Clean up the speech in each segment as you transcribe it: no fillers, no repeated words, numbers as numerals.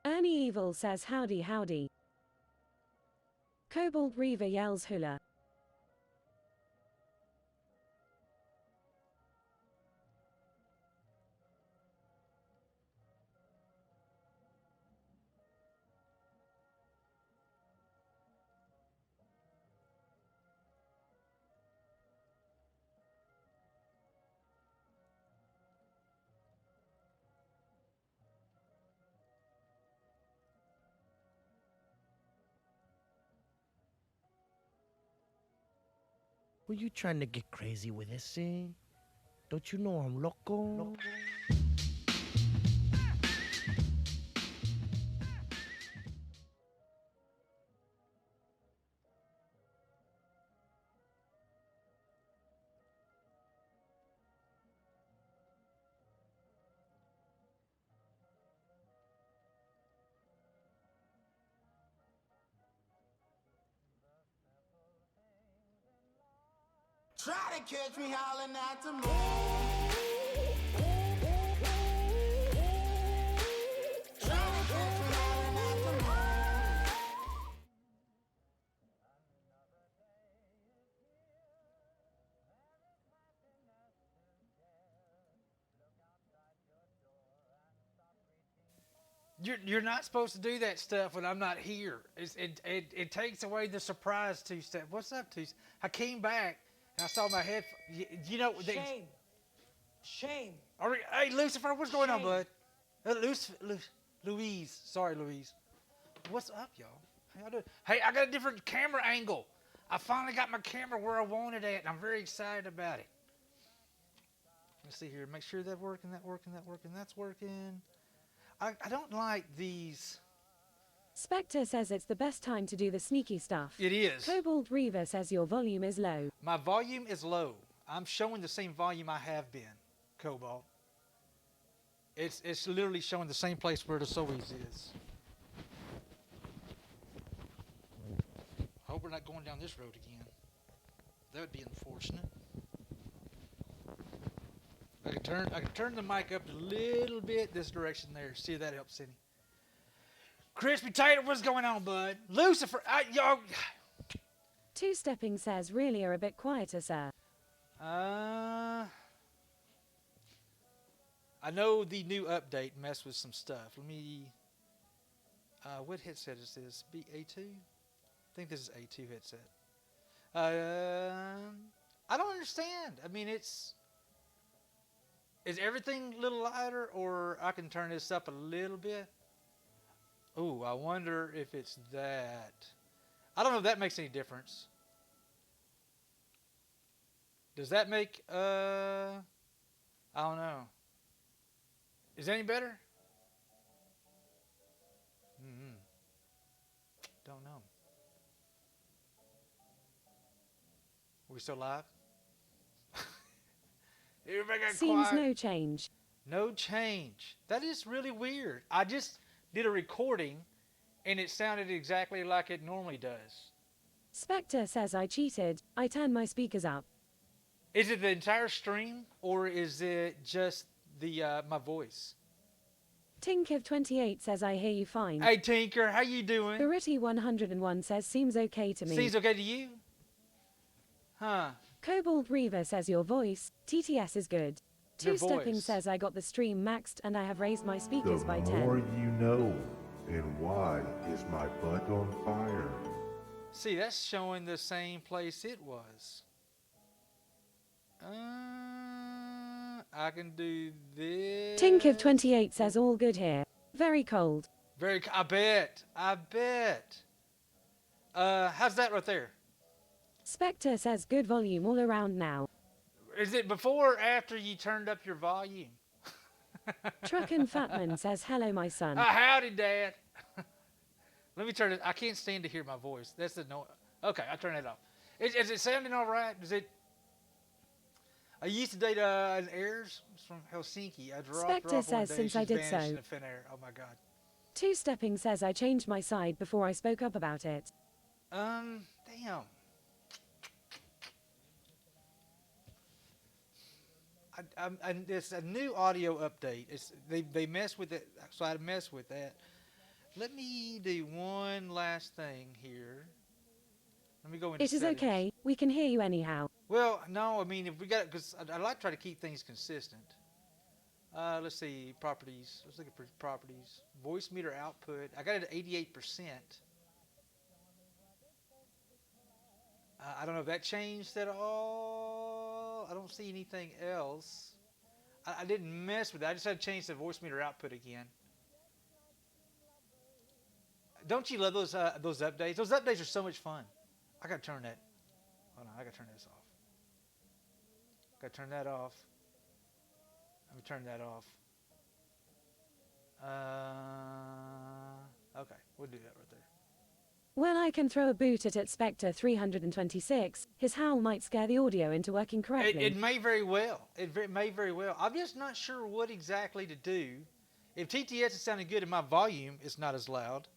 Ernie Evil says howdy howdy. Cobalt Reaver yells hula. Were you trying to get crazy with this thing? Don't you know I'm loco? Try to catch me howling at the moon. Try to catch me howling at the moon. You're not supposed to do that stuff when I'm not here. It takes away the surprise, Two-Step. What's up, Two-Step? I came back and I saw my head. You know. Shame. Shame. Hey, Lucifer, what's going on, Shame. bud? Louise. Sorry, Louise. What's up, y'all? How y'all doing? Hey, I got a different camera angle. I finally got my camera where I wanted it, and I'm very excited about it. Let's see here. Make sure that's working, that's working. I don't like these. Spectre says it's the best time to do the sneaky stuff. It is. Cobalt Reaver says your volume is low. My volume is low. I'm showing the same volume I have been, Cobalt. It's literally showing the same place where it always is. I hope we're not going down this road again. That would be unfortunate. I can turn the mic up a little bit this direction there. See if that helps any. Crispy Tater, what's going on, bud? Lucifer, y'all. Two-stepping says really are a bit quieter, sir. I know the new update messed with some stuff. Let me. What headset is this? A2? I think this is A2 headset. I don't understand. I mean, is everything a little lighter, or I can turn this up a little bit? Oh, I wonder if it's that. I don't know if that makes any difference. Does that make, I don't know. Is that any better? Don't know. Are we still live? Everybody got Seems quiet. no change. No change. That is really weird. I just did a recording, and it sounded exactly like it normally does. Spectre says I cheated. I turned my speakers up. Is it the entire stream, or is it just the my voice? Tinkiv28 says I hear you fine. Hey, Tinker, how you doing? Bariti101 says seems okay to me. Seems okay to you? Huh. Cobalt Reaver says your voice. TTS is good. Your Two-stepping voice. says I got the stream maxed and I have raised my The speakers by 10. more you know, and why is my butt on fire? See, that's showing the same place it was. I can do this. Tinkiv28 says all good here. Very cold. I bet. How's that right there? Spectre says good volume all around now. Is it before or after you turned up your volume? Truckin' Fatman says hello my son. Howdy, Dad. Let me turn it. I can't stand to hear my voice. That's the noise. Okay, I'll turn it off. Is it sounding all right? I used to date an heirs from Helsinki. I dropped Spectre her off one says day. since I She's did vanished so. in the thin air. Oh my God. Two-stepping says I changed my side before I spoke up about it. Damn. It's a new audio update. They mess with it, so I mess with that. Let me do one last thing here. Let me go into It is settings. okay, we can hear you anyhow. Well, no, I mean, if we got, because I like to try to keep things consistent. Let's see, properties. Let's look at properties. Voice meter output. I got it at 88%. I don't know if that changed at all. I don't see anything else. I didn't mess with it. I just had to change the voice meter output again. Don't you love those updates? Those updates are so much fun. I gotta turn that. Hold on, I gotta turn this off. Gotta turn that off. Let me turn that off. Okay, we'll do that right there. Well, I can throw a boot at Spectre 326. His howl might scare the audio into working correctly. It may very well. It may very well. I'm just not sure what exactly to do. If TTS is sounding good and my volume is not as loud,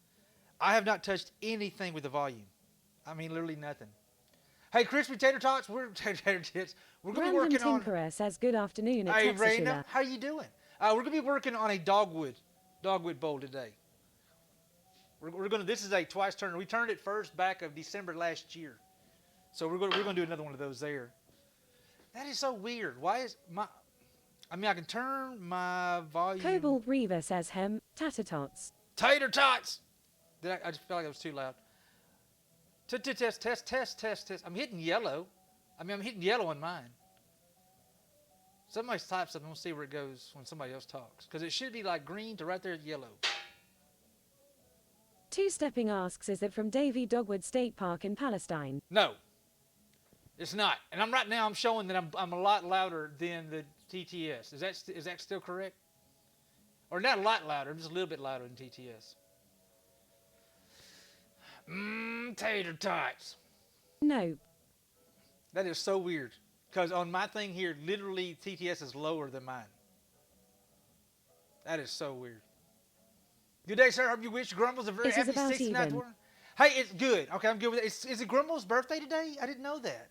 I have not touched anything with the volume. I mean, literally nothing. Hey, Crispy Tater Tots, we're Tater Tits. We're gonna be Random working on. Tinkerer says good afternoon at Hey, Texas Raina, Hula. how you doing? We're gonna be working on a dogwood bowl today. We're gonna. This is a twice turner. We turned it first back of December last year, so we're gonna do another one of those there. That is so weird. Why is my? I mean, I can turn my volume. Cobalt Reaver says tater tots. Tater Tots. I just felt like it was too loud. Test. I'm hitting yellow. I mean, I'm hitting yellow on mine. Somebody types something. We'll see where it goes when somebody else talks. Because it should be like green to right there at yellow. Two Stepping asks, is it from Davy Dogwood State Park in Palestine? No, it's not. And right now I'm showing that I'm a lot louder than the TTS. Is that still correct? Or not a lot louder. I'm just a little bit louder than TTS. Tater Tots. No. That is so weird. Because on my thing here, literally TTS is lower than mine. That is so weird. Good day, sir. Hope you wish Grumbles a very It is happy about 69th even. one. Hey, it's good. Okay, I'm good with it. Is it Grumbles' birthday today? I didn't know that.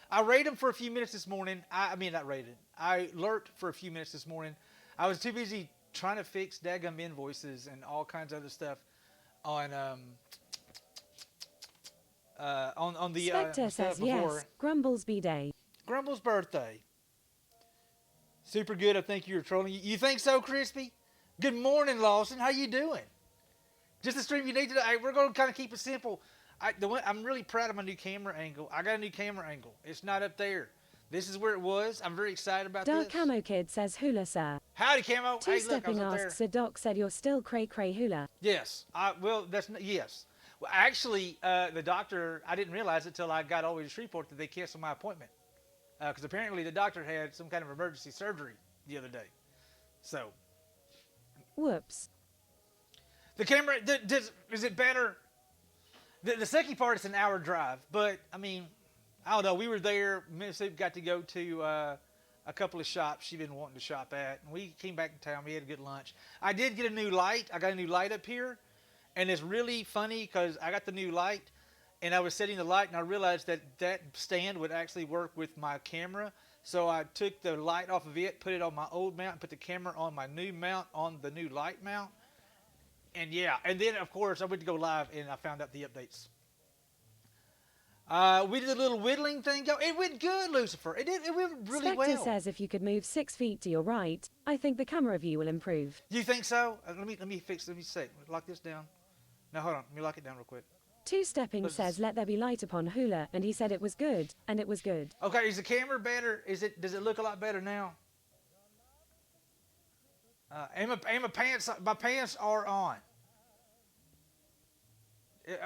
I rated him for a few minutes this morning. I mean, not rated. I lurked for a few minutes this morning. I was too busy trying to fix daggum invoices and all kinds of other stuff on the Spectre stuff says before. yes. Grumbles B-Day. Grumble's birthday. Super good. I think you were trolling. You think so, Crispy? Good morning, Lawson. How you doing? Just the stream you need today. Hey, we're going to kind of keep it simple. I'm really proud of my new camera angle. I got a new camera angle. It's not up there. This is where it was. I'm very excited about Dark this. Camo Kid says hula, sir. Howdy, Camo. Two Hey, look, I was Stepping up there. asks, a doc said you're still cray hula. Yes. Yes. Well, actually, the doctor, I didn't realize it till I got all the way to Shreveport that they canceled my appointment. Because apparently the doctor had some kind of emergency surgery the other day. So. Whoops. The camera, is it better? The second part is an hour drive. But, I mean, I don't know. We were there. Mississippi got to go to a couple of shops she'd been wanting to shop at. And we came back to town. We had a good lunch. I did get a new light. I got a new light up here. And it's really funny because I got the new light. And I was setting the light. And I realized that stand would actually work with my camera. So I took the light off of it, put it on my old mount, and put the camera on my new mount on the new light mount. And yeah, and then of course I went to go live and I found out the updates. We did a little whittling thing. It went good, Lucifer. It went really Spectre well. says if you could move 6 feet to your right, I think the camera view will improve. You think so? Let me see. Lock this down. Now hold on. Let me lock it down real quick. Two Stepping Let's- says let there be light upon hula, and he said it was good, and it was good. Okay, is the camera better? Does it look a lot better now? And my pants are on.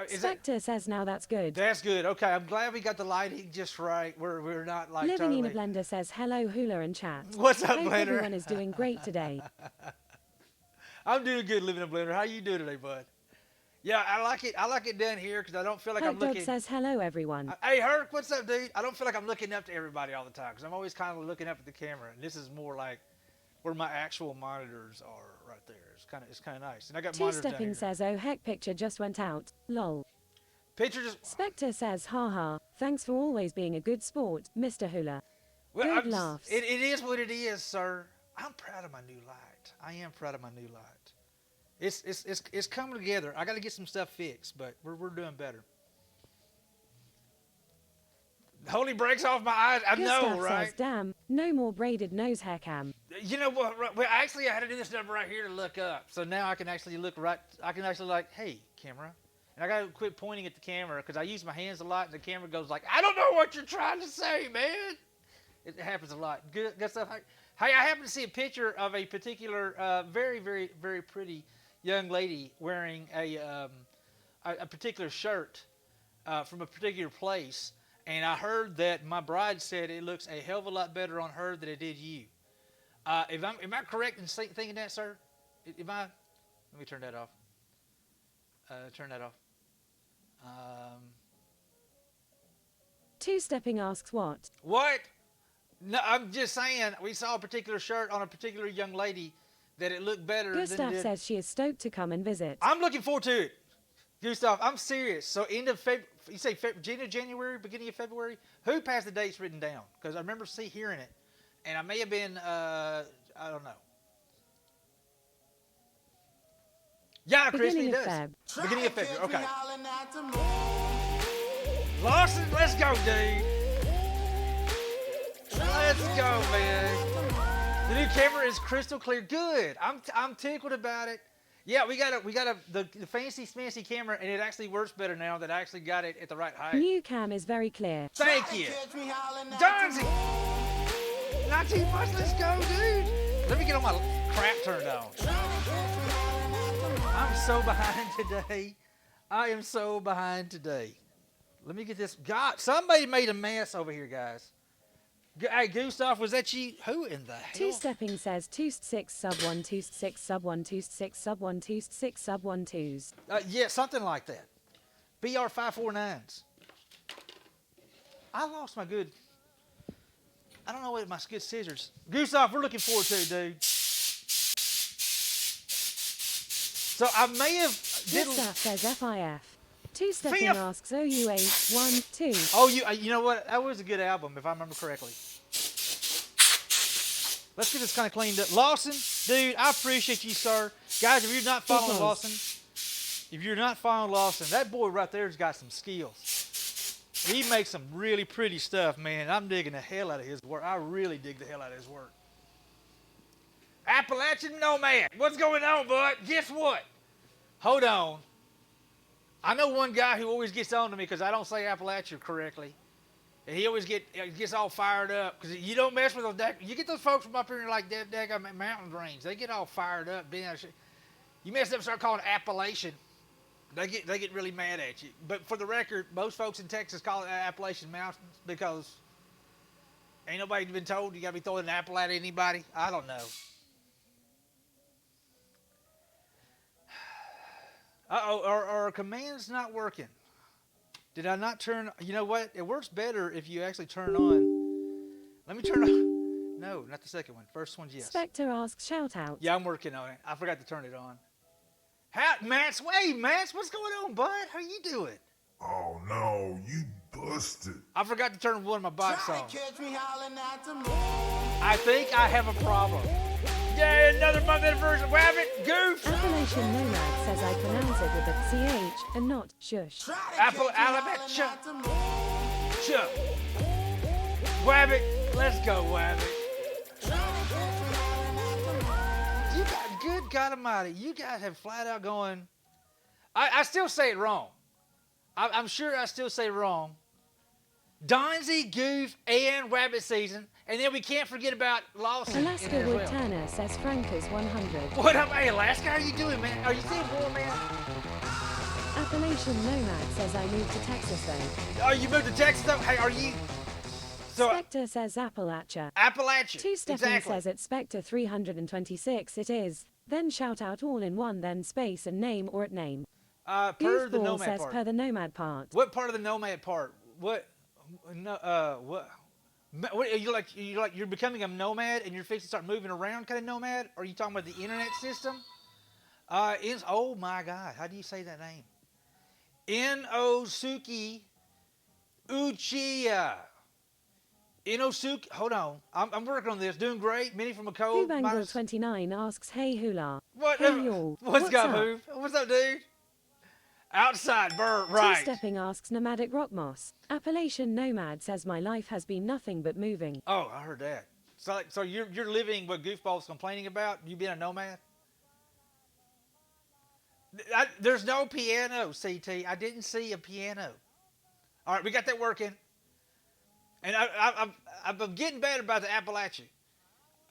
Spectre says now that's good. That's good. Okay, I'm glad we got the lighting just right. We're not like Living in a totally. Blender says hello hula and chat. What's up, Hope Blender? everyone is doing great today. I'm doing good living in a blender. How you doing today, bud? Yeah, I like it. I like it down here because I don't feel like I'm Hot Dog looking. says hello everyone. Hey, Herc, what's up, dude? I don't feel like I'm looking up to everybody all the time because I'm always kind of looking up at the camera, and this is more like where my actual monitors are right there. It's kind of nice, and I got Two monitors down Stepping here. says oh heck picture just went out. Lol. Picture just. Spectre says haha. Thanks for always being a good sport, Mr. Hula. Well, Good I'm just- laughs. It is what it is, sir. I'm proud of my new light. I am proud of my new light. It's coming together. I got to get some stuff fixed, but we're doing better. Holy breaks off my eyes. I Gustav know, right? says, damn, no more braided nose hair cam. You know what? Well, actually, I had to do this number right here to look up. So now I can actually look right. I can actually like, hey, camera. And I got to quit pointing at the camera because I use my hands a lot, and the camera goes like, I don't know what you're trying to say, man. It happens a lot. Good stuff. Hey, I happened to see a picture of a particular, very, very, very pretty young lady wearing a particular shirt from a particular place. And I heard that my bride said it looks a hell of a lot better on her than it did you. Am I correct in thinking that, sir? Am I? Let me turn that off. Turn that off. Two-stepping asks what? What? No, I'm just saying we saw a particular shirt on a particular young lady that it looked better than it Gustav did. says she is stoked to come and visit. I'm looking forward to it. Gustav, I'm serious. So end of February, you say January, beginning of February? Who passed the dates written down? Because I remember hearing it. And I may have been, I don't know. Yeah, Chris, he Beginning of does. Feb. Beginning of February, okay. Lawson, let's go, dude. Let's go, man. The new camera is crystal clear. Good. I'm tickled about it. Yeah, we got the fancy camera, and it actually works better now that I actually got it at the right height. New cam is very clear. Thank you. Donzie! Not too much, let's go, dude. Let me get all my crap turned on. I'm so behind today. I am so behind today. Let me get this. God, somebody made a mess over here, guys. Hey, Gustav, was that you? Who in the hell? Two-stepping says 2-6 sub 1 2-6 sub 1 2-6 sub 1 2-6 sub 1 2s. Yeah, something like that. BR549s. I lost my good. I don't know what my good scissors. Gustav, we're looking forward to it, dude. So I may have. Gustav says FIF. Two-stepping FIF. asks OUA 1 2. Oh, you know what? That was a good album, if I remember correctly. Let's get this kind of cleaned up. Lawson, dude, I appreciate you, sir. Guys, if you're not following Lawson, that boy right there's got some skills. He makes some really pretty stuff, man. I'm digging the hell out of his work. I really dig the hell out of his work. Appalachian Nomad, what's going on, bud? Guess what? Hold on. I know one guy who always gets on to me because I don't say Appalachia correctly. And he always gets all fired up because you don't mess with those. You get those folks from up here like that mountain range. They get all fired up. You mess up and start calling it Appalachian. They get really mad at you. But for the record, most folks in Texas call it Appalachian Mountains because ain't nobody been told you got to be throwing an apple at anybody. I don't know. Uh-oh, our command's not working. Did I not turn? You know what? It works better if you actually turn on. Let me turn on. No, not the second one. First one's yes. Spectre asks shout out. Yeah, I'm working on it. I forgot to turn it on. Mance, what's going on, bud? How you doing? Oh no, you busted. I forgot to turn one of my bikes on. I think I have a problem. Yeah, another month anniversary. Wabbit, goof. Appalachian Nomad says I pronounce it with a CH and not shush. Appalachia. Chuck. Wabbit, let's go, Wabbit. You got, good God Almighty, you guys have flat out going. I still say it wrong. I'm sure I still say it wrong. Donzie, Goof, and Wabbit season. And then we can't forget about Lawson. Alaska Wood Turner says Franca's 100. What up, hey, Alaska? How are you doing, man? Are you still warm, man? Appalachian Nomad says I moved to Texas though. Oh, you moved to Texas though? Hey, are you? So, Spectre says Appalachia. Appalachia. Two-stepping Exactly. says it's Spectre 326 it is. Then shout out all in one, then space and name or at name. Per the Goofball nomad says part. per the nomad part. What part of the nomad part? What? No. What? What, you're becoming a nomad and you're fixing to start moving around kind of nomad? Or are you talking about the internet system? Oh my God, how do you say that name? Inosuke Uchiha Inosuke, hold on. I'm working on this. Doing great. Minnie from a cold. minus- Whobangle29 asks, hey hula. What? Hey y'all. What's up, up? Hoove? What's up, dude? Outside bird, Two right. Stepping asks, nomadic rock moss. Appalachian Nomad says, my life has been nothing but moving. Oh, I heard that. So you're living what Goofball's complaining about? You being a nomad? There's no piano, CT. I didn't see a piano. All right, we got that working. And I'm getting better about the Appalachian.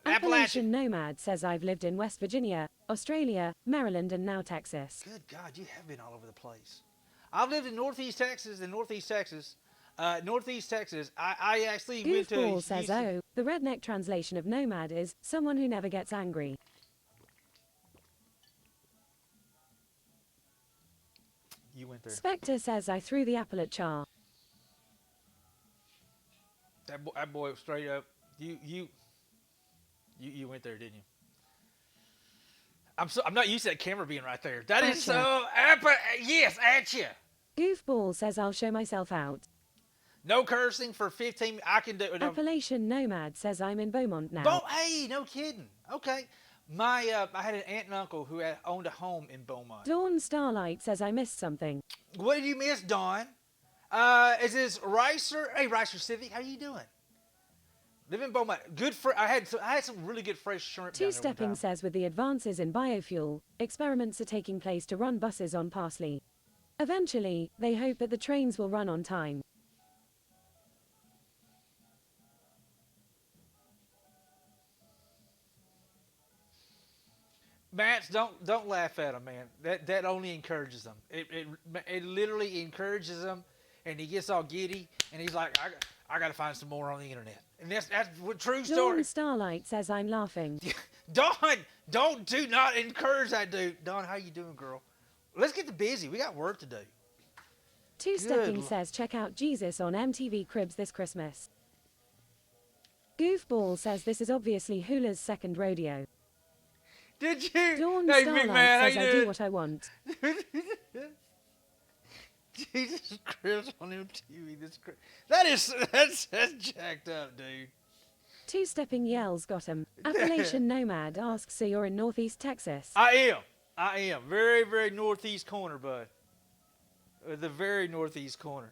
Appalachian Nomad says, I've lived in West Virginia, Australia, Maryland, and now Texas. Good God, you have been all over the place. I've lived in Northeast Texas. Northeast Texas, I actually went to Goofball says, Houston. oh, the redneck translation of nomad is someone who never gets angry. You went there. Spectre says, I threw the apple at Char. That boy straight up. You went there, didn't you? I'm not used to that camera being right there. That is so yes, at you. Goofball says, I'll show myself out. No cursing for 15. I can do. No. Appalachian Nomad says, I'm in Beaumont now. Hey, no kidding. Okay. I had an aunt and uncle who owned a home in Beaumont. Dawn Starlight says, I missed something. What did you miss, Dawn? Is this Ricer? Hey, Ricer Civic, how you doing? Live in Beaumont. I had some really good fresh shrimp. Two Stepping says, with the advances in biofuel, experiments are taking place to run buses on parsley. Eventually, they hope that the trains will run on time. Mats, don't laugh at him, man. That only encourages them. It literally encourages him, and he gets all giddy, and he's like, I got to find some more on the internet. And that's what true story. Dawn Starlight says, I'm laughing. Dawn, do not encourage that dude. Dawn, how you doing, girl? Let's get busy. We got work to do. Two Stepping says, check out Jesus on MTV Cribs this Christmas. Goofball says, this is obviously Hula's second rodeo. Did you? Dawn Hey, Starlight big man, says, how I you do doing? what I want. Jesus Christ on MTV. That's jacked up, dude. Two Stepping yells, got him. Appalachian Nomad asks, so you're in Northeast Texas? I am. Very, very northeast corner, bud. The very northeast corner.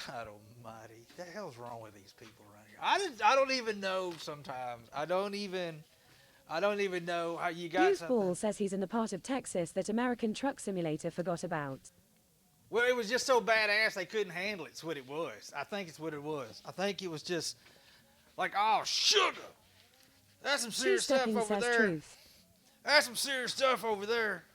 God almighty. What the hell's wrong with these people around here? I don't even know sometimes. I don't even know how you got something. Goofball says he's in the part of Texas that American Truck Simulator forgot about. Well, it was just so badass they couldn't handle it. It's what it was. I think it's what it was. I think it was just like, oh, sugar. That's some serious stuff Two-stepping over says there. truth. That's some serious stuff over there.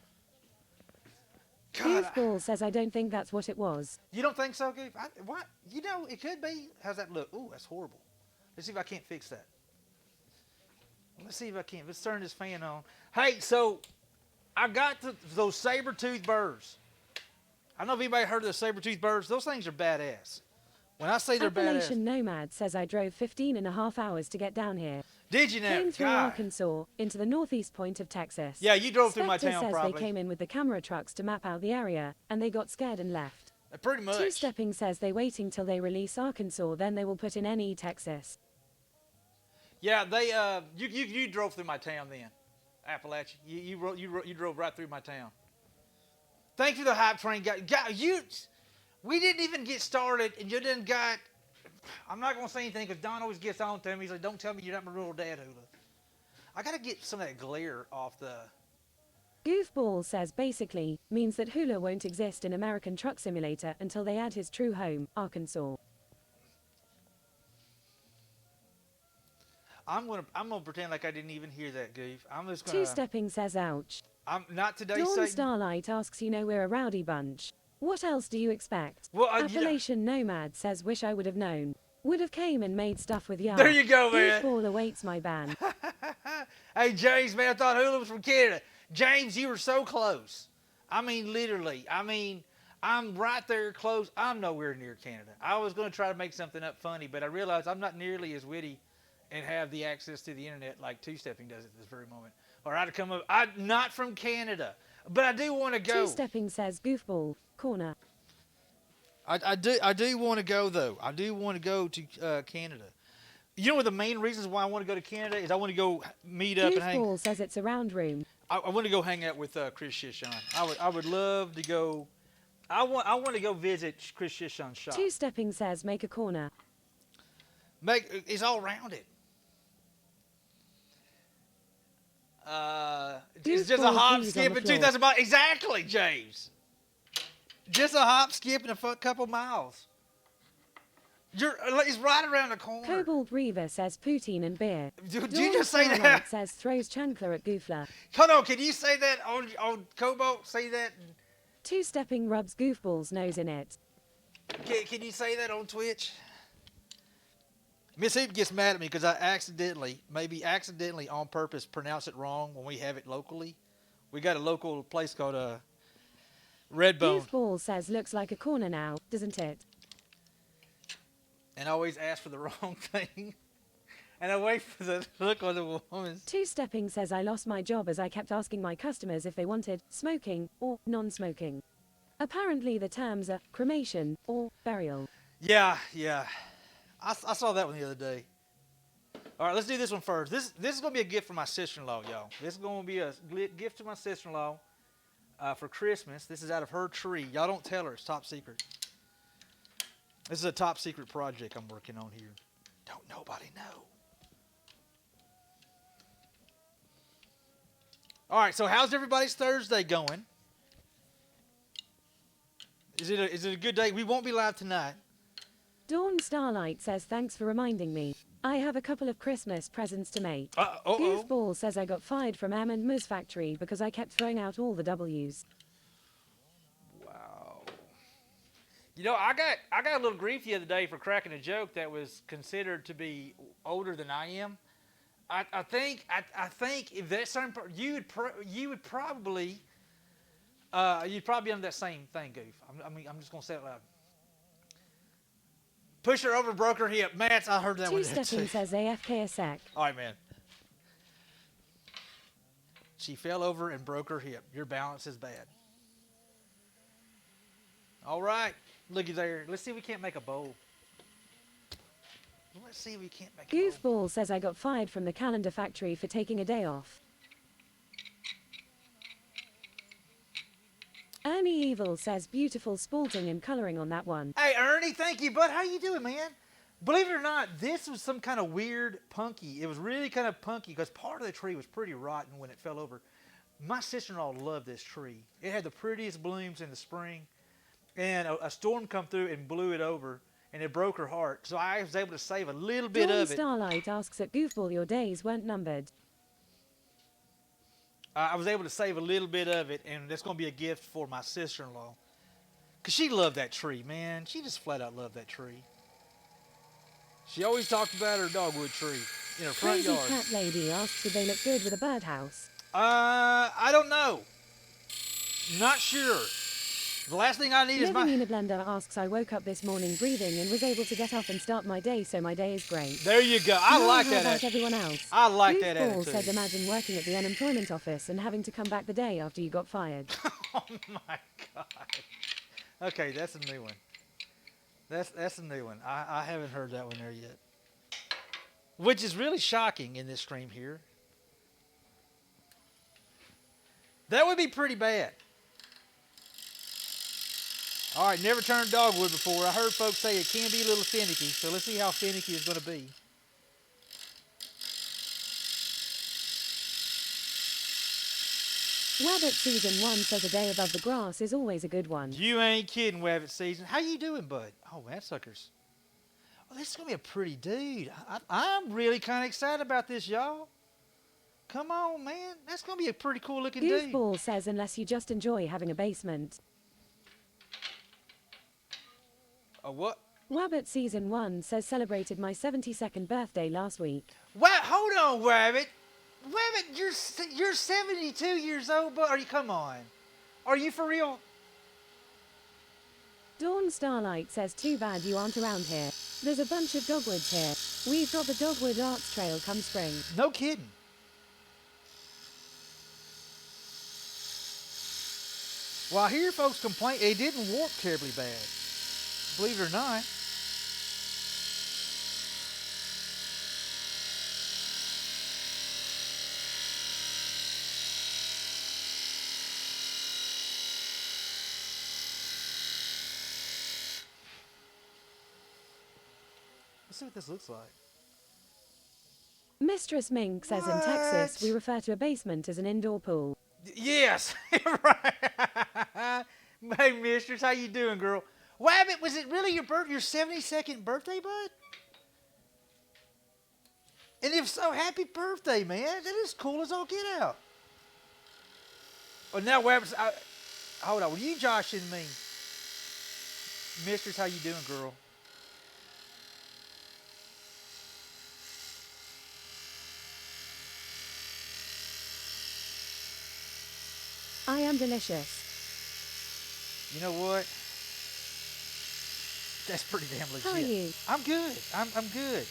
God, Goofball says, I don't think that's what it was. you don't think so, Goof? What? You know, it could be. How's that look? Ooh, that's horrible. Let's see if I can't fix that. Let's see if I can. Let's turn this fan on. Hey, so I got those saber-toothed birds. I don't know if anybody heard of the saber-toothed birds. Those things are badass. When I say they're Appalachian badass. Nomad says, I drove 15.5 hours to get down here. Did you know? Came through God. Arkansas into the northeast point of Texas. Yeah, you drove through my Spectre town says probably. they came in with the camera trucks to map out the area, and they got scared and left. Pretty much. Two Stepping says they waiting till they release Arkansas, then they will put in NE Texas. Yeah, they you drove through my town then, Appalachia. You drove right through my town. Thank you for the hype train, guy. We didn't even get started, and you didn't got. I'm not gonna say anything because Don always gets on to me. He's like, "Don't tell me you're not my real dad, Hula." I gotta get some of that glare off the. Goofball says basically means that Hula won't exist in American Truck Simulator until they add his true home, Arkansas. I'm gonna pretend like I didn't even hear that, Goof. I'm just gonna. Two Stepping says ouch. I'm not today, Dawn Satan. Starlight asks, you know we're a rowdy bunch. What else do you expect? Well, Appalachian Nomad says, wish I would have known. Would have came and made stuff with y'all. There you go, man. Goofball awaits my ban. Hey, James, man, I thought Hula was from Canada. James, you were so close. I mean, literally. I mean, I'm right there close. I'm nowhere near Canada. I was going to try to make something up funny, but I realized I'm not nearly as witty and have the access to the internet like Two Stepping does at this very moment. Or I'd come up. I'm not from Canada, but I do want to go. Two Stepping says, Goofball, corner. I do want to go though. I do want to go to Canada. You know what the main reasons why I want to go to Canada is I want to go meet up and hang. Goofball says it's a round room. I want to go hang out with Chris Shishon. I would love to go. I want to go visit Chris Shishon's shop. Two-stepping says make a corner. It's all rounded. It's just a Goofball hop, peas skip, on the and floor. 2,000 miles. Exactly, James. Just a hop, skip, and a couple miles. It's right around the corner. Cobalt Reaver says poutine and beer. Did Dawn you just say Starlight that? says throws chancler at Goofler. Hold on, can you say that on Cobalt? Say that. Two-stepping rubs Goofball's nose in it. Can you say that on Twitch? Miss Hoop gets mad at me because I maybe accidentally on purpose pronounce it wrong when we have it locally. We got a local place called Redbone. Goofball says looks like a corner now, doesn't it? And I always ask for the wrong thing. And I wait for the look on the woman's. Two-stepping says I lost my job as I kept asking my customers if they wanted smoking or non-smoking. Apparently the terms are cremation or burial. Yeah. I saw that one the other day. All right, let's do this one first. This is going to be a gift for my sister-in-law, y'all. This is going to be a gift to my sister-in-law for Christmas. This is out of her tree. Y'all don't tell her. It's top secret. This is a top secret project I'm working on here. Don't nobody know. All right, so how's everybody's Thursday going? Is it a good day? We won't be live tonight. Dawn Starlight says thanks for reminding me. I have a couple of Christmas presents to make. Goofball says I got fired from M&M's factory because I kept throwing out all the W's. Wow. You know, I got a little grief the other day for cracking a joke that was considered to be older than I am. I think if that certain you'd probably under that same thing, Goof. I'm just gonna say it loud. Push her over, broke her hip. Matt, I heard that one there Two-stepping too. says AFK a sec. All right, man. She fell over and broke her hip. Your balance is bad. All right, looky there. Let's see if we can't make a bowl. Let's see if we can't make a bowl. Goofball says I got fired from the calendar factory for taking a day off. Ernie Evil says beautiful spalting and colouring on that one. Hey, Ernie, thank you, bud. How you doing, man? Believe it or not, this was some kind of weird punky. It was really kind of punky because part of the tree was pretty rotten when it fell over. My sister-in-law loved this tree. It had the prettiest blooms in the spring, and a storm come through and blew it over, and it broke her heart. So I was able to save a little bit Dawn of it. Starlight asks at Goofball your days weren't numbered. I was able to save a little bit of it, and that's going to be a gift for my sister-in-law. Because she loved that tree, man. She just flat out loved that tree. She always talked about her dogwood tree in her front Crazy yard. Cat Lady asks if they look good with a birdhouse. I don't know. Not sure. The last thing I need is Living in my... a Blender asks I woke up this morning breathing and was able to get up and start my day, so my day is great. There you go. I Now, like how that about attitude. everyone else? I like that Goofball attitude. says imagine working at the unemployment office and having to come back the day after you got fired. Oh my God. Okay, that's a new one. That's a new one. I haven't heard that one there yet. Which is really shocking in this stream here. That would be pretty bad. All right, never turned dogwood before. I heard folks say it can be a little finicky, so let's see how finicky it's going to be. Wabbit Season 1 says a day above the grass is always a good one. You ain't kidding, Wabbit Season. How you doing, bud? Oh, man, suckers. Oh, this is going to be a pretty dude. I'm really kind of excited about this, y'all. Come on, man. That's going to be a pretty cool looking dude. Goofball says unless you just enjoy having a basement. What? Wabbit Season 1 says celebrated my 72nd birthday last week. Hold on, Wabbit. Wabbit, you're 72 years old, but come on. Are you for real? Dawn Starlight says too bad you aren't around here. There's a bunch of dogwoods here. We've got the Dogwood Arts Trail come spring. No kidding. Well, I hear folks complain it didn't warp terribly bad. believe it or not. Let's see what this looks like. Mistress Mink says in Texas we refer to a basement as an indoor pool. Yes, right. Hey, mistress, how you doing, girl? Wabbit, was it really your 72nd birthday, bud? And if so, happy birthday, man. That is cool as all get out. Oh, now Wabbit, hold on. Were you joshing me? Mistress, how you doing, girl? I am delicious. You know what? That's pretty damn legit. How are you? I'm good. I'm good.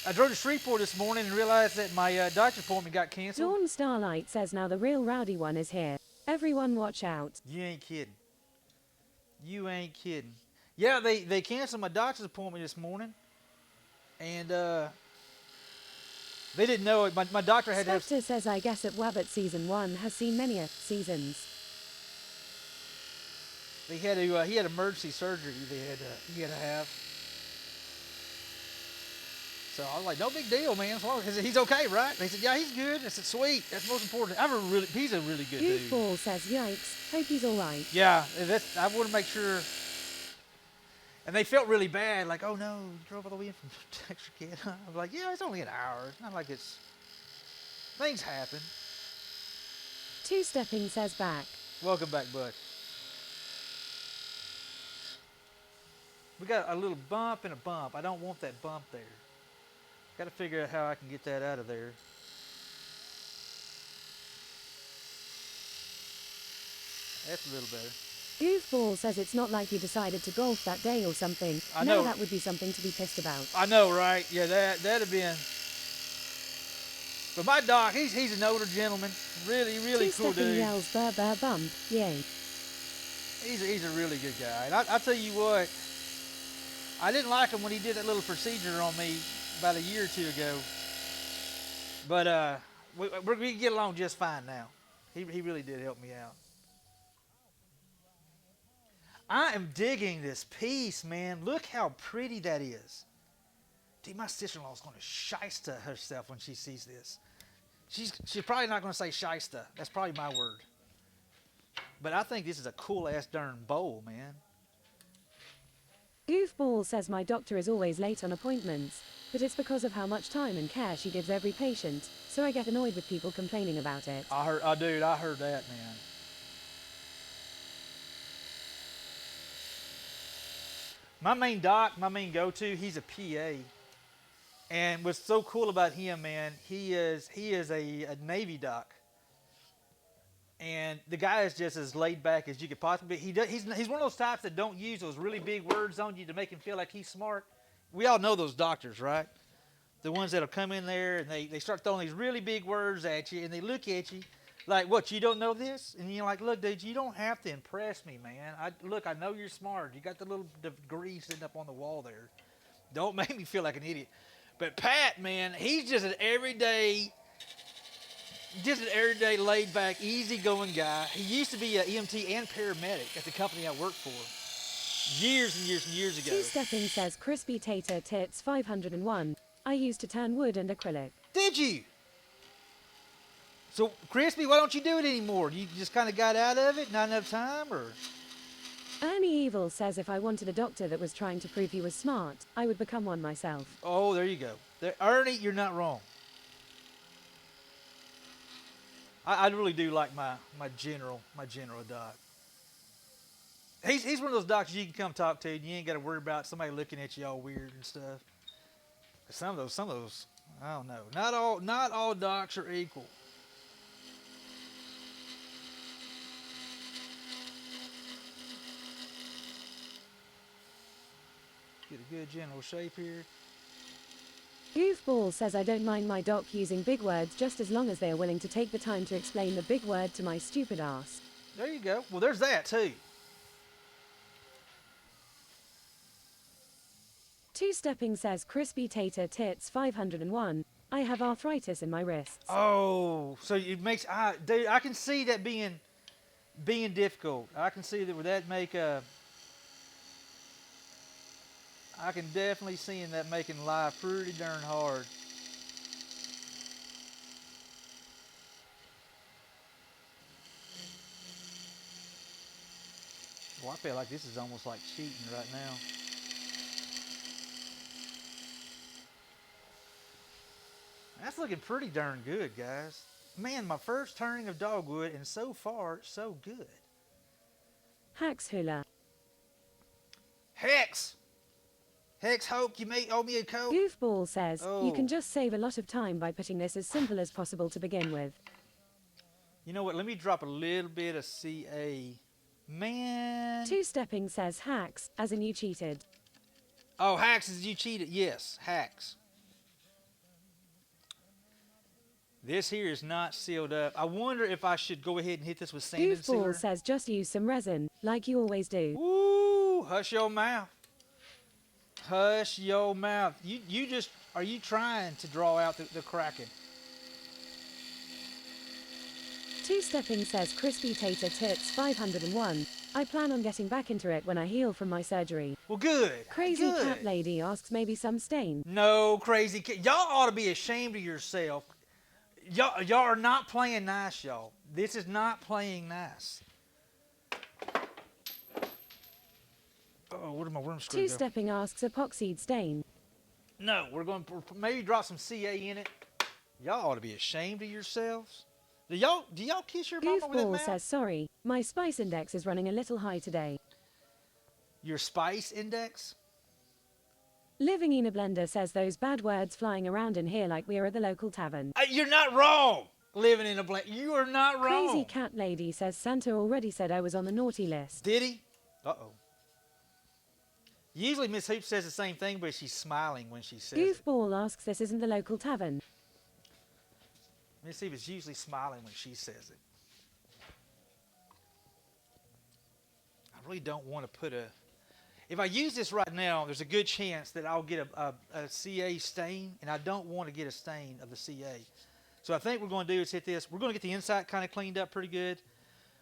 I drove to Shreveport this morning and realized that my doctor's appointment got canceled. Dawn Starlight says now the real rowdy one is here. Everyone watch out. You ain't kidding. You ain't kidding. Yeah, they canceled my doctor's appointment this morning. And they didn't know it. My doctor had to have... Spectre says I guess at Wabbit season 1 has seen many seasons. He had emergency surgery he had to have. So I was like, no big deal, man. He said, he's okay, right? And he said, yeah, he's good. I said, sweet. That's most important. He's a really good dude. Goofball says, yikes. Hope he's all right. Yeah, I want to make sure. And they felt really bad, like, oh no, you drove all the way in from Texarkana. I was like, yeah, it's only an hour. It's not like things happen. Two Stepping says back. Welcome back, bud. We got a little bump and a bump. I don't want that bump there. Got to figure out how I can get that out of there. That's a little better. Goofball says it's not like you decided to golf that day or something. I know. Now that would be something to be pissed about. I know, right? Yeah, that'd have been. But my doc, he's an older gentleman. Really Two cool Stepping dude. yells burr burr bump. Yay. He's a really good guy. And I tell you what, I didn't like him when he did that little procedure on me about a year or two ago. But we get along just fine now. He really did help me out. I am digging this piece, man. Look how pretty that is. Dude, my sister-in-law is going to shysta herself when she sees this. She's probably not going to say shysta. That's probably my word. But I think this is a cool-ass darn bowl, man. Goofball says my doctor is always late on appointments, but it's because of how much time and care she gives every patient, so I get annoyed with people complaining about it. I heard that, man. My main go-to, he's a PA. And what's so cool about him, man, he is a Navy doc. And the guy is just as laid back as you could possibly be. He's one of those types that don't use those really big words on you to make him feel like he's smart. We all know those doctors, right? The ones that'll come in there and they start throwing these really big words at you and they look at you like, what, you don't know this? And you're like, look, dude, you don't have to impress me, man. I know you're smart. You got the little degree sitting up on the wall there. Don't make me feel like an idiot. But Pat, man, he's just an everyday laid back, easygoing guy. He used to be an EMT and paramedic at the company I worked for years and years and years ago. Two Stepping says crispy tater tits 501. I used to turn wood and acrylic. Did you? So, Crispy, why don't you do it anymore? You just kind of got out of it? Not enough time, or? Ernie Evil says if I wanted a doctor that was trying to prove he was smart, I would become one myself. Oh, there you go. Ernie, you're not wrong. I really do like my general doc. He's one of those docs you can come talk to and you ain't got to worry about somebody looking at you all weird and stuff. Some of those, I don't know. Not all docs are equal. Get a good general shape here. Goofball says I don't mind my doc using big words just as long as they are willing to take the time to explain the big word to my stupid ass. There you go. Well, there's that too. Two-stepping says crispy tater tits 501. I have arthritis in my wrists. Oh, so it makes dude, I can see that being difficult. I can see that would that make I can definitely see that making life pretty darn hard. Well, I feel like this is almost like cheating right now. That's looking pretty darn good, guys. Man, my first turning of Dogwood, and so far, so good. Hacks Hula. Hex! Hex, hope you may owe me a coat. Goofball says, you Oh. can just save a lot of time by putting this as simple as possible to begin with. You know what? Let me drop a little bit of CA. Man. Two-stepping says hacks, as in you cheated. Oh, hacks is you cheated. Yes, hacks. This here is not sealed up. I wonder if I should go ahead and hit this with sand and sealer. Goofball says just use some resin, like you always do. Ooh, hush your mouth. Hush your mouth. You just, are you trying to draw out the cracking? Two-stepping says crispy tater tits 501. I plan on getting back into it when I heal from my surgery. Well, good. Crazy good. cat lady asks maybe some stain. No, crazy cat. Y'all ought to be ashamed of yourself. Y'all are not playing nice, y'all. This is not playing nice. Oh, where did my worm screw go? Two-stepping asks epoxied stain. No, we're going to maybe drop some CA in it. Y'all ought to be ashamed of yourselves. Do y'all kiss your mama with that Goofball mouth? says sorry, my spice index is running a little high today. Your spice index? Living in a blender says those bad words flying around in here like we are at the local tavern. You're not wrong. Living in a blanket. You are not wrong. Crazy cat lady says Santa already said I was on the naughty list. Did he? Uh-oh. Usually Miss Hoop says the same thing, but she's smiling when she says it. Goofball asks this isn't the local tavern. Miss Hoop is usually smiling when she says it. I really don't want to put a... If I use this right now, there's a good chance that I'll get a CA stain, and I don't want to get a stain of the CA. So I think what we're going to do is hit this. We're going to get the inside kind of cleaned up pretty good.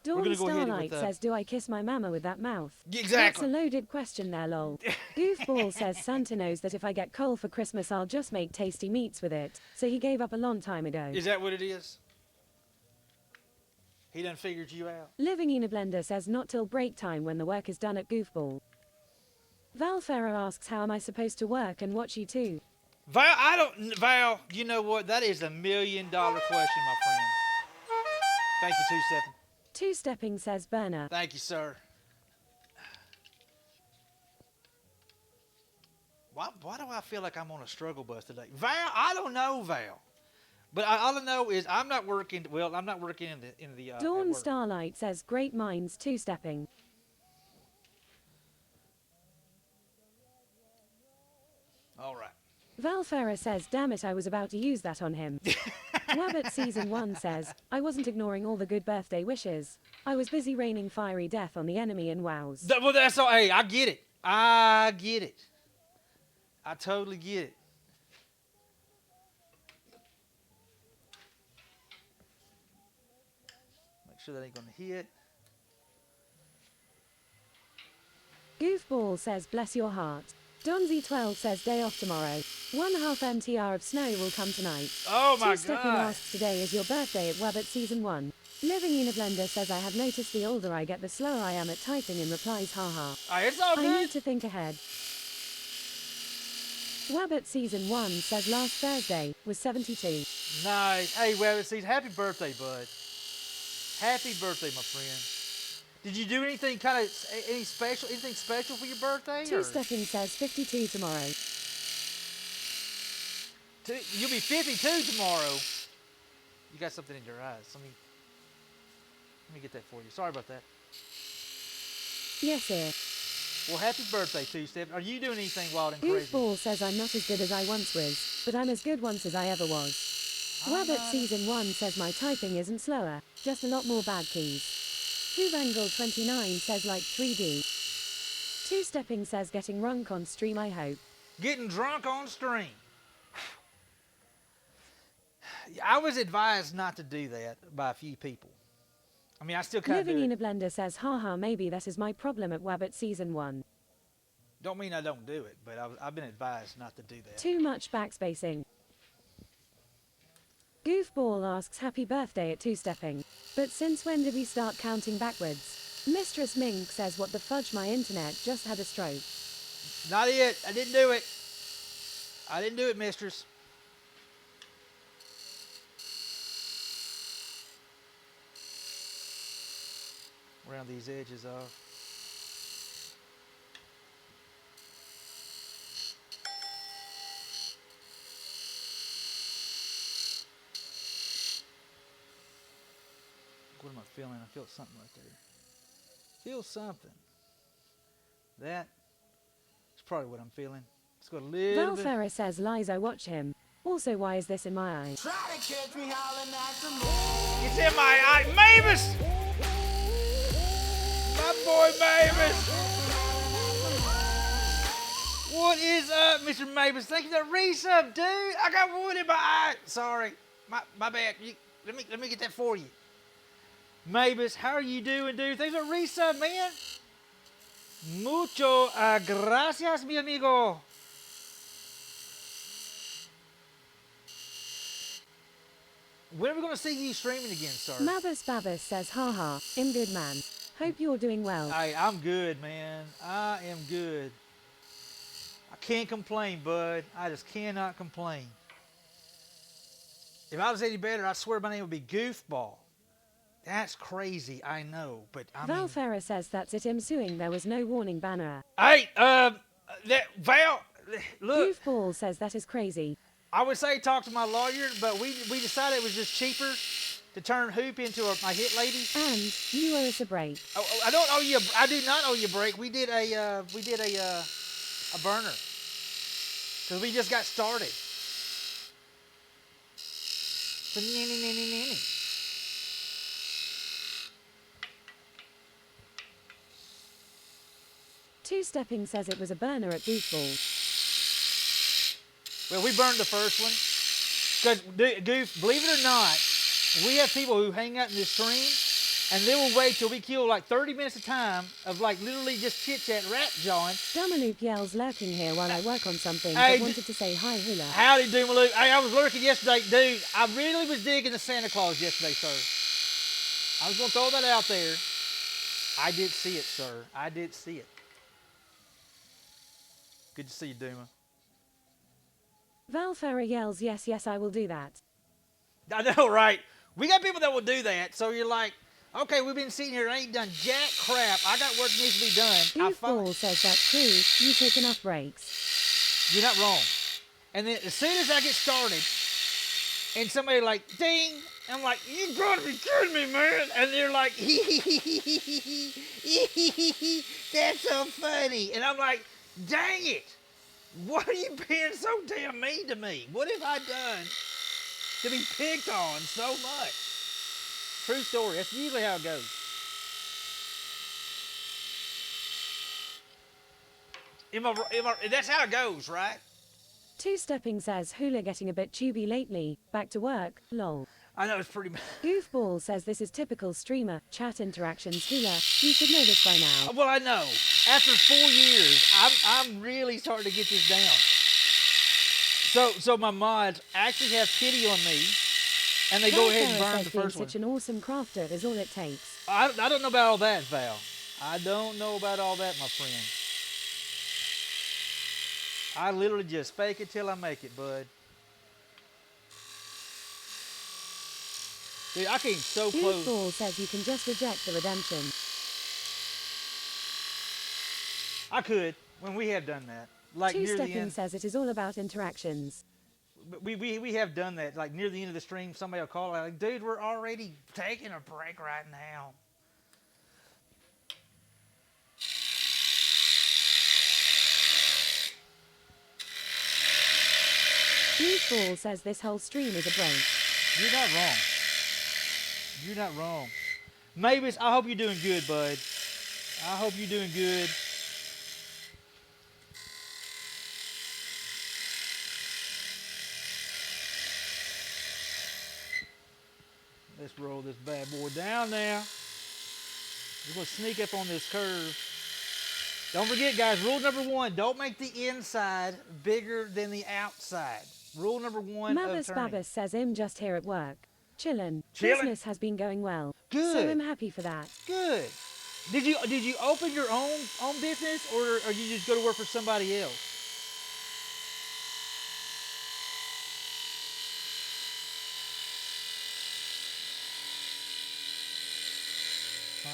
Dawn gonna go ahead Starlight with, says, do I kiss my mama with that mouth? Exactly. That's a loaded question there, lol. Goofball says Santa knows that if I get coal for Christmas, I'll just make tasty meats with it. So he gave up a long time ago. Is that what it is? He done figured you out. Living in a blender says not till break time when the work is done at Goofball. Val Ferrer asks, how am I supposed to work and watch you too? Val, you know what? That is $1 million question, my friend. Thank you, Two-Stepping. Two-stepping says Burner. Thank you, sir. Why do I feel like I'm on a struggle bus today? Val, I don't know, Val. But all I know is I'm not working, I'm not working in the Dawn at work. Starlight says great minds two-stepping. All right. Val Ferrer says, damn it, I was about to use that on him. Wabbit Season 1 says, I wasn't ignoring all the good birthday wishes. I was busy raining fiery death on the enemy in WoWs. Well, that's all. Hey, I get it. I get it. I totally get it. Make sure that ain't going to hit. Goofball says, bless your heart. Donzy12 says, day off tomorrow. 1/2 MTR of snow will come tonight. Oh my Two-stepping God. asks, today is your birthday at Wabbit Season 1. Living in a blender says, I have noticed the older I get, the slower I am at typing, and replies, haha. It's all I good. need to think ahead. Wabbit Season 1 says last Thursday was 72. Nice. Hey, Wabbit Season, happy birthday, bud. Happy birthday, my friend. Did you do anything anything special for your birthday? Two-stepping says 52 tomorrow. You'll be 52 tomorrow. You got something in your eyes. Let me get that for you. Sorry about that. Yes, sir. Well, happy birthday, Two-Step. Are you doing anything wild and crazy? Goofball says I'm not as good as I once was, but I'm as good once as I ever was. Wabbit Season 1 says my typing isn't slower, just a lot more bad keys. Hoovangle29 says like 3D. Two-stepping says getting runk on stream, I hope. Getting drunk on stream. I was advised not to do that by a few people. I mean, I still kind of do Living in it. a blender says, haha, maybe that is my problem at Wabbit Season 1. Don't mean I don't do it, but I've been advised not to do that. Too much backspacing. Goofball asks happy birthday at two-stepping. But since when did we start counting backwards? Mistress Mink says, what the fudge, my internet just had a stroke. Not it. I didn't do it. I didn't do it, mistress. Round these edges off. What am I feeling? I feel something right there. Feel something. That is probably what I'm feeling. Let's go a little bit. Valfera says, lies, I watch him. Also, why is this in my eye? Try to catch me howling at the moon. It's in my eye. Mavis! My boy Mavis! What is up, Mr. Mavis? Thank you for the resub, dude. I got wood in my eye. Sorry. My bad. Let me get that for you. Mavis, how are you doing, dude? Thanks for the resub, man. Mucho gracias, mi amigo. When are we going to see you streaming again, sir? Mabus Babus says, haha, I'm good man. Hope you're doing well. Hey, I'm good, man. I am good. I can't complain, bud. I just cannot complain. If I was any better, I swear my name would be Goofball. That's crazy, I know, but I mean... Valfera says that's it, him suing, there was no warning banner. Hey, Val, look, Goofball says that is crazy. I would say talk to my lawyer, but we decided it was just cheaper to turn Hoop into my hit lady. And you owe us a break. I don't owe you. I do not owe you a break. We did a burner because we just got started. So, nanny. Two-stepping says it was a burner at Goofball. Well, we burned the first one because, Goof, believe it or not, we have people who hang out in this stream and they will wait till we kill like 30 minutes of time of like literally just chit-chat, rat jawing. Dumaloop yells lurking here while I work on something, Hey, but wanted to say hi, hula. Howdy, Dumaloop. Hey, I was lurking yesterday, dude. I really was digging the Santa Claus yesterday, sir. I was going to throw that out there. I did see it, sir. I did see it. Good to see you, Duma. Valfera yells, yes, yes, I will do that. I know, right? We got people that will do that. So you're like, okay, we've been sitting here and ain't done jack crap. I got work that needs to be done. Goofball says that's true. You take enough breaks. You're not wrong. And then as soon as I get started, and somebody like, ding, I'm like, you gotta be kidding me, man. And they're like, that's so funny. And I'm like, dang it. What are you being so damn mean to me? What have I done to be picked on so much? True story. That's usually how it goes. That's how it goes, right? Two-stepping says hula getting a bit tubey lately. Back to work. Lol. I know it's pretty bad. Goofball says this is typical streamer. Chat interactions hula. You should know this by now. Well, I know. After 4 years, I'm really starting to get this down. So my mods actually have pity on me, and they go ahead and burn the first one. Such an awesome crafter is all it takes. I don't know about all that, Val. I don't know about all that, my friend. I literally just fake it till I make it, bud. Dude, I came so close. Goofball says you can just reject the redemption. I could, when we have done that. Like near the Two-stepping end. says it is all about interactions. We have done that. Like near the end of the stream, somebody will call out, like, dude, we're already taking a break right now. Goofball says this whole stream is a break. You're not wrong. You're not wrong. Mavis, I hope you're doing good, bud. I hope you're doing good. Let's roll this bad boy down now. We're going to sneak up on this curve. Don't forget, guys, rule number 1, don't make the inside bigger than the outside. Rule number 1 Mother of turning. Spabbis says I'm just here at work. Chillin'. Chillin'? Business has been going well. Good. So I'm happy for that. Good. Did you open your own business, or you just go to work for somebody else?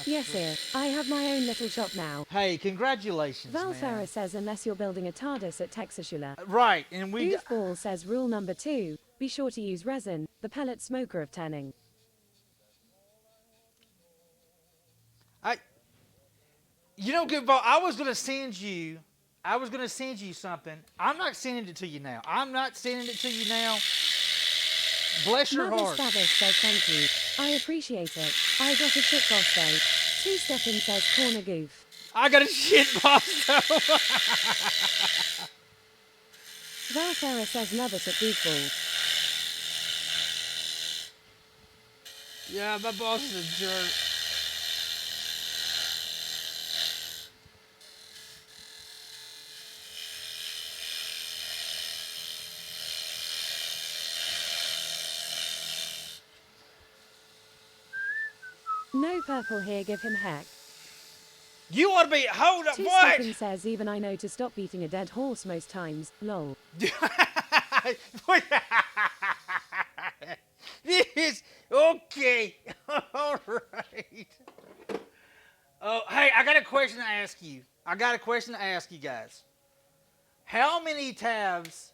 Yes, sir. I have my own little shop now. Hey, congratulations, Val man. Farah says unless you're building a TARDIS at Texashula. Right, and we... Goofball says rule number 2, be sure to use resin, the pellet smoker of tanning. You know, Goodball, I was going to send you something. I'm not sending it to you now. Bless your Mother heart. Spabbis says thank you. I appreciate it. I got a shit boss though. Two-stepping says corner goof. I got a shit boss, though. Val Farah says love it at Goofball. Yeah, my boss is a jerk. No purple here, give him heck. You want to be... Hold up, Two-stepping what? says even I know to stop beating a dead horse most times. Lol. This okay. All right. Oh, hey, I got a question to ask you. Guys. How many tabs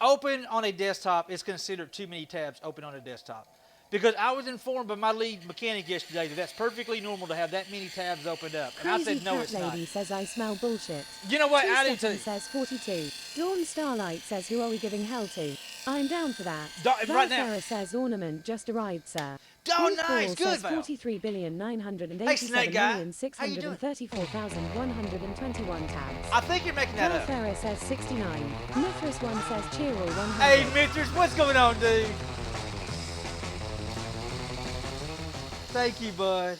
open on a desktop is considered too many tabs open on a desktop? Because I was informed by my lead mechanic yesterday that that's perfectly normal to have that many tabs opened up. And I Crazy said, no, cat it's not. lady says I smell bullshit. You know what? I did Two-stepping too. says 42. Dawn Starlight says who are we giving hell to? I'm down for that. Right now. Farah says ornament just arrived, sir. Oh, Goofball nice. Good, says Val. 43,987,634,121 tabs. I think you're making that Val up. Farah says 69. Mithras one says Cheerwell 100. Hey, Mithras, what's going on, dude? Thank you, bud.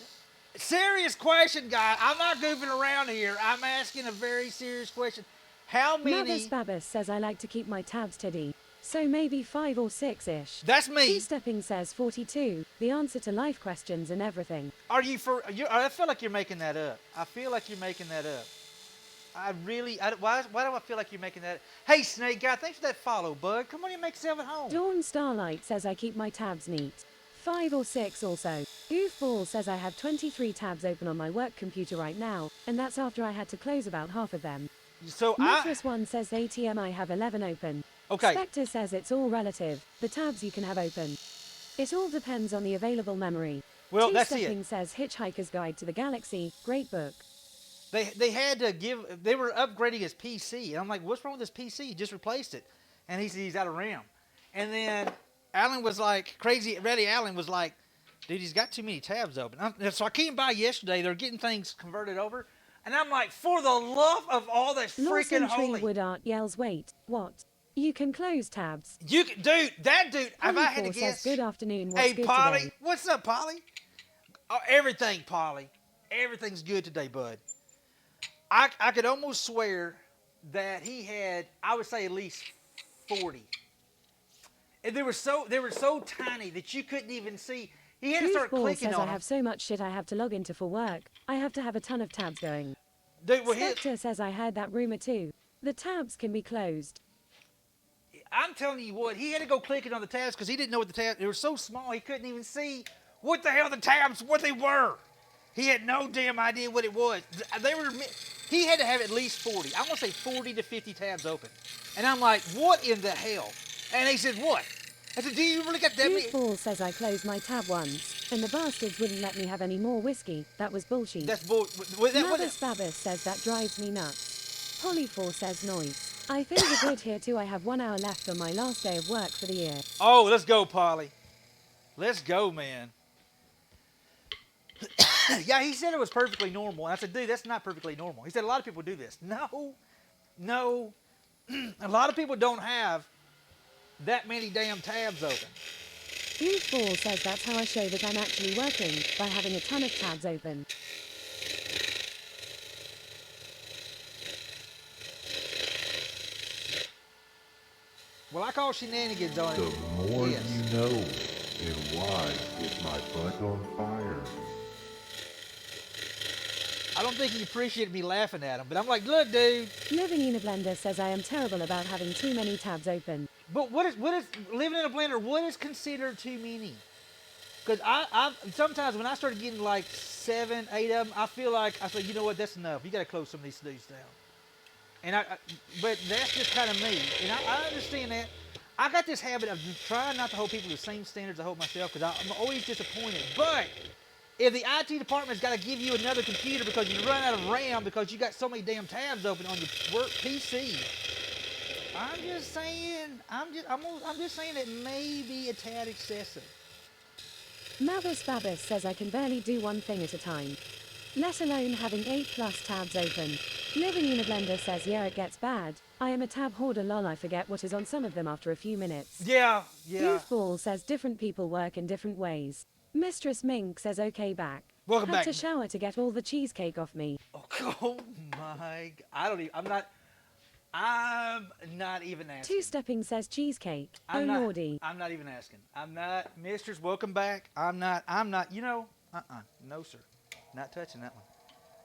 Serious question, guy. I'm not goofing around here. I'm asking a very serious question. How Mother many... Spabbis says I like to keep my tabs tiddy. So maybe 5 or 6-ish. That's me. Two-stepping says 42. The answer to life questions and everything. Are you for... I feel like you're making that up. I feel like you're making that up. Why do I feel like you're making that up? Hey, Snake Guy, thanks for that follow, bud. Come on and make yourself at home. Dawn Starlight says I keep my tabs neat. 5 or 6 also. Goofball says I have 23 tabs open on my work computer right now, and that's after I had to close about half of them. So Mithras one says ATM I have 11 open. Okay. Spectre says it's all relative, the tabs you can have open. It all depends on the available memory. Well, that's Two-stepping it. says Hitchhiker's Guide to the Galaxy, great book. They had to give... They were upgrading his PC. And I'm like, what's wrong with this PC? He just replaced it. And he said he's out of RAM. And then... Alan was like, Crazy Ready Alan was like, dude, he's got too many tabs open. So I came by yesterday. They're getting things converted over. And I'm like, for the love of all that's freaking Lawson holy. Treewood Art yells, wait, what? You can close tabs. You can, dude, if I had to Polly4 guess. says good afternoon, what's Hey, good Polly. today? What's up, Polly? Oh, everything, Polly. Everything's good today, bud. I could almost swear that he had, I would say, at least 40. And they were so tiny that you couldn't even see. He had to start Goofball clicking says on I them. have so much shit I have to log into for work. I have to have a ton of tabs going. Dude, well, Spectre says I heard that rumor too. The tabs can be closed. I'm telling you what, he had to go clicking on the tabs because he didn't know what the tabs. They were so small he couldn't even see what the hell the tabs, what they were. He had no damn idea what it was. He had to have at least 40. I'm gonna say 40 to 50 tabs open. And I'm like, what in the hell? And he said, what? I said, do you really got that many? Goofball says I closed my tab once, and the bastards wouldn't let me have any more whiskey. That was bullshit. That's bull. Mother Spabbis says that drives me nuts. Polly4 says noise. I feel the good here too. I have 1 hour left on my last day of work for the year. Oh, let's go, Polly. Let's go, man. Yeah, he said it was perfectly normal. And I said, dude, that's not perfectly normal. He said, a lot of people do this. No. A lot of people don't have that many damn tabs open. Goofball says that's how I show that I'm actually working, by having a ton of tabs open. Well, I call shenanigans on it. The more Yes. you know. And why is my butt on fire? I don't think he appreciated me laughing at him, but I'm like, look, dude. Living in a Blender says I am terrible about having too many tabs open. But what is living in a blender? What is considered too many? Because I sometimes when I started getting like 7, 8 of them, I feel like I say, you know what, that's enough. You got to close some of these dudes down. And but that's just kind of me, and I understand that. I got this habit of trying not to hold people to the same standards I hold myself because I'm always disappointed. But if the IT department's got to give you another computer because you run out of RAM because you got so many damn tabs open on your work PC, I'm just saying, I'm just saying it may be a tad excessive. Mavis Babis says I can barely do one thing at a time, let alone having 8+ tabs open. Living in a Blender says yeah, it gets bad. I am a tab hoarder, lol. I forget what is on some of them after a few minutes. Yeah. Goofball says different people work in different ways. Mistress Mink says okay back. Welcome Had back. to shower to get all the cheesecake off me. Oh my! I'm not even asking. Two-stepping says cheesecake. I'm oh not, lordy. I'm not even asking. I'm not, mistress. Welcome back. I'm not. You know. No, sir. Not touching that one.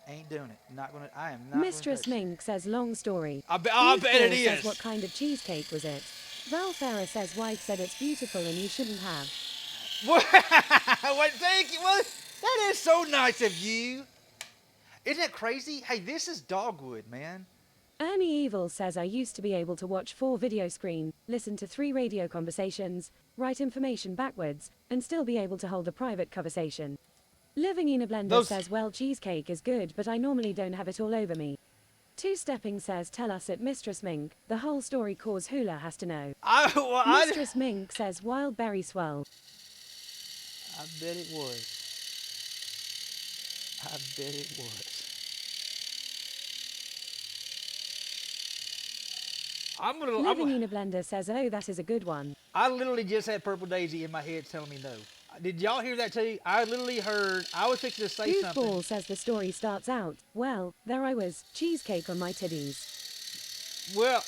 Ain't doing it. Not gonna. I am not. Mistress Mink says long story. I bet it Goofball says is. what kind of cheesecake was it? Val Farah says wife said it's beautiful and you shouldn't have. What? Thank you. What? That is so nice of you. Isn't that crazy? Hey, this is Dogwood, man. Ernie Evil says I used to be able to watch 4 video screen, listen to 3 radio conversations, write information backwards, and still be able to hold a private conversation. Living in a Blender says well, cheesecake is good, but I normally don't have it all over me. Two-stepping says tell us at Mistress Mink, the whole story cause Hula has to know. Mistress Mink says wild berry swell. I bet it was. I bet it was. Living in a Blender says oh, that is a good one. I literally just had Purple Daisy in my head telling me no. Did y'all hear that too? I literally heard, I was fixing to say something. Goofball says the story starts out, well, there I was, cheesecake on my titties. Well,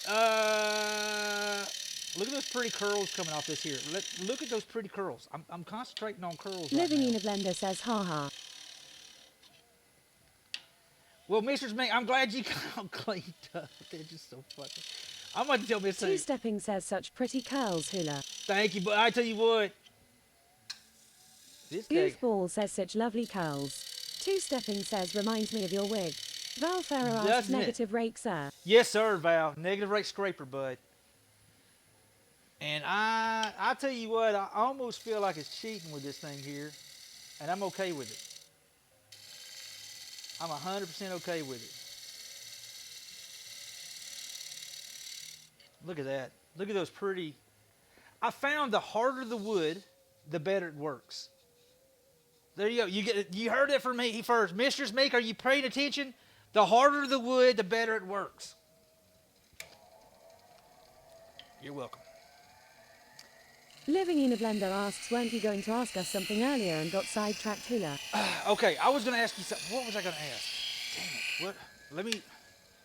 look at those pretty curls coming off this here. Look at those pretty curls. I'm concentrating on curls. Living right in a Blender says haha. Well, Mrs. Mink, I'm glad you got them cleaned up. They're just so fucking. I'm going to tell Miss Two-stepping says such pretty curls, Hula. Thank you, but I tell you what. This Goofball says such lovely curls. Two-stepping says reminds me of your wig. Val Farah asks Doesn't it? negative rake, sir. Yes, sir, Val. Negative rate scraper, bud. And I tell you what, I almost feel like it's cheating with this thing here. And I'm okay with it. I'm 100% okay with it. Look at that. Look at those pretty. I found the harder the wood, the better it works. There you go. You heard it from me first. Mistress Mink, are you paying attention? The harder the wood, the better it works. You're welcome. Living in a Blender asks, weren't you going to ask us something earlier and got sidetracked, Hula? Okay, I was going to ask you something. What was I going to ask? Damn it.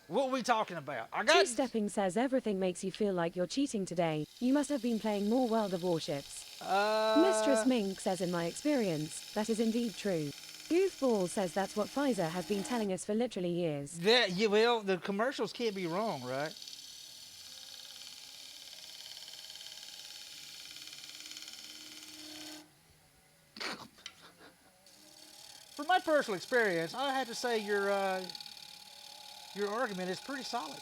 What were we talking about? Two-stepping says everything makes you feel like you're cheating today. You must have been playing more World of Warships. Mistress Mink says in my experience, that is indeed true. Goofball says that's what Pfizer has been telling us for literally years. Well, the commercials can't be wrong, right? From my personal experience, I have to say your argument is pretty solid.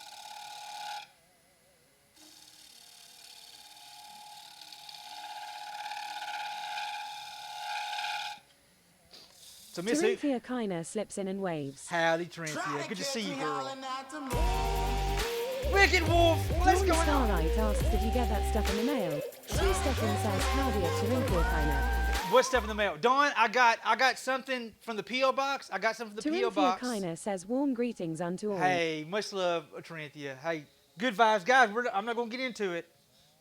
So Miss Terenthia Kiner slips in and waves. Howdy, Terenthia. Good to see you, girl. Wicked Wolf, what's Dawn going on? Starlight asks, did you get that stuff in the mail? Two-stepping says, howdy at Terenthia Kiner. What stuff in the mail? Dawn, I got something from the P.O. box. I got something from the P.O. Terenthia box. Kiner says, warm greetings unto all. Hey, much love, Terenthia. Hey, good vibes. Guys, I'm not going to get into it.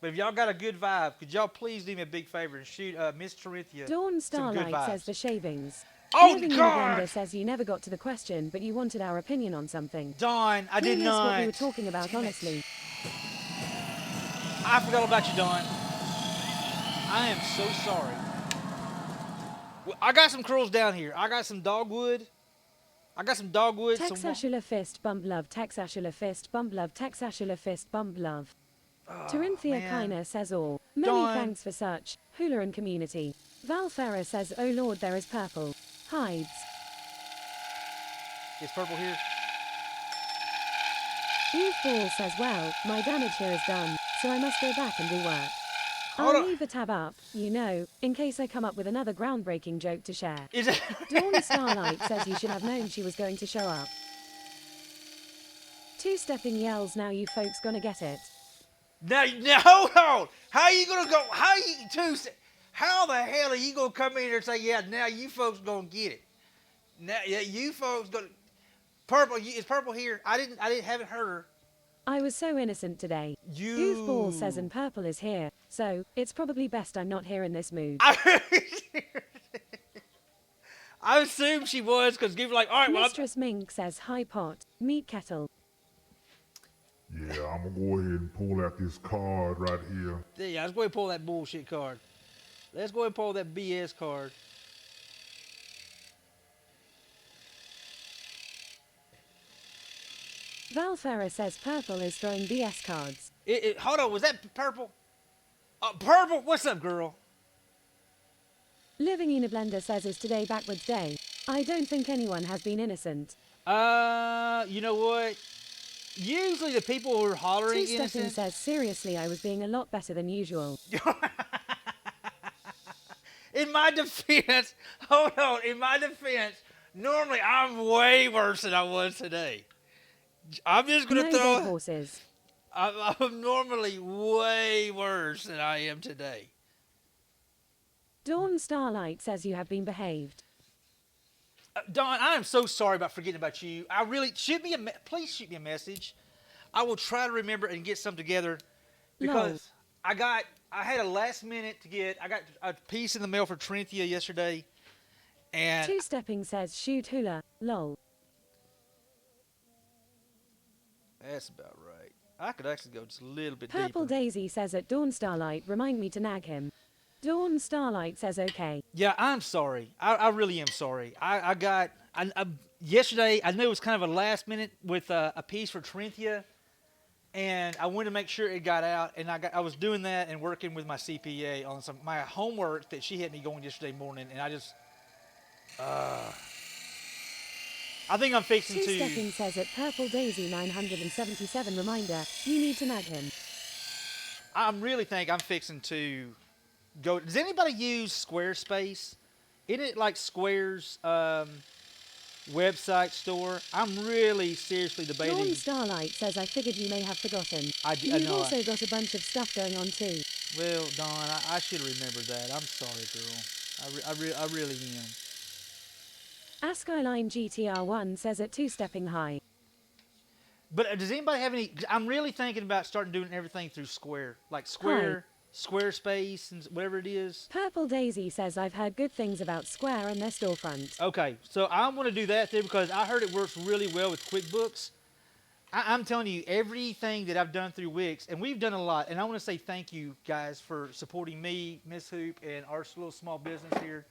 But if y'all got a good vibe, could y'all please do me a big favor and shoot Miss Corinthia Dawn some good Starlight says vibes? the shavings. Oh, Living in God! Blender says you never got to the question, but you wanted our opinion on something. Dawn, I did Clueless not. what we were talking about, Damn it. honestly. I forgot about you, Dawn. I am so sorry. Well, I got some curls down here. I got some dogwood. Texashula fist bump love, Texashula fist bump love, Texashula fist bump love. Corinthia man. Kiner says all. Many Dawn. thanks for such. Hula and community. Val Ferrer says, oh lord, there is purple. Hides. Is purple here? Eve Ball says, well, my damage here is done, so I must go back and do work. Hold I'll on. leave the tab up, you know, in case I come up with another groundbreaking joke to share. Is it? Dawn Starlight says you should have known she was going to show up. Two-stepping yells, now you folks gonna get it. Now, hold on. How you gonna go? How the hell are you gonna come in here and say, yeah, now you folks gonna get it? Now, yeah, you folks gonna purple. Is purple here? Haven't heard her. I was so innocent today. You. Oof Ball says and purple is here, so it's probably best I'm not here in this mood. I assumed she was because give like, all right, well, Mistress Mink says hi pot, meat kettle. Yeah, I'm gonna go ahead and pull out this card right here. yeah, let's go ahead and pull that bullshit card. Let's go ahead and pull that BS card. Val Ferrer says purple is throwing BS cards. Hold on, was that purple? Purple, what's up, girl? Living in a Blender says is today backwards day. I don't think anyone has been innocent. You know what? Usually the people who are hollering Two-stepping innocent. says seriously I was being a lot better than usual. In my defense, hold on. In my defense, normally I'm way worse than I was today. I'm just gonna No throw. dead horses. I'm normally way worse than I am today. Dawn Starlight says you have been behaved. Dawn, I am so sorry about forgetting about you. I really please shoot me a message. I will try to remember and get some together because I had a last minute to get. I got a piece in the mail for Corinthia yesterday, and Two-stepping says shoot hula, lol. that's about right. I could actually go just a little bit Purple deeper. Daisy says at Dawn Starlight remind me to nag him. Dawn Starlight says okay. Yeah, I'm sorry. I really am sorry. Yesterday, I knew it was kind of a last minute with a piece for Corinthia, and I wanted to make sure it got out, and I was doing that and working with my CPA on my homework that she had me going yesterday morning, and I just, I think I'm fixing to. Two-stepping says at Purple Daisy 977 reminder, you need to nag him. I really think I'm fixing to go. Does anybody use Squarespace? Isn't it like Square's website store? I'm really seriously debating. Dawn Starlight says I figured you may have forgotten. You've know also got a bunch of stuff going on too. Well, Dawn, I should have remembered that. I'm sorry, girl. I really am. Askyline GTR1 says at two-stepping high. But does anybody have any? I'm really thinking about starting doing everything through Square, like Squarespace, and whatever it is. Purple Daisy says I've heard good things about Square and their storefront. Okay, so I'm going to do that too because I heard it works really well with QuickBooks. I'm telling you, everything that I've done through Wix, and we've done a lot, and I want to say thank you guys for supporting me, Miss Hoop, and our little small business here.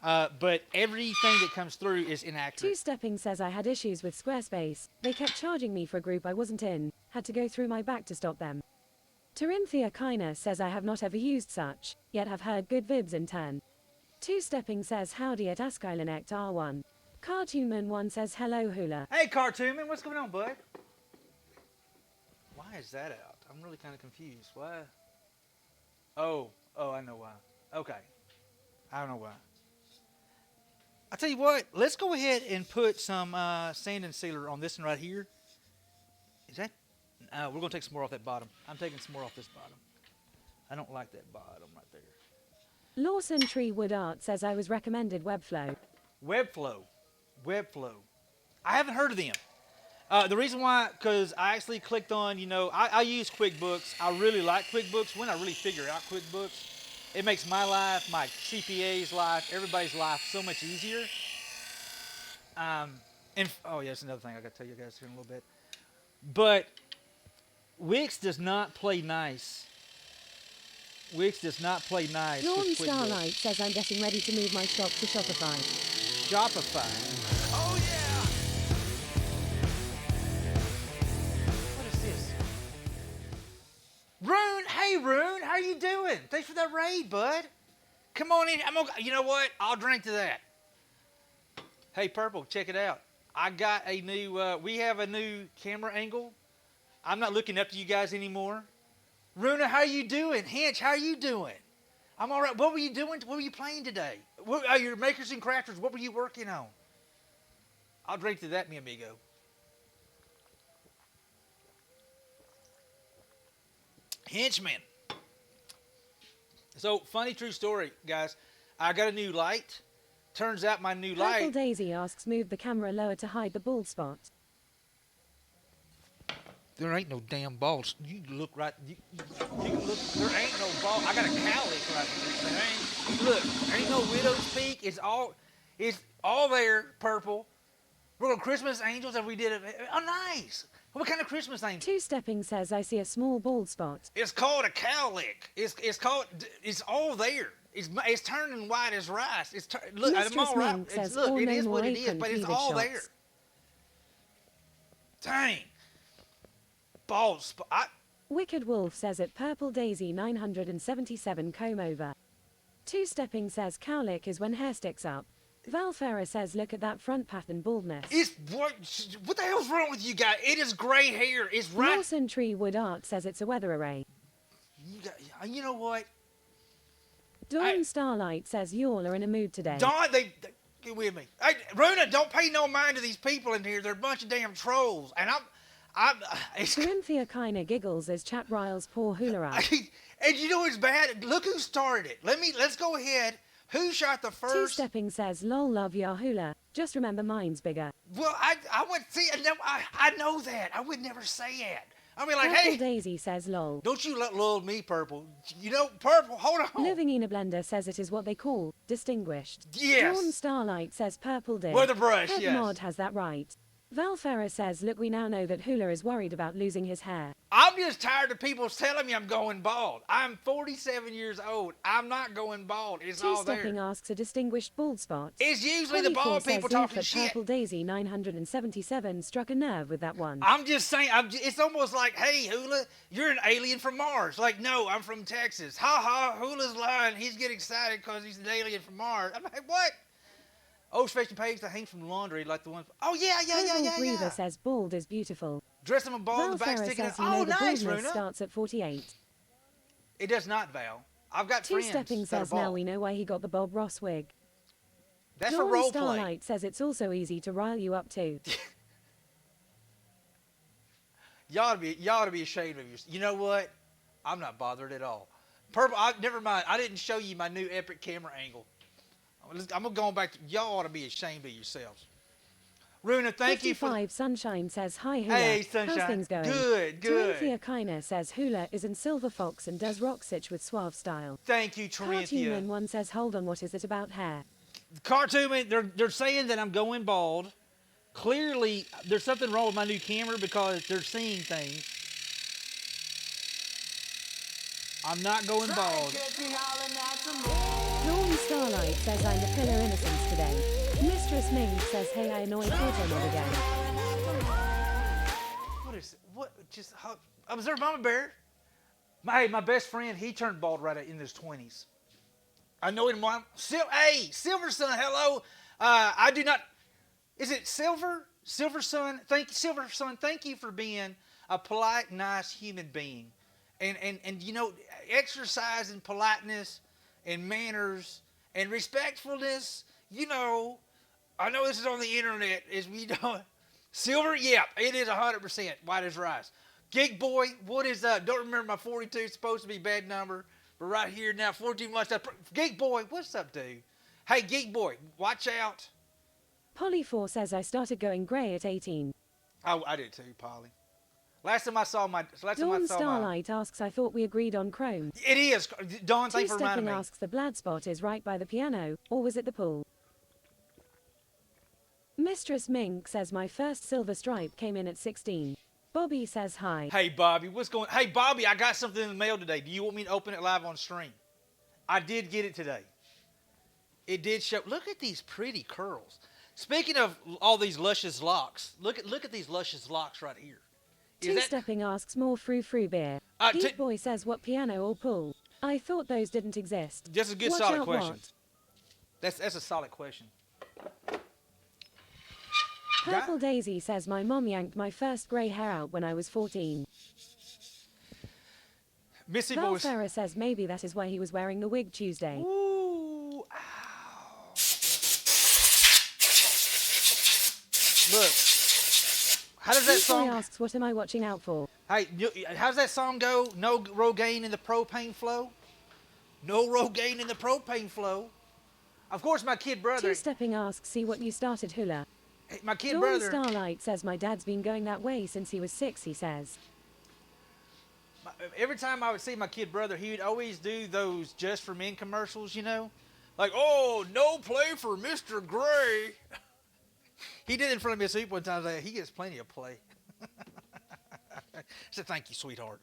But everything that comes through is inaccurate. Two-stepping says I had issues with Squarespace. They kept charging me for a group I wasn't in. Had to go through my back to stop them. Corinthia Kiner says I have not ever used such, yet have heard good vibes in turn. Two-stepping says howdy at Askylanect R1. Cartoonman 1 says hello hula. Hey, Cartoonman, what's going on, bud? Why is that out? I'm really kind of confused. Why? Oh, I know why. Okay. I don't know why. I tell you what, let's go ahead and put some sand and sealer on this one right here. Is that? We're going to take some more off that bottom. I'm taking some more off this bottom. I don't like that bottom right there. Lawson Tree Wood Art says I was recommended Webflow. Webflow. I haven't heard of them. The reason why, because I actually clicked on, I use QuickBooks. I really like QuickBooks. When I really figure out QuickBooks, it makes my life, my CPA's life, everybody's life so much easier. Oh yeah, that's another thing I got to tell you guys here in a little bit. But Wix does not play nice. Wix does not play nice Dawn with QuickBooks. Starlight says I'm getting ready to move my shop to Shopify. Shopify. Oh yeah. What is this? Rune, hey Rune, how you doing? Thanks for that raid, bud. Come on in. You know what? I'll drink to that. Hey Purple, check it out. I got a new. We have a new camera angle. I'm not looking up to you guys anymore. Runa, how you doing? Hinch, how you doing? I'm all right. What were you doing? What were you playing today? Your makers and crafters. What were you working on? I'll drink to that, mi amigo. Henchman. So, funny true story, guys. I got a new light. Turns out my new Purple light. Daisy asks move the camera lower to hide the bald spot. There ain't no damn balls. You can look right. You can look. There ain't no ball. I got a cowlick right there. There ain't. Look, ain't no widow's peak. It's all there. Purple. We're on Christmas angels, and we did it. Oh, nice. What kind of Christmas angel? Two Stepping says I see a small bald spot. It's called a cowlick. It's all there. It's turning white as rice. Look, I'm Mistress all right. Mink says Look, all it no is more what it is, apron but it's cleavage all shots. there. Dang. Balls. Wicked Wolf says it Purple Daisy 977 comb over. Two Stepping says cowlick is when hair sticks up. Valfera says look at that front pattern baldness. It's what the hell's wrong with you guys? It is gray hair. It's right. Lawson Tree Wood Art says it's a weather array. You know what? Dawn Starlight says y'all are in a mood today. Dawn, they get with me. Hey, Runa, don't pay no mind to these people in here. They're a bunch of damn trolls, and it's. Corinthia kinda giggles as chat riles poor hula. And you know what's bad? Look who started it. Let's go ahead. Who shot the first? Two Stepping says lol love your hula. Just remember mine's bigger. Well, I would see. I know that. I would never say it. I mean, like, Purple hey, Daisy says lol. don't you love me, Purple? Purple. Hold on. Living in a blender says it is what they call distinguished. Yes. Dawn Starlight says purple did. With a brush, Head yes. Mod has that right. Valfera says look we now know that Hula is worried about losing his hair. I'm just tired of people telling me I'm going bald. I'm 47 years old. I'm not going bald. It's Two all Stepping there. asks a distinguished bald spot. It's usually the Polyfour bald says people Oof talking at shit. Purple Daisy 977 struck a nerve with that one. I'm just saying, it's almost like, hey, Hula, you're an alien from Mars. Like, no, I'm from Texas. Ha ha, Hula's lying. He's getting excited because he's an alien from Mars. I'm like, what? Old stretching page that hangs from laundry, like the one. Oh, yeah. Breather says bald is beautiful. Dress him a ball in the back, Valfera sticking says out. you know Oh, the nice, baldness Runa. starts at 48. It does not, Val. I've got Two friends Stepping that are says now bald. we know why he got the Bob Ross wig. That's for Dawn role play. Starlight says it's also easy to rile you up too. You ought to be ashamed of yourself. You know what? I'm not bothered at all. Purple, never mind. I didn't show you my new epic camera angle. I'm going back to, y'all ought to be ashamed of yourselves. Runa, thank you for... 55 Sunshine says hi Hula. Hey, Sunshine. How's things going? Good. Corinthia Kiner says Hula is in Silver Fox and does rock sitch with suave style. Thank you, Cartoon Corinthia. one says hold on what is it about hair? Cartoon, they're saying that I'm going bald. Clearly, there's something wrong with my new camera because they're seeing things. I'm not going bald. Dawn Starlight says I'm the pillar innocence today. Mistress Ming says hey I annoy photo mod again. What is it? What? Just observe Mama Bear. My best friend, he turned bald right in his 20s. I know him. Hey, Silver Sun, hello. I do not. Is it Silver? Silver Sun. Silver Sun. Thank you for being a polite, nice human being, and exercising politeness and manners and respectfulness. I know this is on the internet. Silver, yeah, it is 100% white as rice. Geek Boy, what is up? Don't remember my 42. It's supposed to be a bad number, but right here now, 42 months. Geek Boy, what's up, dude? Hey, Geek Boy, watch out. Polyfour says I started going grey at 18. I did too, Polly. Last time I saw my. Dawn Starlight asks, I thought we agreed on Chrome. It is. Dawn, thanks for reminding Two-stepping me. asks, the Blad spot is right by the piano, or was it the pool? Mistress Mink says, my first silver stripe came in at 16. Bobby says hi. Hey, Bobby, what's going? Hey, Bobby, I got something in the mail today. Do you want me to open it live on stream? I did get it today. It did show. Look at these pretty curls. Speaking of all these luscious locks, look at these luscious locks right here. Two-stepping asks, more frou-frou beer. Geek Boy says, what piano or pool? I thought those didn't exist. That's a good Watch solid out, question. what? That's a solid question. Purple Daisy says, my mom yanked my first grey hair out when I was 14. Missy Val Boys. Ferrer says maybe that is why he was wearing the wig Tuesday. Ooh, ow. Look. How does that Geek Boy song? asks, what am I watching out for? Hey, how's that song go? No Rogaine in the propane flow? No Rogaine in the propane flow. Of course, my kid brother. Two-stepping asks, see what you started hula. My kid Dawn brother. Starlight says, my dad's been going that way since he was 6, he says. Every time I would see my kid brother, he would always do those Just for Men commercials, you know? Like, oh, no play for Mr. Gray. He did it in front of Miss Hoop one time. He gets plenty of play. I said, thank you, sweetheart.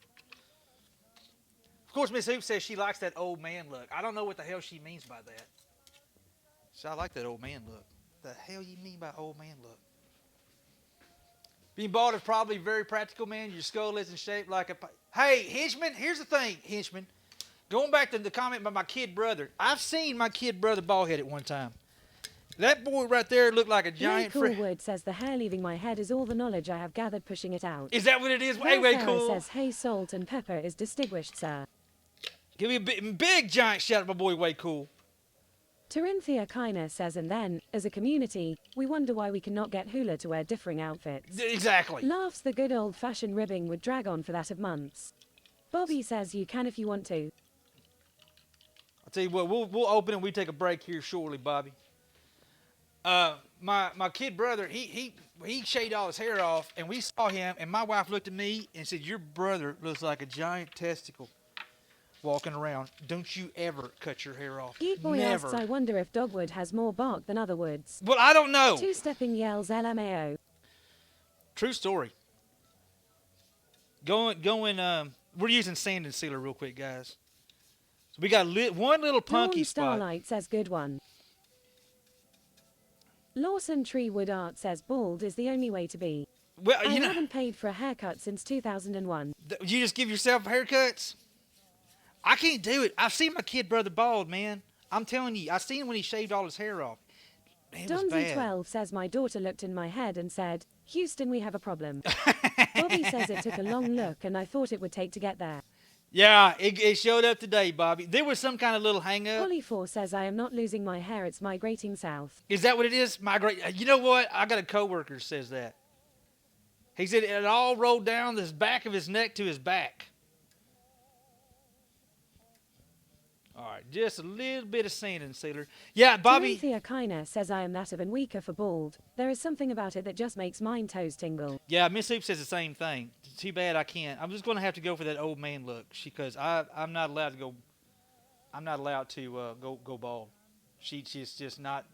Of course, Miss Hoop says she likes that old man look. I don't know what the hell she means by that. So I like that old man look. The hell you mean by old man look? Being bald is probably very practical, man. Your skull isn't shaped like a... Hey, Henchman, here's the thing, Henchman. Going back to the comment about my kid brother. I've seen my kid brother bald-headed one time. That boy right there looked like a giant... Coolwood says, the hair leaving my head is all the knowledge I have gathered pushing it out. Is that what it is? Val Way Ferrer cool. says, hey, salt and pepper is distinguished, sir. Give me a big giant shout out, my boy, way cool. Terinthia Kiner says, and then, as a community, we wonder why we cannot get hula to wear differing outfits. Exactly. Laughs, the good old-fashioned ribbing would drag on for that of months. Bobby says, you can if you want to. I'll tell you what, we'll open and we take a break here shortly, Bobby. My kid brother, he shaved all his hair off, and we saw him, and my wife looked at me and said, your brother looks like a giant testicle walking around. Don't you ever cut your hair off. Geek Boy Never. asks, I wonder if Dogwood has more bark than other woods. Well, I don't know. Two-stepping yells LMAO. True story. We're using sand and sealer real quick, guys. So we got one little punky Dawn spot. Starlight says, good one. Lawson Treewood Art says, bald is the only way to be. Well, I you know, haven't paid for a haircut since 2001. you just give yourself haircuts? I can't do it. I've seen my kid brother bald, man. I'm telling you, I seen him when he shaved all his hair off. Man, it was bad. Donzy12 says, my daughter looked in my head and said, Houston, we have a problem. Bobby says it took a long look and I thought it would take to get there. Yeah, it showed up today, Bobby. There was some kind of little hang-up. Holly4 says, I am not losing my hair, it's migrating south. Is that what it is? Migrate. You know what? I got a coworker who says that. He said it all rolled down the back of his neck to his back. All right, just a little bit of sand and sealer. Yeah, Bobby. Dorothea Kiner says, I am that of and weaker for bald. There is something about it that just makes mine toes tingle. Yeah, Miss Hoop says the same thing. Too bad I can't. I'm just going to have to go for that old man look because I'm not allowed to go. I'm not allowed to go bald. She's just not.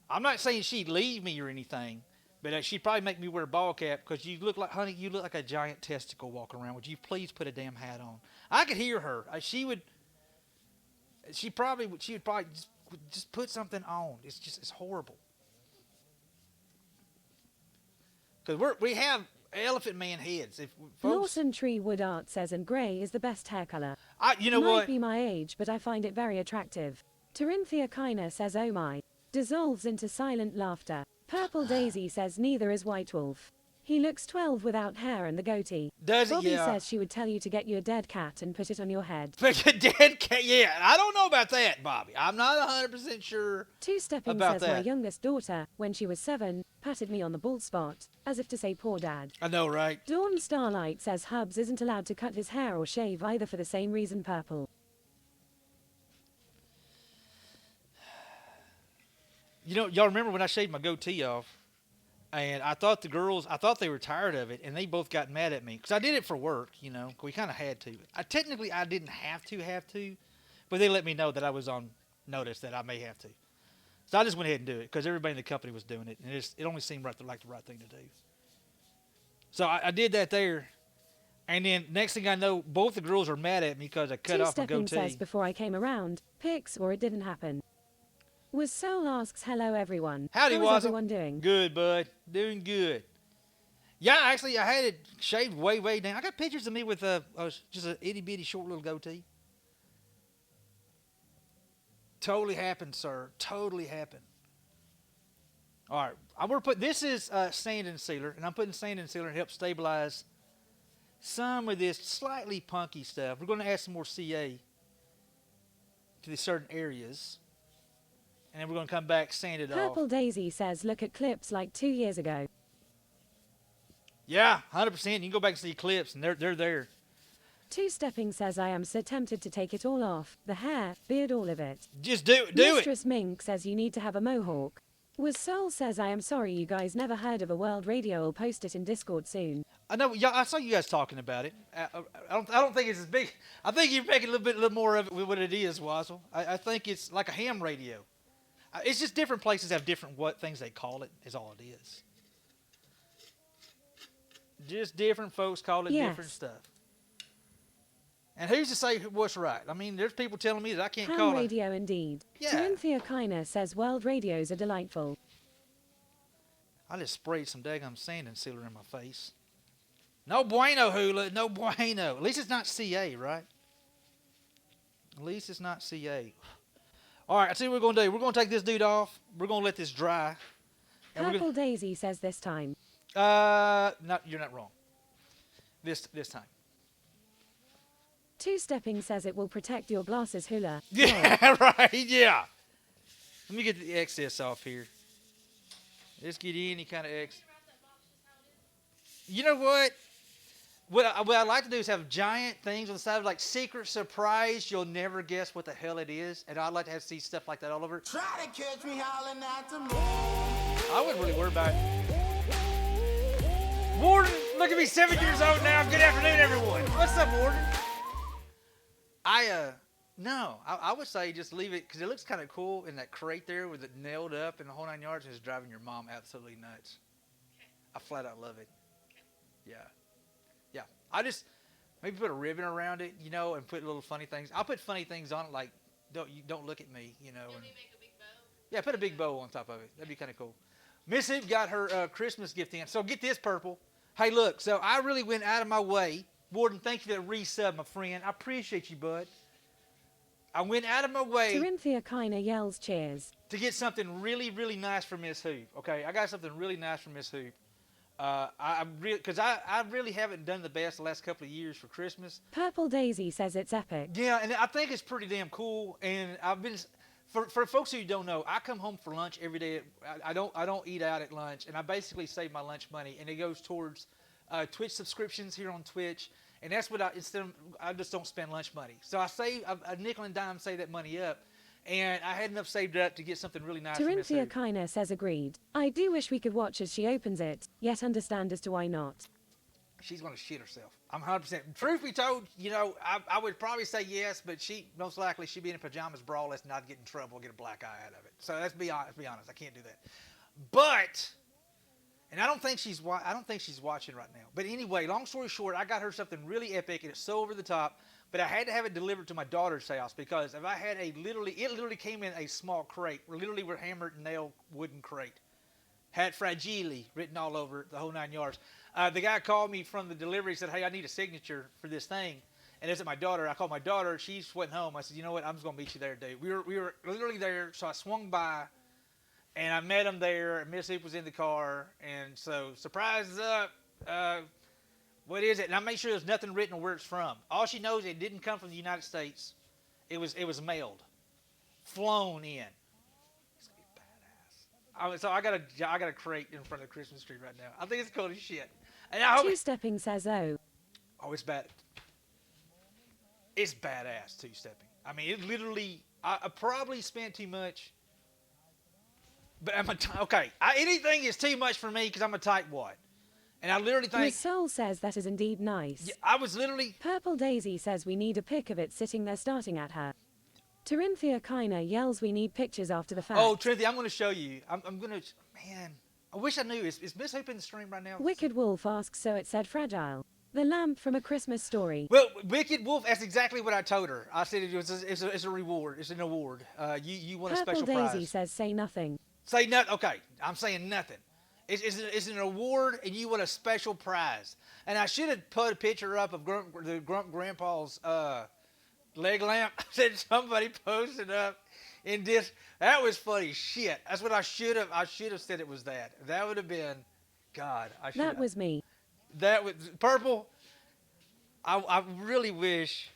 I'm not saying she'd leave me or anything, but she'd probably make me wear a ball cap because you look like, honey, you look like a giant testicle walking around. Would you please put a damn hat on? I could hear her. She would probably just put something on. It's horrible. Because we have elephant man heads. If folks, Lawson Treewood Art says, and grey is the best hair colour. you know Might what? be my age, but I find it very attractive. Terinthia Kiner says, oh my. Dissolves into silent laughter. Purple Daisy says, neither is White Wolf. He looks 12 without hair and the goatee. Does it? Bobby Yeah. says she would tell you to get you a dead cat and put it on your head. Like a dead cat. Yeah, I don't know about that, Bobby. I'm not 100% sure. Two-stepping About says, my that. youngest daughter, when she was 7, patted me on the bald spot, as if to say, poor dad. I know, right? Dawn Starlight says Hubs isn't allowed to cut his hair or shave either for the same reason, purple. You know, y'all remember when I shaved my goatee off? And I thought they were tired of it, and they both got mad at me because I did it for work. You know, we kind of had to. Technically, I didn't have to, but they let me know that I was on notice that I may have to. So I just went ahead and do it because everybody in the company was doing it, and it only seemed like the right thing to do. So I did that there, and then next thing I know, both the girls are mad at me because I cut off my Two-stepping goatee. says before I came around, pics or it didn't happen. Was Soul asks hello everyone. Howdy, How is Wazzle. everyone doing? Good, bud. Doing good. Yeah, actually, I had it shaved way down. I got pictures of me with just an itty-bitty short little goatee. Totally happened, sir. Totally happened. All right. I'm going to put, this is sand and sealer, and I'm putting sand and sealer to help stabilize some of this slightly punky stuff. We're going to add some more CA to these certain areas. And then we're going to come back, sand it off. Purple Daisy says look at clips like 2 years ago. Yeah, 100%. You can go back and see clips, and they're there. Two-stepping says I am so tempted to take it all off. The hair, beard, all of it. Just do it. Mistress Mink says you need to have a mohawk. Was Soul says I am sorry you guys never heard of a world radio. I'll post it in Discord soon. I know. Yeah, I saw you guys talking about it. I don't think it's as big. I think you're making a little more of it with what it is, Wazzle. I think it's like a ham radio. It's just different places have different things they call it. Is all it is. Just different folks call it different stuff. And who's to say what's right? I mean, there's people telling me that I can't call Ham radio indeed. Yeah. Corinthia Kiner says world radios are delightful. I just sprayed some daggum sand and sealer in my face. No bueno, Hula. No bueno. At least it's not CA, right? At least it's not CA. All right, I see what we're going to do. We're going to take this dude off. We're going to let this dry. And Purple Daisy says this time. You're not wrong. This time. Two-stepping says it will protect your glasses, Hula. Yeah, right, yeah. Let me get the excess off here. Let's get any kind of excess. You know what? What I'd like to do is have giant things on the side, like secret surprise. You'll never guess what the hell it is. And I'd like to see stuff like that all over. Try to catch me howling at the moon. I wouldn't really worry about it. Warden, look at me, 7 years old now. Good afternoon, everyone. What's up, Warden? I would say just leave it because it looks kind of cool in that crate there with it nailed up in the whole 9 yards and it's driving your mom absolutely nuts. I flat out love it. Yeah. I just maybe put a ribbon around it, and put little funny things. I'll put funny things on it like don't look at me, Can we make a big bow? Yeah, put a big bow on top of it. That'd be kind of cool. Miss Hoop got her Christmas gift in. So get this, Purple. Hey, look. So I really went out of my way. Warden, thank you for that resub, my friend. I appreciate you, bud. I went out of my way Corinthia Kiner yells cheers. to get something really, really nice for Miss Hoop. Okay, I got something really nice for Miss Hoop. I really haven't done the best the last couple of years for Christmas. Purple Daisy says it's epic. Yeah, and I think it's pretty damn cool. And I've been for folks who don't know, I come home for lunch every day. I don't eat out at lunch, and I basically save my lunch money, and it goes towards Twitch subscriptions here on Twitch. And that's what I just don't spend lunch money. So I save a nickel and dime, save that money up. And I had enough saved up to get something really nice for Miss Corinthia Hoop. Kiner says agreed. I do wish we could watch as she opens it, yet understand as to why not. She's going to shit herself. I'm 100%. Truth be told, I would probably say yes, but most likely she'd be in a pajamas braless and not get in trouble, get a black eye out of it. So let's be honest. I can't do that. But, and I don't think she's watching right now. But anyway, long story short, I got her something really epic, and it's so over the top. But I had to have it delivered to my daughter's house because if I had it literally came in a small crate, literally with hammered and nailed wooden crate. Had Fragile written all over it, the whole 9 yards. The guy called me from the delivery, said, hey, I need a signature for this thing. And it's at my daughter. I called my daughter. She went home. I said, you know what? I'm just going to meet you there, dude. We were literally there. So I swung by, and I met him there. And Miss Hoop was in the car. And so, surprise is up. What is it? And I make sure there's nothing written on where it's from. All she knows, it didn't come from the United States. It was mailed, flown in. It's gonna be badass. So I got a crate in front of the Christmas tree right now. I think it's cool as shit. And I hope Two-stepping says oh. it's bad. It's badass two-stepping. I mean, it literally. I probably spent too much. But okay. Anything is too much for me because I'm a tightwad. And I literally think... Miss Soul says that is indeed nice. Yeah, I was literally... Purple Daisy says we need a pic of it sitting there starting at her. Terinthia Kiner yells we need pictures after the fact. Oh, Trinity, I'm going to show you. I'm going to... Man, I wish I knew. Is Miss Hope in the stream right now? Wicked Wolf asks, so it said fragile. The lamp from A Christmas Story. Well, Wicked Wolf, that's exactly what I told her. I said it's a reward. It's an award. You want a Purple special Daisy prize. says say nothing. Say nothing. Okay, I'm saying nothing. It's an award, and you want a special prize. And I should have put a picture up of the Grump Grandpa's leg lamp that somebody posted up in this. That was funny shit. That's what I should have said it was that. That would have been, God. That was me. That was Purple. I really wish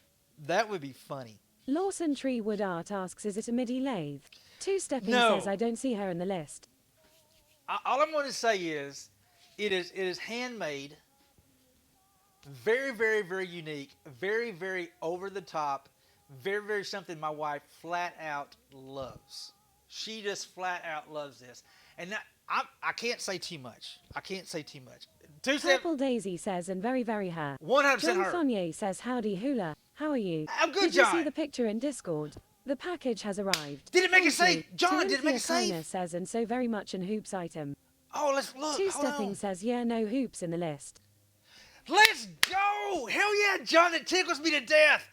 that would be funny. Lawson Treewood Art asks, is it a MIDI lathe? Two Stepping No. says I don't see her in the list. All I'm going to say is, it is handmade, very, very, very unique, very, very over the top, very, very something my wife flat out loves. She just flat out loves this, and I can't say too much. I can't say too much. Purple Daisy says, and very, very her. 100% John her. Thonier says, howdy hula, how are you? I'm good, Did you John. see the picture in Discord? The package has arrived. Did it make it Thank safe? you. John, did it make it Terinthia safe? Kiner says, and so very much an hoops item. Oh, let's look. Two Hold Stepping on. says, yeah, no hoops in the list. Let's go! Hell yeah, John! It tickles me to death.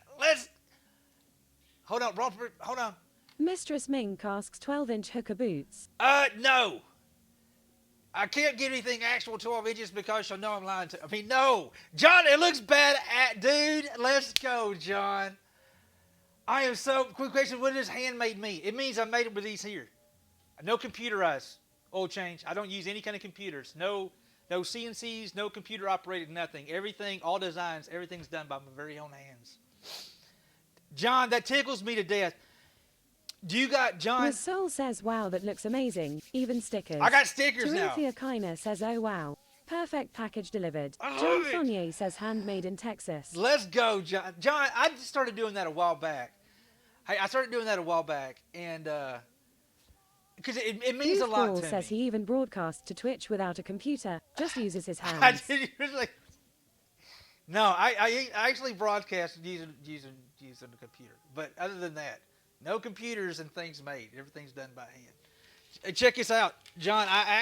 Hold on, Robert. Hold on. Mistress Mink asks 12-inch hooker boots. No. I can't get anything actual 12 inches because she'll know I'm lying to. I mean, no. John, it looks bad. Dude, let's go, John. I am so... Quick question, what does handmade mean? It means I made it with these here. No computerized oil change. I don't use any kind of computers. No CNCs, no computer operated, nothing. Everything, all designs, everything's done by my very own hands. John, that tickles me to death. Do you got, John? Miss Soul says, wow, that looks amazing. Even stickers. I got stickers now. Terinthia Kiner says, oh wow. Perfect package delivered. I love John it. Thonier says, handmade in Texas. Let's go, John. John, I just started doing that a while back. Hey, I started doing that a while back, and because it means a lot Ball to says me. he even broadcasts to Twitch without a computer, just uses his I hands. did usually. No, I actually broadcast using the computer, but other than that, no computers and things made. Everything's done by hand. Check this out, John. I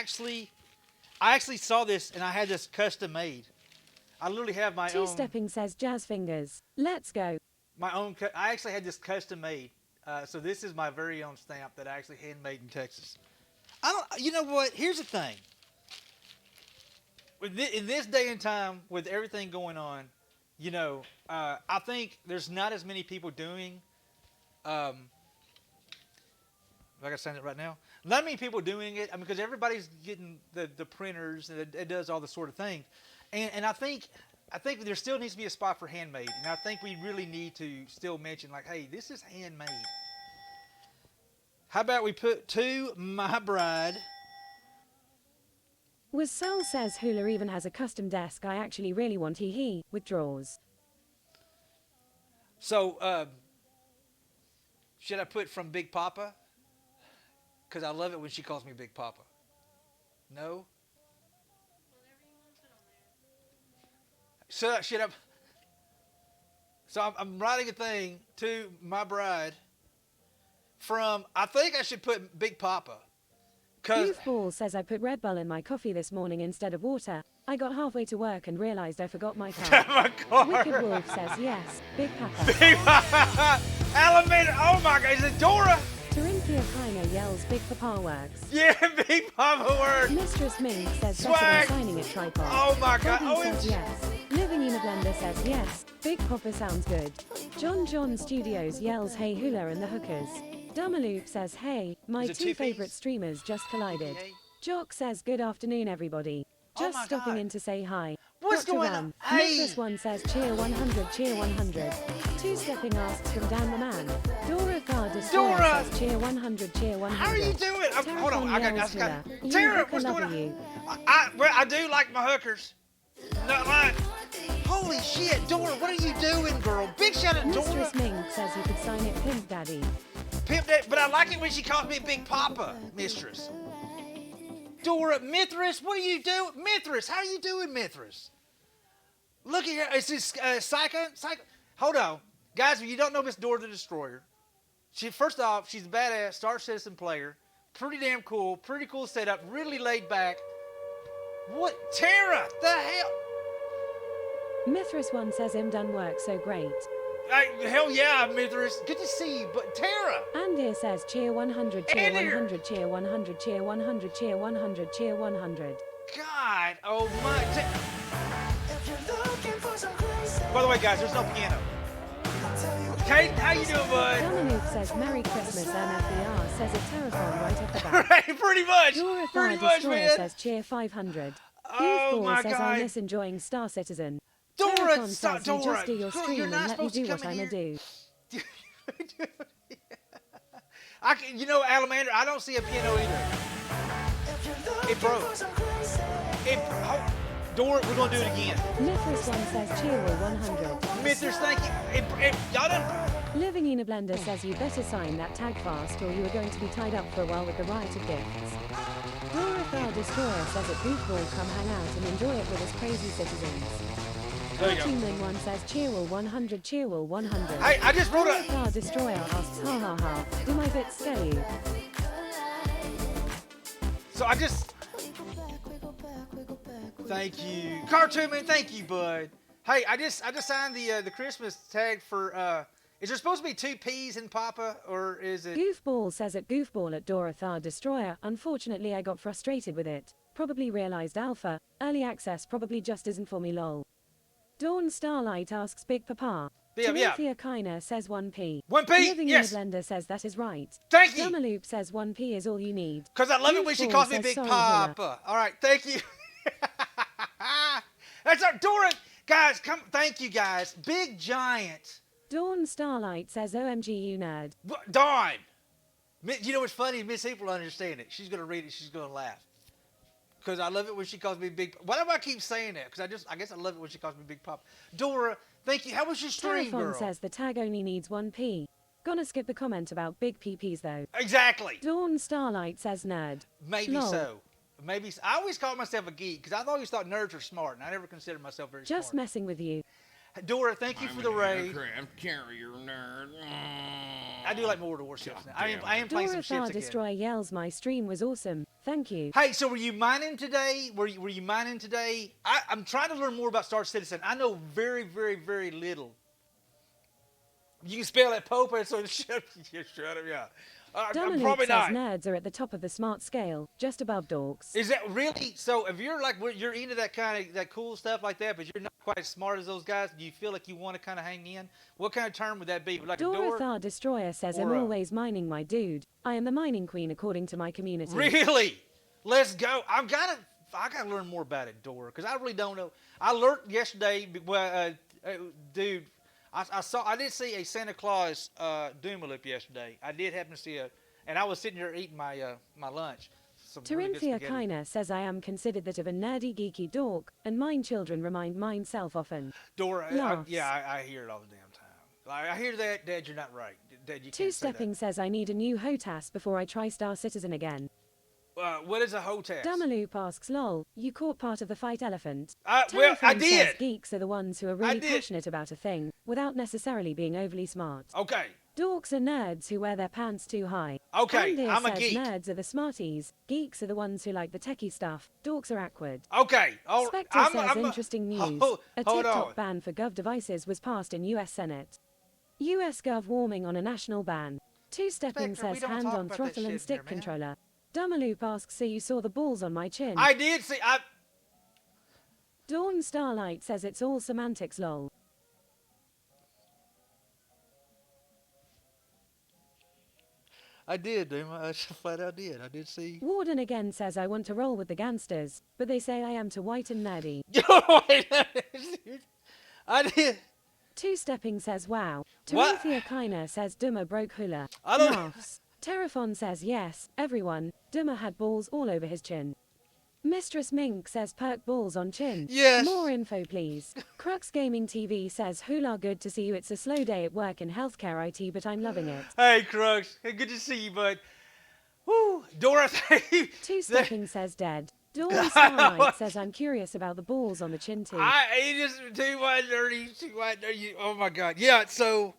actually saw this, and I had this custom made. I literally have my Two own. Stepping says, jazz fingers. Let's go. My own. I actually had this custom made. So this is my very own stamp that I actually handmade in Texas. You know what? Here's the thing. In this day and time, with everything going on, I think there's not as many people doing. If I got to say it right now, not many people doing it. I mean, because everybody's getting the printers and it does all the sort of thing, and I think there still needs to be a spot for handmade, and I think we really need to still mention like, hey, this is handmade. How about we put to my bride? Was Soul says Hula even has a custom desk. I actually really want he with drawers. So, should I put from Big Papa? Because I love it when she calls me Big Papa. No? So should I? So I'm writing a thing to my bride from, I think I should put Big Papa. Cause Ball says I put Red Bull in my coffee this morning instead of water. I got halfway to work and realized I forgot my car. my car. Wicked Wolf says yes. Big Papa. Big Papa. Alligator. Oh my God, is it Dora? Terinthia Kiner yells Big Papa works. Yeah, Big Papa works. Mistress Mink says Swag. better than signing at tripod. Oh my God. Bobby Oh, says it's yes. Living in a Blender says yes. Big Papa sounds good. John Studios yells hey Hula and the hookers. Dumaloop says hey, my Is it two two-piece? favorite streamers just collided. Yay. Jock says good afternoon everybody. Oh Just my stopping God. in to say hi. What's Dr. going Ram. on? Hey. Mistress One says cheer 100, cheer 100. Two Stepping asks from Dan the Man. Dora Gar Destroyer Dora! says cheer 100, cheer 100. How are you doing? Hold on, I got. Tara, Tara, what's going on? you. Well, I do like my hookers. Not lying. Holy shit, Dora, what are you doing, girl? Big shout out, Dora. Mistress Mink says you could sign it Pimp Daddy. Pimp that, but I like it when she calls me Big Papa, Mistress. Dora, Mithras, what are you doing? Mithras, how are you doing, Mithras? Look at here. Is this Psycho? Hold on. Guys, if you don't know Miss Dora the Destroyer, first off, she's a badass Star Citizen player. Pretty damn cool. Pretty cool setup. Really laid back. What? Tara, the hell? Mithras 1 says done work so great. Hell yeah, Mithras. Good to see you. But Tara. Andir says cheer 100, cheer 100, cheer 100, cheer 100, cheer 100, cheer 100. God, oh my. By the way, guys, there's no piano. Kate, how you doing, bud? Dominic says Merry Christmas. MFBR says it Terraform right off the bat. Right, pretty much. Dora Pretty Thar much, Destroyer man. says cheer 500. Oh Goofball my says God. I miss enjoying Star Citizen. Dora, Terraform stop, says you Dora. just do your Girl, stream you're and not let me supposed to do come what in I'ma here. do. You know, Alamander, I don't see a piano either. It broke. Dora, we're gonna do it again. Mithras 1 says cheer 100. Mithras, thank you. Y'all done? Living in a Blender says you better sign that tag fast or you are going to be tied up for a while with the riot of gifts. Dora Thar Destroyer says at Goofball come hang out and enjoy it with us crazy citizens. There you go. Cartoon 1 says cheerwell 100, cheerwell 100. Hey, I just wrote Dora a. Thar Destroyer asks ha ha ha, do my bits scare you? So I just. Thank you, Cartoon Man. Thank you, bud. Hey, I just signed the Christmas tag for. Is there supposed to be 2 P's in Papa, or is it? Goofball says at Goofball at Dora Thar Destroyer, unfortunately I got frustrated with it. Probably realized alpha, early access probably just isn't for me lol. Dawn Starlight asks Big Papa. Yeah. Timothea Kiner says 1p. 1p, Living yes. in a Blender says that is right. Thank you. Dumaloop says 1p is all you need. Because I love it when she Goofball calls me says Big sorry, Papa. All right, thank you. That's our Dora. Guys, come. Thank you, guys. Big Giant. Dawn Starlight says OMG you nerd. Dawn. You know what's funny? Miss April will understand it. She's going to read it. She's going to laugh. Because I love it when she calls me Big. Why do I keep saying that? Because I guess I love it when she calls me Big Papa. Dora, thank you. How was your stream, Terraform girl? says the tag only needs 1p. Gonna skip the comment about big PPs though. Exactly. Dawn Starlight says nerd. Maybe Lol. so. Maybe so. I always called myself a geek because I always thought nerds were smart, and I never considered myself very Just smart. messing with you. Dora, thank you for the raid. Aircraft carrier nerd. I do like more World War ships now. I am playing some Dora ships Thar again. Destroyer yells my stream was awesome. Thank you. Hey, so were you mining today? Were you mining today? I'm trying to learn more about Star Citizen. I know very, very, very little. You can spell that Pope, so shut up, yeah. I'm Dominic probably says not. nerds are at the top of the smart scale, just above dorks. Is that really? So if you're like, you're into that kind of, that cool stuff like that, but you're not quite as smart as those guys, do you feel like you want to kind of hang in? What kind of term would that be? Like a Dora door? Thar Destroyer says I'm or a- always mining my dude. I am the mining queen according to my community. Really? Let's go. I gotta learn more about it, Dora, because I really don't know. I learned yesterday. Well, dude, I did see a Santa Claus Doomaloop yesterday. I did happen to see and I was sitting here eating my my lunch. Some really good Terenthia spaghetti. Kiner says I am considered that of a nerdy geeky dork, and mine children remind mine self often. Dora, Laughs. I hear it all the damn time. I hear that, Dad. You're not right. Dad, you Two can't say that. Stepping says I need a new HOTAS before I try Star Citizen again. What is a HOTAS? Damaloop asks lol, you caught part of the fight elephant. Well, I Terraform did. says geeks are the ones who are really did. passionate about a thing, without necessarily being overly smart. Okay. Dorks are nerds who wear their pants too high. Okay, Andir I'm a says geek. nerds are the smarties, geeks are the ones who like the techie stuff, dorks are awkward. Okay. All right. Spectre says interesting news. Hold A on. TikTok ban for Gov devices was passed in US Senate. US Gov warming on a national ban. Two Stepping Spectre, we says don't hand talk on about that throttle shit and in stick here, man. controller. Damaloop asks so you saw the balls on my chin. I did see. Dawn Starlight says it's all semantics lol. I did, dude. I flat out did. I did see. Warden again says I want to roll with the gangsters, but they say I am too white and nerdy. I did. Two Stepping says wow. What? Terenthia Kiner says Dummer broke hula. I don't- Laughs. Terraphon says yes, everyone. Dummer had balls all over his chin. Mistress Mink says perk balls on chin. Yes. More info please. Crux Gaming TV says hula good to see you. It's a slow day at work in healthcare IT, but I'm loving it. Hey, Crux. Hey, good to see you, bud. Woo! Dorothy! Two-stepping says dead. Dawn Starlight says I'm curious about the balls on the chin too. He just too much dirty. Oh my God! Yeah. So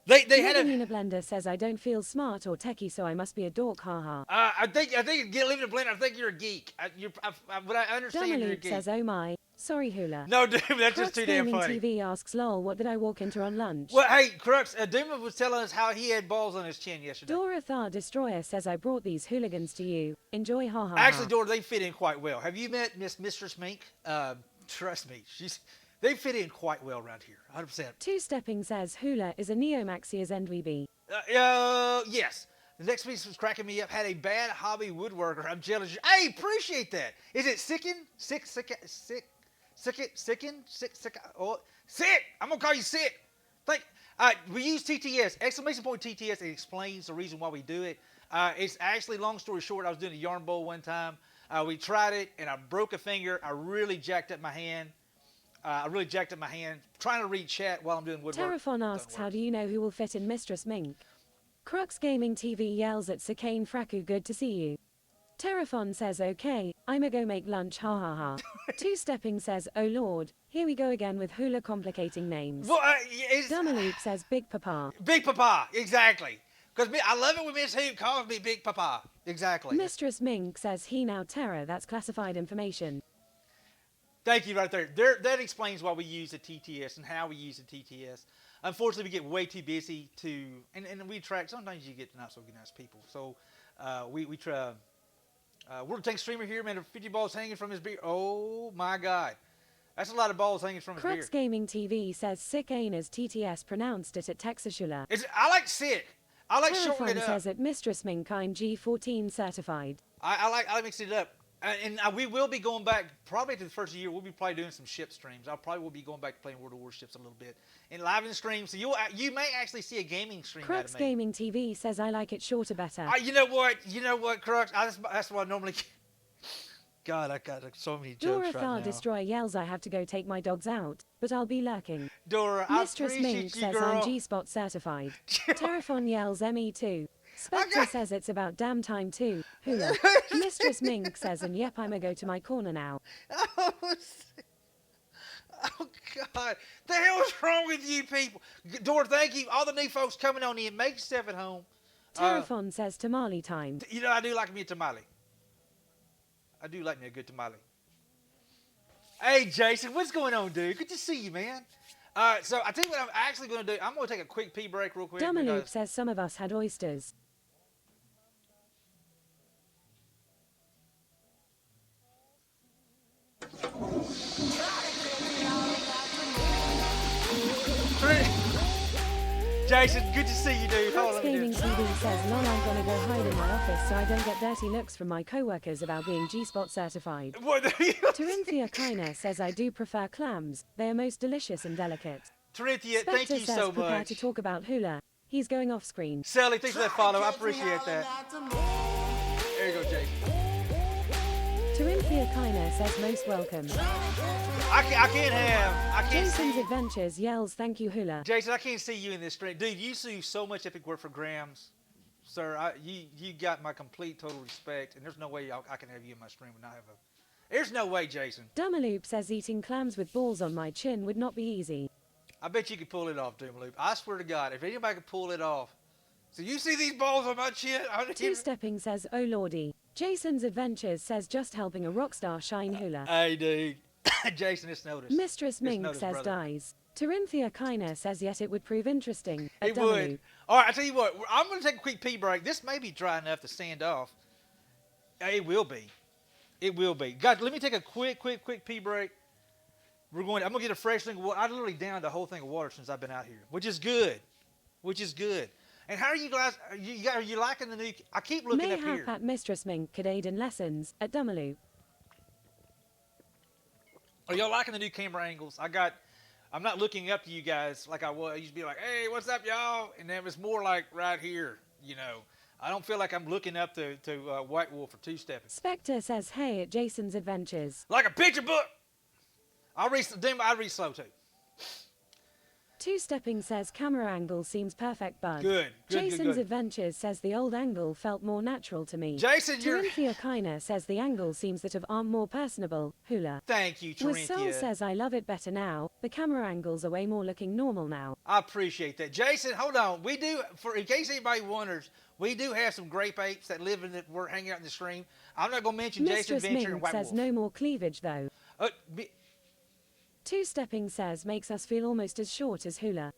they had Living a. in a blender says I don't feel smart or techie, so I must be a dork. Haha. I think living in a blender. I think you're a geek. But I understand you're a Dumaloop geek. says oh my. Sorry, Hula. No, dude, that's Crux just too damn Gaming funny. TV asks lol, what did I walk into on lunch? Well, hey, Crux, Duma was telling us how he had balls on his chin yesterday. Dora Thar Destroyer says I brought these hooligans to you. Enjoy, haha. Actually, Dora, they fit in quite well. Have you met Mistress Mink? Trust me, they fit in quite well around here, 100%. Two-stepping says Hula is a Neo-Maxi as Endweeby. Yes. The next piece was cracking me up. Had a bad hobby woodworker. I'm jealous. Hey, appreciate that. Is it Sicken? Sick. Oh, sick. I'm gonna call you sick. We use TTS, exclamation point TTS. It explains the reason why we do it. It's actually, long story short, I was doing a yarn bowl one time. We tried it and I broke a finger. I really jacked up my hand. Trying to read chat while I'm doing woodwork. Terrafon asks how do you know who will fit in Mistress Mink? Crux Gaming TV yells at Sakane Fraku, good to see you. Terrafon says okay, I'ma go make lunch, ha ha ha. Two-stepping says oh lord, here we go again with Hula complicating names. Well, Dumaloop says Big Papa. Big Papa, exactly. Because I love it when Miss Hoop calls me Big Papa. Exactly. Mistress Mink says he now terror, that's classified information. Thank you right there. That explains why we use the TTS and how we use the TTS. Unfortunately, we get way too busy and we attract, sometimes you get not so nice people. So we try, World Tank Streamer here, man, 50 balls hanging from his beard. Oh my God. That's a lot of balls hanging from his beard. Crux Gaming TV says Sick Ain as TTS pronounced it at Texashula. I like sick. I like shortening it Terrafon up. says at Mistress Mink I'm G14 certified. I like mixing it up. And we will be going back probably to the first year. We'll be probably doing some ship streams. I probably will be going back to playing World of Warships a little bit and live in streams. So you may actually see a gaming stream out Crux of me. Gaming TV says I like it shorter better. You know what, Crux? That's what I normally. God, I got so many jokes Dora right Thar now. Destroyer yells I have to go take my dogs out, but I'll be lurking. Dora, Mistress I appreciate Mink you, says girl. I'm G-Spot certified. Terrafon yells ME2. Spectre says it's about damn time too. Hula. Mistress Mink says and yep, I'ma go to my corner now. Oh, God. The hell is wrong with you people? Dora, thank you. All the new folks coming on in. Make yourself at home. Terrafon says tamale time. You know, I do like me a tamale. I do like me a good tamale. Hey, Jason, what's going on, dude? Good to see you, man. So I tell you what I'm actually going to do. I'm going to take a quick pee break real quick. Dumaloop because- says some of us had oysters. Jason, good to see you, dude. Hold Crux on, Gaming dude. TV says lol, I'm gonna go hide in my office so I don't get dirty looks from my co-workers about being G-Spot certified. What the Terinthia Kiner says I do prefer clams. They are most delicious and delicate. Terinthia, Spectre thank you says so prepare much. to talk about Hula. He's going off screen. Sally, thanks for that follow. I appreciate that. There you go, Jason. Terinthia Kiner says most welcome. I can't Jason's see. Adventures yells thank you Hula. Jason, I can't see you in this stream. Dude, you do so much epic work for Grams. Sir, you got my complete, total respect, and there's no way I can have you in my stream and not have a... There's no way, Jason. Dumaloop says eating clams with balls on my chin would not be easy. I bet you could pull it off, Doomaloop. I swear to God, if anybody could pull it off. So you see these balls on my chin? Two-stepping says oh lordy. Jason's Adventures says just helping a rock star shine Hula. Hey, dude. Jason, it's noticed. Mistress It's Mink noticed, says brother. dies. Terinthia Kiner says yet it would prove interesting. At It would. Dumaloop. All right, I tell you what. I'm going to take a quick pee break. This may be dry enough to stand off. It will be. It will be. Guys, let me take a quick pee break. I'm going to get a fresh thing of water. I literally downed the whole thing of water since I've been out here, which is good. And how are you guys? Are you liking the new? I keep looking up Mayhap here. at Mistress Mink could aid in lessons at Dumaloop. Are y'all liking the new camera angles? I'm not looking up to you guys like I was. I used to be like, hey, what's up, y'all? And then it was more like right here, you know. I don't feel like I'm looking up to White Wolf or two-stepping. Spectre says hey at Jason's Adventures. Like a picture book. I read slow too. Two-stepping says camera angle seems perfect, bud. Good. Jason's Adventures says the old angle felt more natural to me. Jason, you're... Corinthia Kiner says the angle seems that of arm more personable. Hula. Thank you, With Soul Corinthia. says I love it better now. The camera angles are way more looking normal now. I appreciate that. Jason, hold on. We do, in case anybody wonders, we do have some grape apes that live in the, we're hanging out in the stream. I'm not going to mention Jason Mistress Adventure and Mink White says Wolf. no more cleavage though. Uh, Two-stepping says makes us feel almost as short as Hula.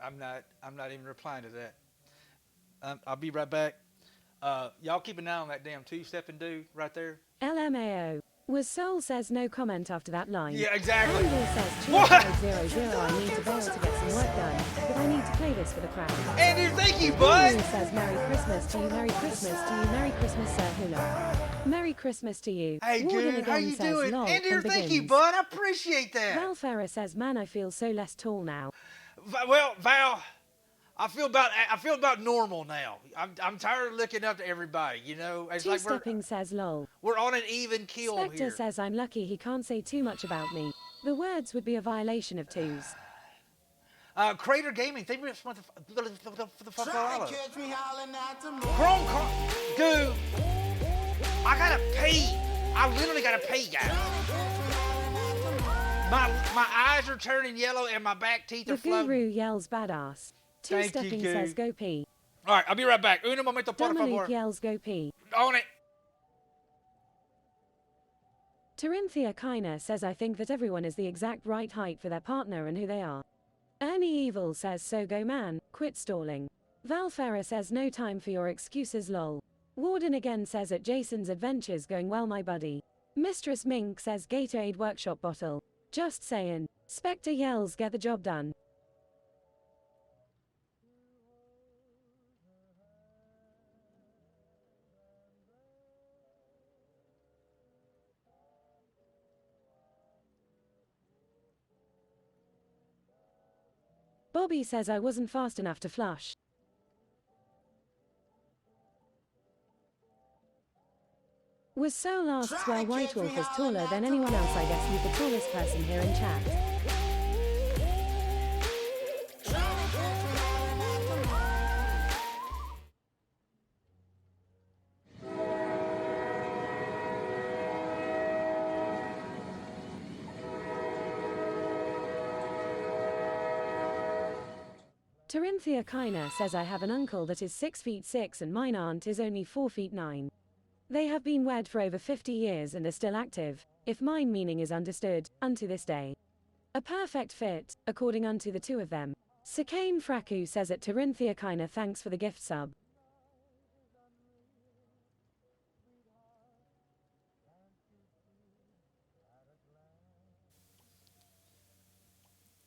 I'm not even replying to that. I'll be right back. Y'all keep an eye on that damn two-stepping dude right there. LMAO. Was Soul says no comment after that line. Yeah, exactly. Angle says What? 2500 I need to bail to get some work done, but I need to play this for the crowd. Andrew, thank you, Guru bud. says Merry Christmas to you, Merry Christmas to you, Merry Christmas, Sir Hula. Merry Christmas to you. Hey, Warden dude, how again you says, doing? lol, Andrew, and thank you, begins. bud. I appreciate that. Val Farah says, man, I feel so less tall now. Well, Val, I feel about normal now. I'm tired of looking up to everybody. You know, it's like Two-stepping says, lol. we're on an even keel Spectre here. says, I'm lucky he can't say too much about me. The words would be a violation of twos. Crater Gaming, thank you for the fuck follow. Catch me howling at the moon. Chrome Car, dude, I gotta pee. I literally gotta pee, guys. My eyes are turning yellow and my back teeth The are floating. guru yells badass. Thank you, Two-stepping Goo. says, go pee. All right, I'll be right back. Uno momento, por Dominique favor. yells, go pee. On it. Corinthia Kiner says, I think that everyone is the exact right height for their partner and who they are. Ernie Evil says, so go man, quit stalling. Val Farah says, no time for your excuses lol. Warden again says, at Jason's Adventures going well my buddy. Mistress Mink says, Gatorade workshop bottle. Just saying. Spectre yells, get the job done. Bobby says I wasn't fast enough to flush. Was Soul asks why White Wolf is taller than anyone else. I guess he's the tallest person here in chat. Corinthia Kiner says I have an uncle that is 6'6" and mine aunt is only 4'9". They have been wed for over 50 years and are still active, if mine meaning is understood, unto this day. A perfect fit, according unto the two of them. Sakane Fraku says at Corinthia Kiner thanks for the gift sub.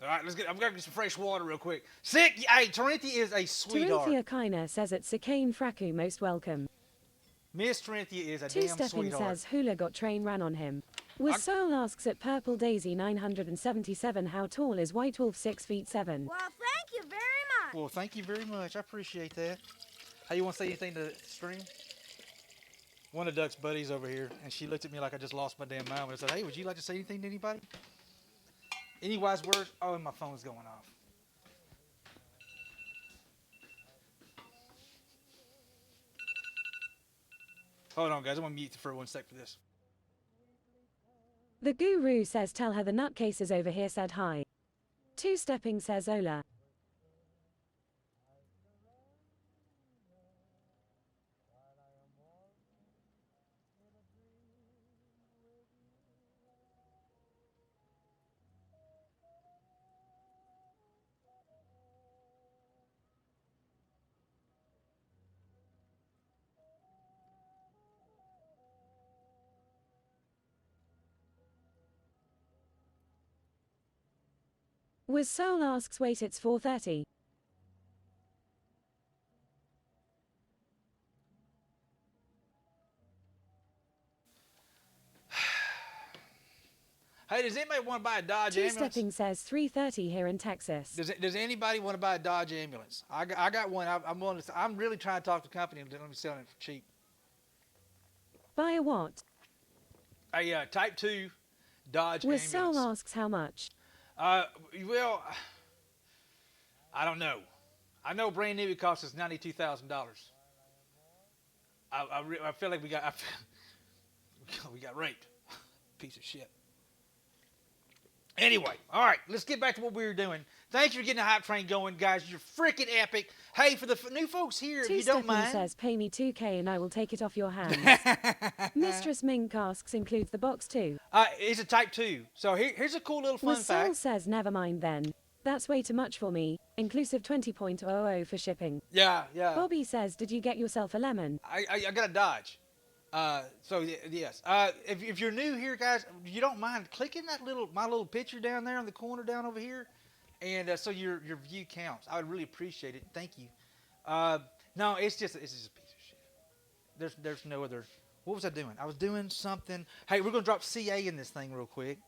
All right, let's get. I'm gonna get some fresh water real quick. Sick. Hey, Corinthia is a sweetheart. Corinthia Kiner says at Sakane Fraku most welcome. Miss Corinthia is a damn Two-stepping sweetheart. says Hula got train ran on him. Was Soul asks at Purple Daisy 977 how tall is White Wolf 6'7". Well, thank you very much. Well, thank you very much. I appreciate that. Hey, you want to say anything to the stream? One of Duck's buddies over here, and she looked at me like I just lost my damn mind. And I said, hey, would you like to say anything to anybody? Any wise words? Oh, and my phone's going off. Hold on, guys. I'm going to mute for 1 sec for this. The guru says tell her the nutcases over here said hi. Two-stepping says Ola. Was Soul asks wait it's 4:30. Hey, does anybody want to buy a Dodge ambulance? Two-stepping says 3:30 here in Texas. Does anybody want to buy a Dodge ambulance? I got one. I'm really trying to talk to the company and let me sell it for cheap. Buy a what? A Type 2 Dodge Was Soul ambulance. asks how much. Well, I don't know. I know brand new it costs us $92,000. I feel like we got raped. Piece of shit. Anyway, all right, let's get back to what we were doing. Thanks for getting the hype train going, guys. You're freaking epic. Hey, for the new folks here, if you don't Two-Stepping mind. says, pay me 2K and I will take it off your hands. Mistress Mink asks, includes the box too. It's a Type 2. So here's a cool little fun Was Soul fact. says, never mind then. That's way too much for me. Inclusive 20.00 for shipping. Yeah. Bobby says, did you get yourself a lemon? I got a Dodge. Yes. If you're new here, guys, you don't mind clicking my little picture down there in the corner down over here, and so your view counts. I would really appreciate it. Thank you. No, it's just a piece of shit. There's no other. What was I doing? I was doing something. Hey, we're gonna drop CA in this thing real quick.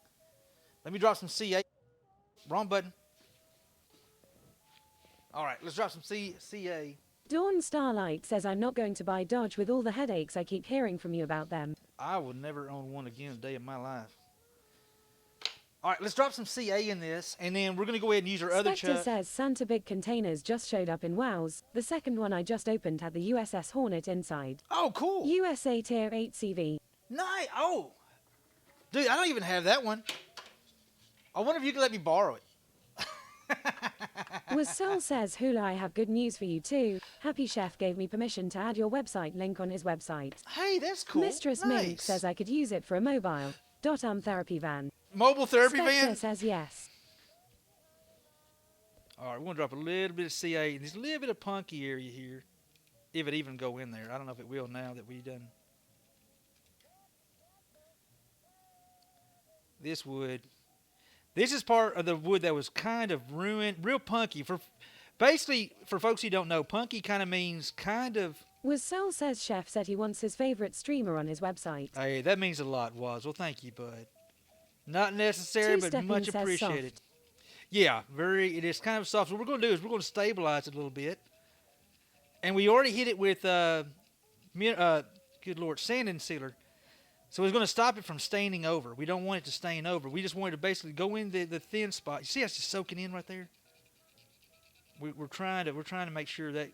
Let me drop some CA. Wrong button. All right, let's drop some CA. Dawn Starlight says, I'm not going to buy Dodge with all the headaches I keep hearing from you about them. I will never own one again a day in my life. All right, let's drop some CA in this, and then we're going to go ahead and use our other Spectre chuck. says, Santa Big Containers just showed up in WoWs. The second one I just opened had the USS Hornet inside. Oh, cool. USA Tier 8 CV. Nice. Oh. Dude, I don't even have that one. I wonder if you could let me borrow it. Was Soul says, Hula, I have good news for you too. Happy Chef gave me permission to add your website link on his website. Hey, that's cool. Mistress nice. Mink says I could use it for a mobile. Therapy van. Mobile therapy Spectre van? says yes. All right, we're going to drop a little bit of CA. There's a little bit of punky area here. If it even go in there. I don't know if it will now that we done. This wood. This is part of the wood that was kind of ruined. Real punky. Basically, for folks who don't know, punky kind of means kind of. Was Soul says Chef said he wants his favorite streamer on his website. Hey, that means a lot, Woz. Well, thank you, bud. Not necessary, but Two-Stepping much says appreciated. soft. Yeah, it is kind of soft. So what we're going to do is we're going to stabilize it a little bit. And we already hit it with, good Lord, sanding sealer. So it's going to stop it from staining over. We don't want it to stain over. We just want it to basically go in the thin spot. You see how it's just soaking in right there? We're trying to make sure that.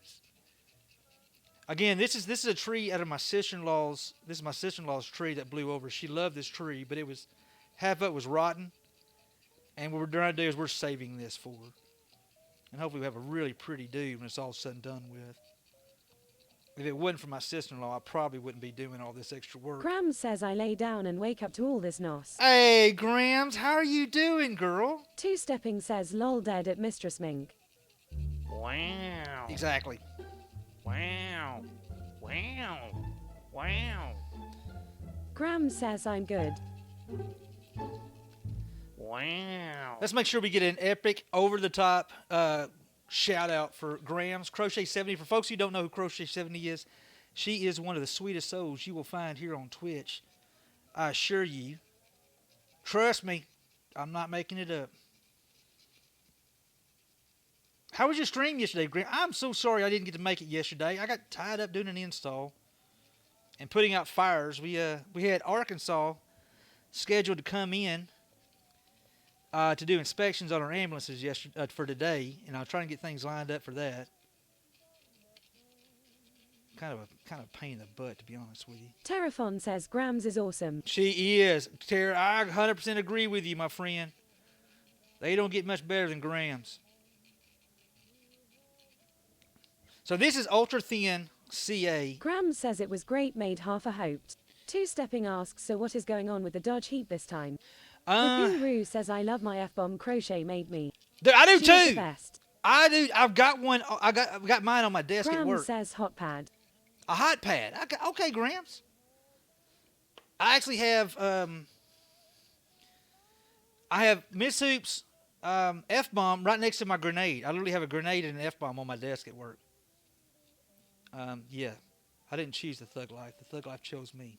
Again, this is a tree out of my sister-in-law's. This is my sister-in-law's tree that blew over. She loved this tree, but half of it was rotten. And what we're trying to do is we're saving this for her. And hopefully we have a really pretty dude when it's all said and done with. If it wasn't for my sister-in-law, I probably wouldn't be doing all this extra work. Grams says I lay down and wake up to all this nos. Hey, Grams, how are you doing, girl? Two-Stepping says lol dead at Mistress Mink. Wow. Exactly. Wow. Wow. Wow. Grams says I'm good. Wow. Let's make sure we get an epic, over-the-top shout out for Grams. Crochet 70. For folks who don't know who Crochet 70 is, she is one of the sweetest souls you will find here on Twitch. I assure you. Trust me, I'm not making it up. How was your stream yesterday, Graham? I'm so sorry I didn't get to make it yesterday. I got tied up doing an install and putting out fires. We had Arkansas scheduled to come in to do inspections on our ambulances for today, and I'm trying to get things lined up for that. Kind of a pain in the butt, to be honest with you. Terraphon says Grams is awesome. She is. Tara, I 100% agree with you, my friend. They don't get much better than Grams. So this is ultra thin CA. Grams says it was great, made half a hoped. Two-Stepping asks, so what is going on with the Dodge Heat this time? The Guru says I love my F-bomb crochet made me. I do She's too. the best. I do. I've got one. I've got mine on my desk at Grams work. says hot pad. A hot pad. Okay, Grams. I actually have. I have Miss Hoop's F-bomb right next to my grenade. I literally have a grenade and an F-bomb on my desk at work. Yeah, I didn't choose the Thug Life. The Thug Life chose me.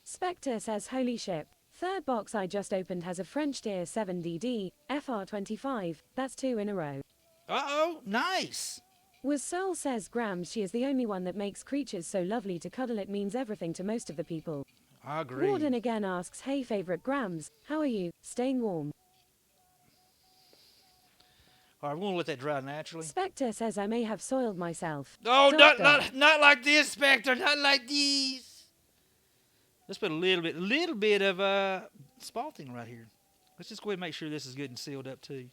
Spectre says holy shit. Third box I just opened has a French Deer 7DD, FR25. That's 2 in a row. Uh-oh, nice. Was Soul says Grams she is the only one that makes creatures so lovely to cuddle it means everything to most of the people. I agree. Warden again asks, hey favorite Grams, how are you? Staying warm. All right, we're gonna let that dry naturally. Spectre says I may have soiled myself. Oh, Dot, not like this, Spectre. Not like these. Let's put a little bit of spalting right here. Let's just go ahead and make sure this is good and sealed up too.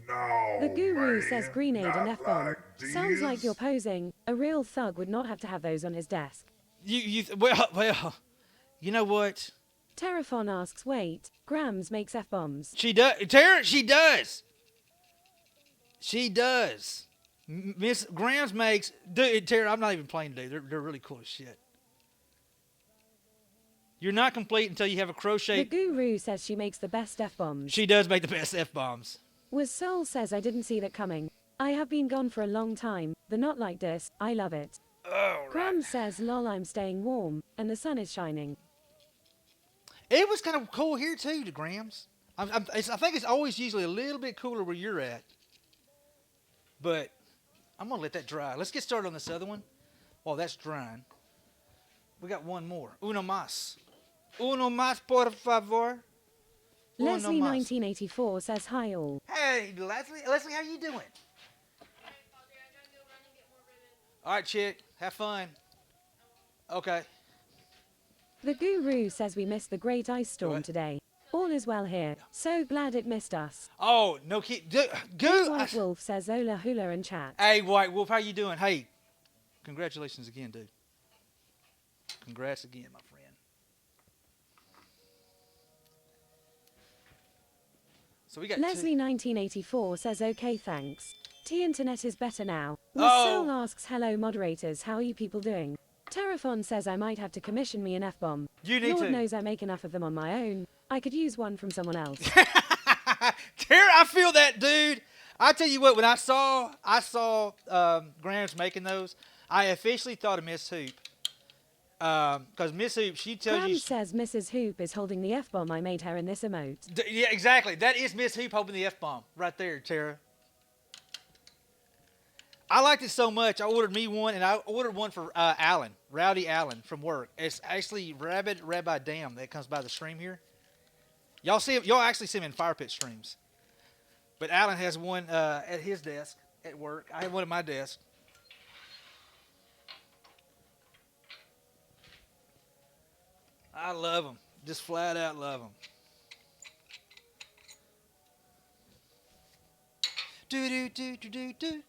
No, The guru man, says grenade and not F-bomb. like Sounds like this. you're posing. A real thug would not have to have those on his desk. Well, you know what? Terraphon asks, wait, Grams makes F-bombs. She does. Tara, she does. She does. Miss Grams makes. Dude, Tara, I'm not even playing today. They're really cool as shit. You're not complete until you have a crochet. The guru says she makes the best F-bombs. She does make the best F-bombs. Was Soul says I didn't see that coming. I have been gone for a long time. The not like this. I love it. Oh, Grams says lol I'm staying warm and the sun is shining. It was kind of cool here too, the Grams. I think it's always usually a little bit cooler where you're at. But I'm going to let that dry. Let's get started on this other one. While that's drying. We got one more. Uno más. Uno más, por favor. Uno Leslie más. 1984 says hi all. Hey, Leslie. Leslie, how you doing? All right, chick. Have fun. Okay. The guru says we missed the great ice storm What? today. All is well here. So glad it missed us. Oh, no kid. Big Go. White Wolf says Ola Hula and chat. Hey, White Wolf, how you doing? Hey, congratulations again, dude. Congrats again, my friend. So we got Leslie two. 1984 says okay thanks. T-Internet is better now. Oh. Soul asks hello moderators, how are you people doing? Terraphon says I might have to commission me an F-bomb. You need Lord to. knows I make enough of them on my own. I could use one from someone else. Tara, I feel that, dude. I tell you what, when I saw Grams making those, I officially thought of Miss Hoop. Because Miss Hoop, she tells Graham you. says Mrs. Hoop is holding the F-bomb I made her in this emote. Yeah, exactly. That is Miss Hoop holding the F-bomb right there, Tara. I liked it so much, I ordered me one, and I ordered one for Alan, Rowdy Allen from work. It's actually Rabbi Dam that comes by the stream here. Y'all see him? Y'all actually see him in Fire Pit streams. But Alan has one at his desk at work. I have one at my desk. I love them. Just flat out love them. Do.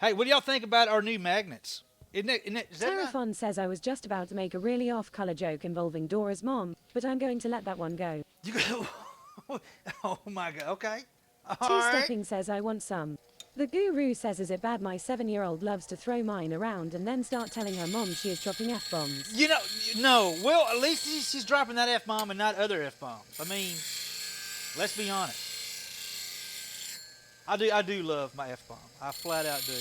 Hey, what do y'all think about our new magnets? Is that not? Terraphon says I was just about to make a really off-color joke involving Dora's mom, but I'm going to let that one go. You go. Oh my God. Okay. All right. Two-stepping says I want some. The guru says is it bad my 7-year-old loves to throw mine around and then start telling her mom she is dropping F-bombs. You know, no. Well, at least she's dropping that F-bomb and not other F-bombs. I mean, let's be honest. I do love my F-bomb. I flat out do.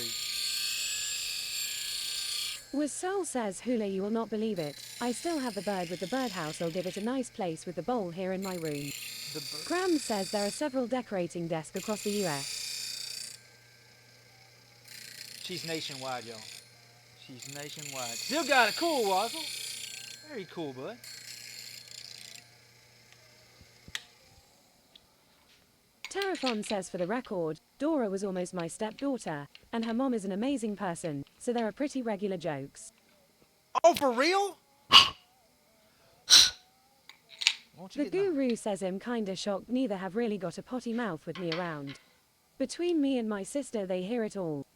Was Soul says Hula you will not believe it. I still have the bird with the birdhouse. I'll give it a nice place with the bowl here in my room. Graham says there are several decorating desks across the US. She's nationwide, y'all. She's nationwide. Still got it. Cool, Wazzle. Very cool, bud. Terraphon says for the record, Dora was almost my stepdaughter, and her mom is an amazing person, so there are pretty regular jokes. Oh, for real? Won't you The get my- guru says I'm kinda shocked neither have really got a potty mouth with me around. Between me and my sister they hear it all.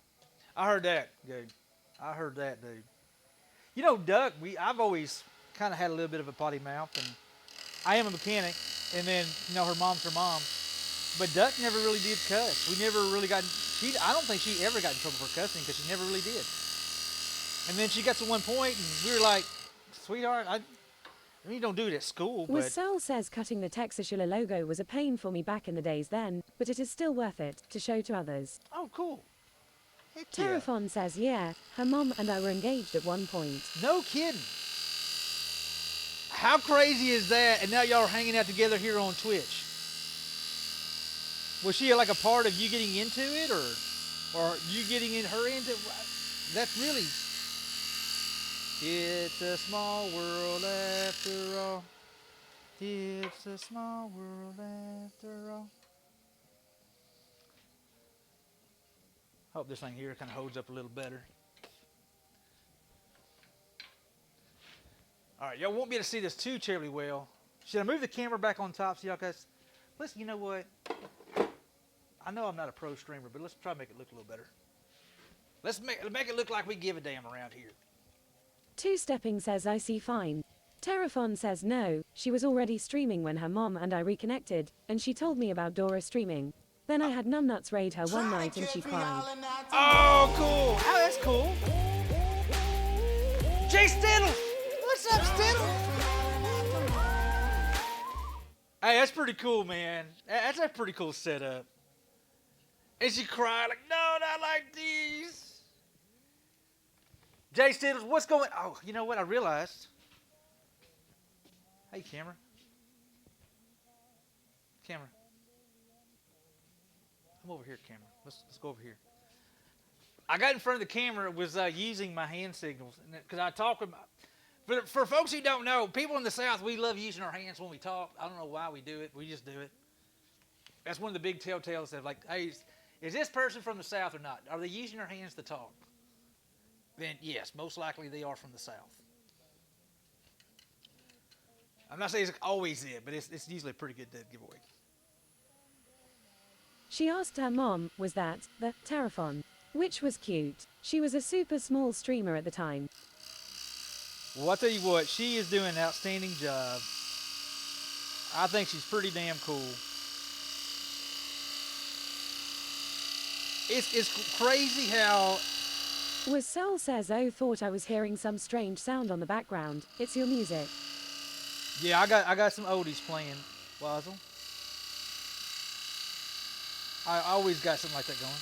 I heard that, dude. I heard that, dude. You know, Duck, I've always kind of had a little bit of a potty mouth, and I am a mechanic, and then, you know, her mom's her mom. But Duck never really did cuss. We never really got, I don't think she ever got in trouble for cussing because she never really did. And then she got to one point, and we were like, sweetheart, I mean, you don't do it at school, but... Wissel says cutting the Texashula logo was a pain for me back in the days then, but it is still worth it, to show to others. Oh, cool. Heck yeah. Terraphon says yeah, her mom and I were engaged at one point. No kidding. How crazy is that? And now y'all are hanging out together here on Twitch. Was she like a part of you getting into it, or you getting her into? That's really. It's a small world after all. It's a small world after all. Hope this thing here kind of holds up a little better. All right, y'all won't be able to see this too terribly well. Should I move the camera back on top so y'all guys? Listen, you know what? I know I'm not a pro streamer, but let's try to make it look a little better. Let's make it look like we give a damn around here. Two-stepping says I see fine. Terraphon says no, she was already streaming when her mom and I reconnected, and she told me about Dora streaming. Then I had numbnuts raid her one night and she cried. Oh, cool. Oh, that's cool. Jay Stittle. What's up, Stittle? Hey, that's pretty cool, man. That's a pretty cool setup. And she cried like, no, not like these. Jay Stittles, what's going? Oh, you know what? I realized. Hey, camera. Camera. Come over here, camera. Let's go over here. I got in front of the camera, was using my hand signals because I talk with. For folks who don't know, people in the South, we love using our hands when we talk. I don't know why we do it. We just do it. That's one of the big telltales of like, hey, is this person from the South or not? Are they using their hands to talk? Then yes, most likely they are from the South. I'm not saying it's always it, but it's usually a pretty good giveaway. She asked her mom, was that the Terraphon? Which was cute. She was a super small streamer at the time. Well, I'll tell you what, she is doing an outstanding job. I think she's pretty damn cool. It's crazy how... Was Soul says, oh, thought I was hearing some strange sound on the background. It's your music. Yeah, I got some oldies playing, Wazzle. I always got something like that going.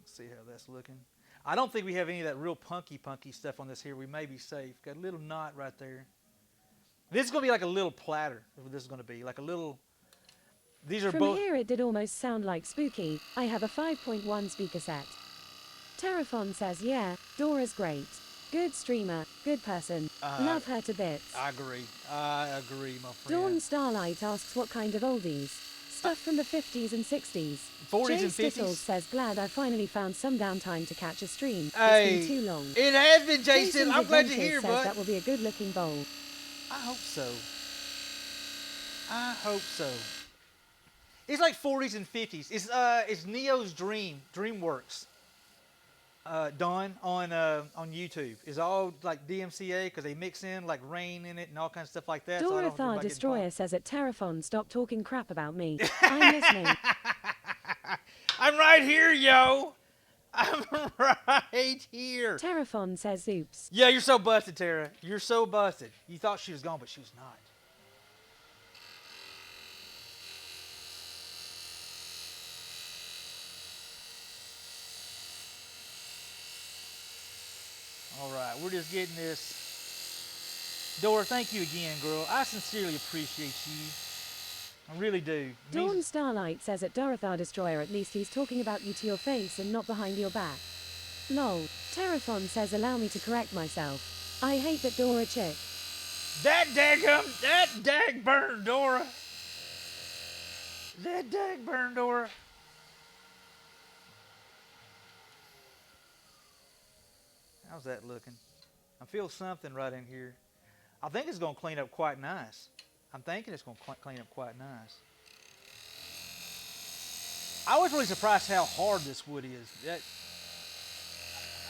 Let's see how that's looking. I don't think we have any of that real punky stuff on this here. We may be safe. Got a little knot right there. This is going to be like a little platter, is what this is going to be. Like a little... These are From both... here it did almost sound like spooky. I have a 5.1 speaker set. Terraphon says, yeah, Dora's great. Good streamer, good person. Love her to bits. I agree, my friend. Dawn Starlight asks what kind of oldies. Stuff from the 50s and 60s. 40s Jay and 50s? Stittles says, glad I finally found some downtime to catch a stream. Hey, it's been too long. It has been, Jay Jason's Stittles. I'm glad to Adventures hear, says bud. that will be a good looking bowl. I hope so. I hope so. It's like 40s and 50s. It's Neo's DreamWorks. Done on YouTube. It's all like DMCA because they mix in like rain in it and all kinds of stuff like that. Dorothar Destroyer says at Terraphon, stop talking crap about me. I'm listening. I'm right here, yo. I'm right here. Terraphon says, oops. Yeah, you're so busted, Tara. You're so busted. You thought she was gone, but she was not. All right, we're just getting this. Dora, thank you again, girl. I sincerely appreciate you. I really do. Dawn Starlight says at Dorothar Destroyer, at least he's talking about you to your face and not behind your back. Lol. Terraphon says, allow me to correct myself. I hate that Dora chick. That dag burn Dora. That dag burn Dora. How's that looking? I feel something right in here. I think it's going to clean up quite nice. I'm thinking it's going to clean up quite nice. I was really surprised how hard this wood is.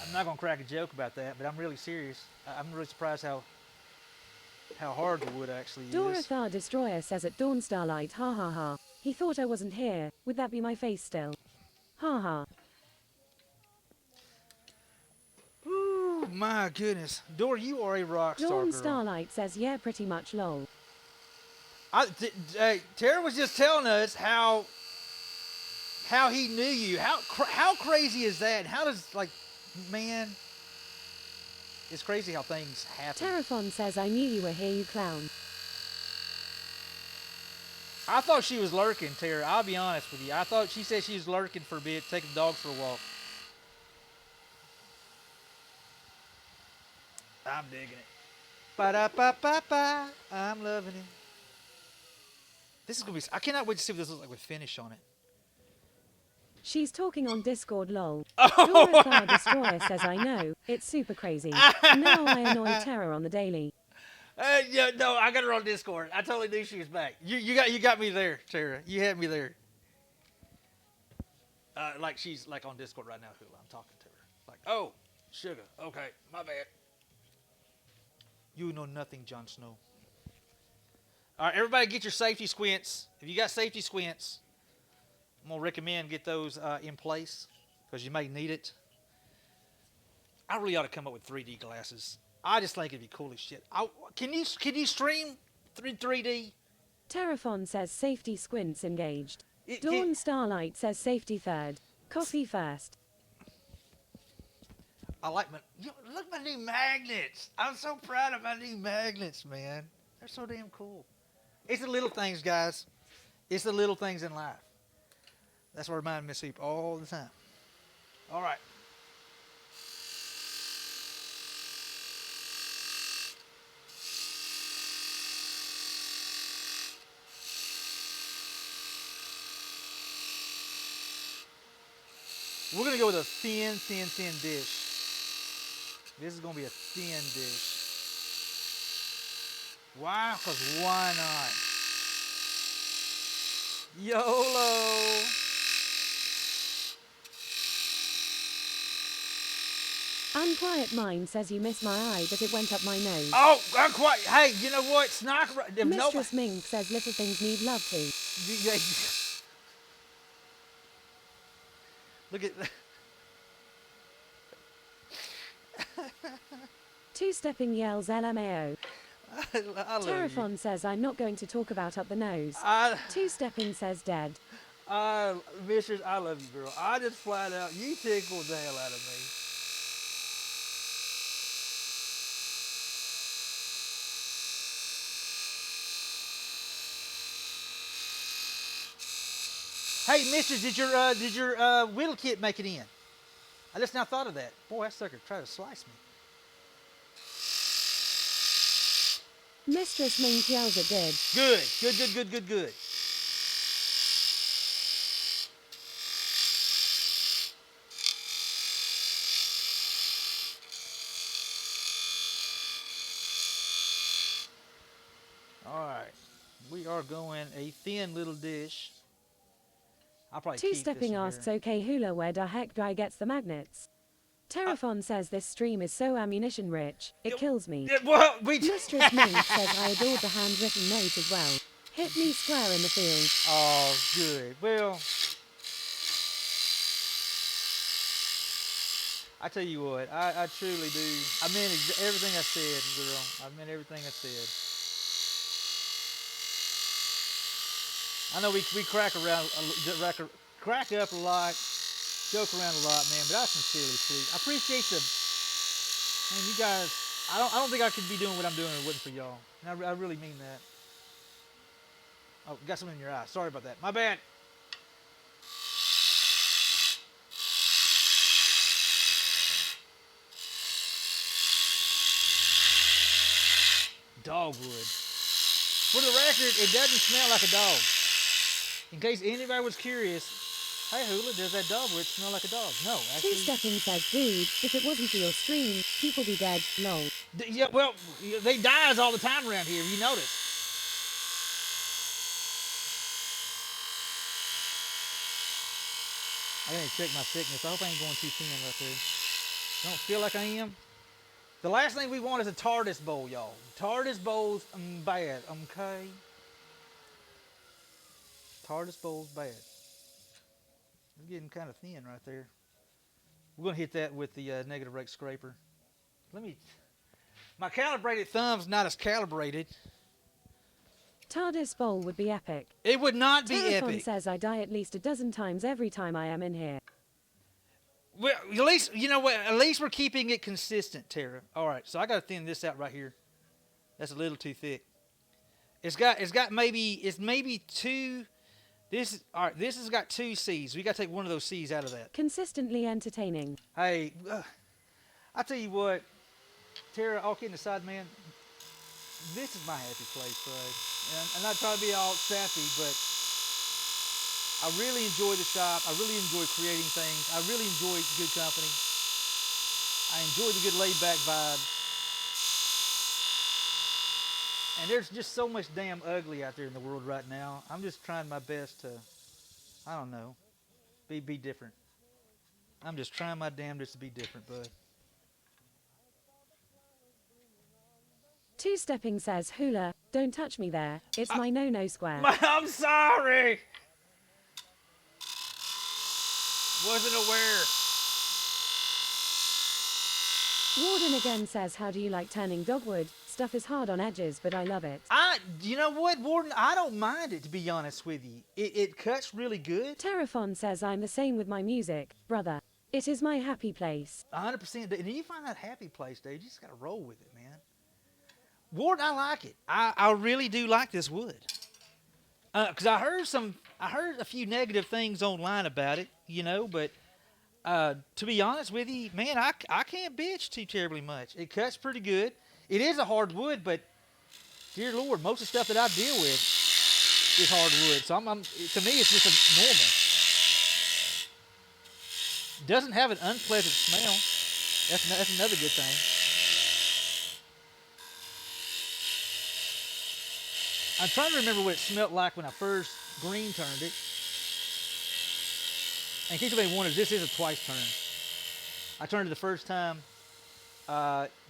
I'm not going to crack a joke about that, but I'm really serious. I'm really surprised how hard the wood actually is. Dorothar Destroyer says at Dawn Starlight, ha ha ha. He thought I wasn't here. Would that be my face still? Ha ha. Ooh, my goodness. Dora, you are a rock star, Dawn girl. Starlight says, yeah, pretty much lol. Tara was just telling us how he knew you. How crazy is that? How does, like, man, it's crazy how things happen. Terraphon says, I knew you were here, you clown. I thought she was lurking, Tara. I'll be honest with you. I thought she said she was lurking for a bit, taking the dog for a walk. I'm digging it. Ba-da-ba-ba-ba. I'm loving it. This is going to be... I cannot wait to see what this looks like with finish on it. She's talking on Discord, lol. Oh! Dora Thar Destroyer says, I know, it's super crazy. Now I annoy Terror on the daily. Yeah, no, I got her on Discord. I totally knew she was back. You got me there, Tara. You had me there. Like she's like on Discord right now. I'm talking to her. Like, oh, sugar. Okay, my bad. You know nothing, Jon Snow. All right, everybody, get your safety squints. If you got safety squints, I'm gonna recommend get those in place because you may need it. I really ought to come up with 3D glasses. I just think it'd be cool as shit. Can you stream 3D? Terraphon says safety squints engaged. Dawn Starlight says safety third. Coffee first. I like look at my new magnets. I'm so proud of my new magnets, man. They're so damn cool. It's the little things, guys. It's the little things in life. That's what reminds me of sleep all the time. All right. We're going to go with a thin dish. This is going to be a thin dish. Why? Because why not? YOLO. Unquiet Mind says you missed my eye, but it went up my nose. Oh, unquiet. Hey, you know what? Sniper. Mistress Mink says little things need love too. Look at that. Two-stepping yells LMAO. I love Terraphon says I'm not going to talk about up the nose. you. Two-stepping says dead. Mistress, I love you, girl. I just flat out, you tickled the hell out of me. Hey, Mistress, did your whittle kit make it in? I just now thought of that. Boy, that sucker tried to slice me. Mistress Mink yells it did. Good. All right, we are going a thin little dish. I'll probably keep this Two-stepping in asks, here. okay Hula, where the heck guy gets the magnets? Terraphon says this stream is so ammunition rich, it kills me. Well, Mistress Mink says I adored the handwritten note as well. Hit me square in the field. Oh, good. Well, I tell you what, I truly do. I meant everything I said, girl. I meant everything I said. I know we crack up a lot, joke around a lot, man, but I sincerely sweet. I appreciate man, you guys. I don't think I could be doing what I'm doing if it wasn't for y'all. And I really mean that. Oh, got something in your eye. Sorry about that. My bad. Dogwood. For the record, it doesn't smell like a dog. In case anybody was curious, hey Hula, does that dogwood smell like a dog? No, actually. Two-stepping says, dude, if it wasn't for your stream, people be dead, lol. Yeah, well, they dies all the time around here, you notice. I gotta check my thickness. I hope I ain't going too thin right there. Don't feel like I am. The last thing we want is a TARDIS bowl, y'all. TARDIS bowls, bad, okay? TARDIS bowls, bad. It's getting kind of thin right there. We're gonna hit that with the negative rake scraper. My calibrated thumb's not as calibrated. TARDIS bowl would be epic. It would not be Terraphon epic. says I die at least a dozen times every time I am in here. Well, at least, you know what? At least we're keeping it consistent, Tara. All right, so I got to thin this out right here. That's a little too thick. It's maybe two. This has got two C's. We got to take one of those C's out of that. Consistently entertaining. Hey, I tell you what, Tara, all kidding aside, man, this is my happy place, bud. And I'm not trying to be all sappy, but I really enjoy the shop. I really enjoy creating things. I really enjoy good company. I enjoy the good laid-back vibe. And there's just so much damn ugly out there in the world right now. I'm just trying my best to, I don't know, be different. I'm just trying my damnedest to be different, bud. Two-stepping says, Hula, don't touch me there. It's my no-no square. I'm sorry. Wasn't aware. Warden again says, how do you like turning dogwood? Stuff is hard on edges, but I love it. You know what, Warden? I don't mind it, to be honest with you. It cuts really good. Terraphon says, I'm the same with my music, brother. It is my happy place. 100%. And you find that happy place, dude, you just got to roll with it, man. Warden, I like it. I really do like this wood. Because I heard a few negative things online about it, you know, but to be honest with you, man, I can't bitch too terribly much. It cuts pretty good. It is a hard wood, but dear Lord, most of the stuff that I deal with is hard wood. So to me, it's just a normal. Doesn't have an unpleasant smell. That's another good thing. I'm trying to remember what it smelled like when I first green turned it. And in case anybody wonders, this is a twice turn. I turned it the first time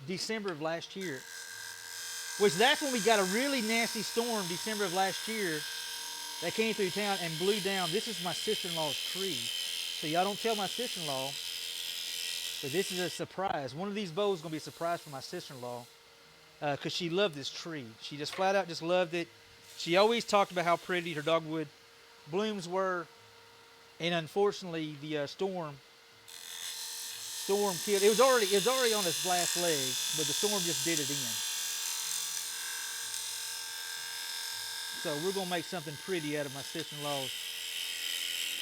December of last year, which that's when we got a really nasty storm December of last year that came through town and blew down. This is my sister-in-law's tree. So y'all don't tell my sister-in-law, but this is a surprise. One of these bows is going to be a surprise for my sister-in-law because she loved this tree. She just flat out just loved it. She always talked about how pretty her dogwood blooms were, and unfortunately the storm killed. It was already on its last leg, but the storm just did it in. So we're gonna make something pretty out of my sister-in-law's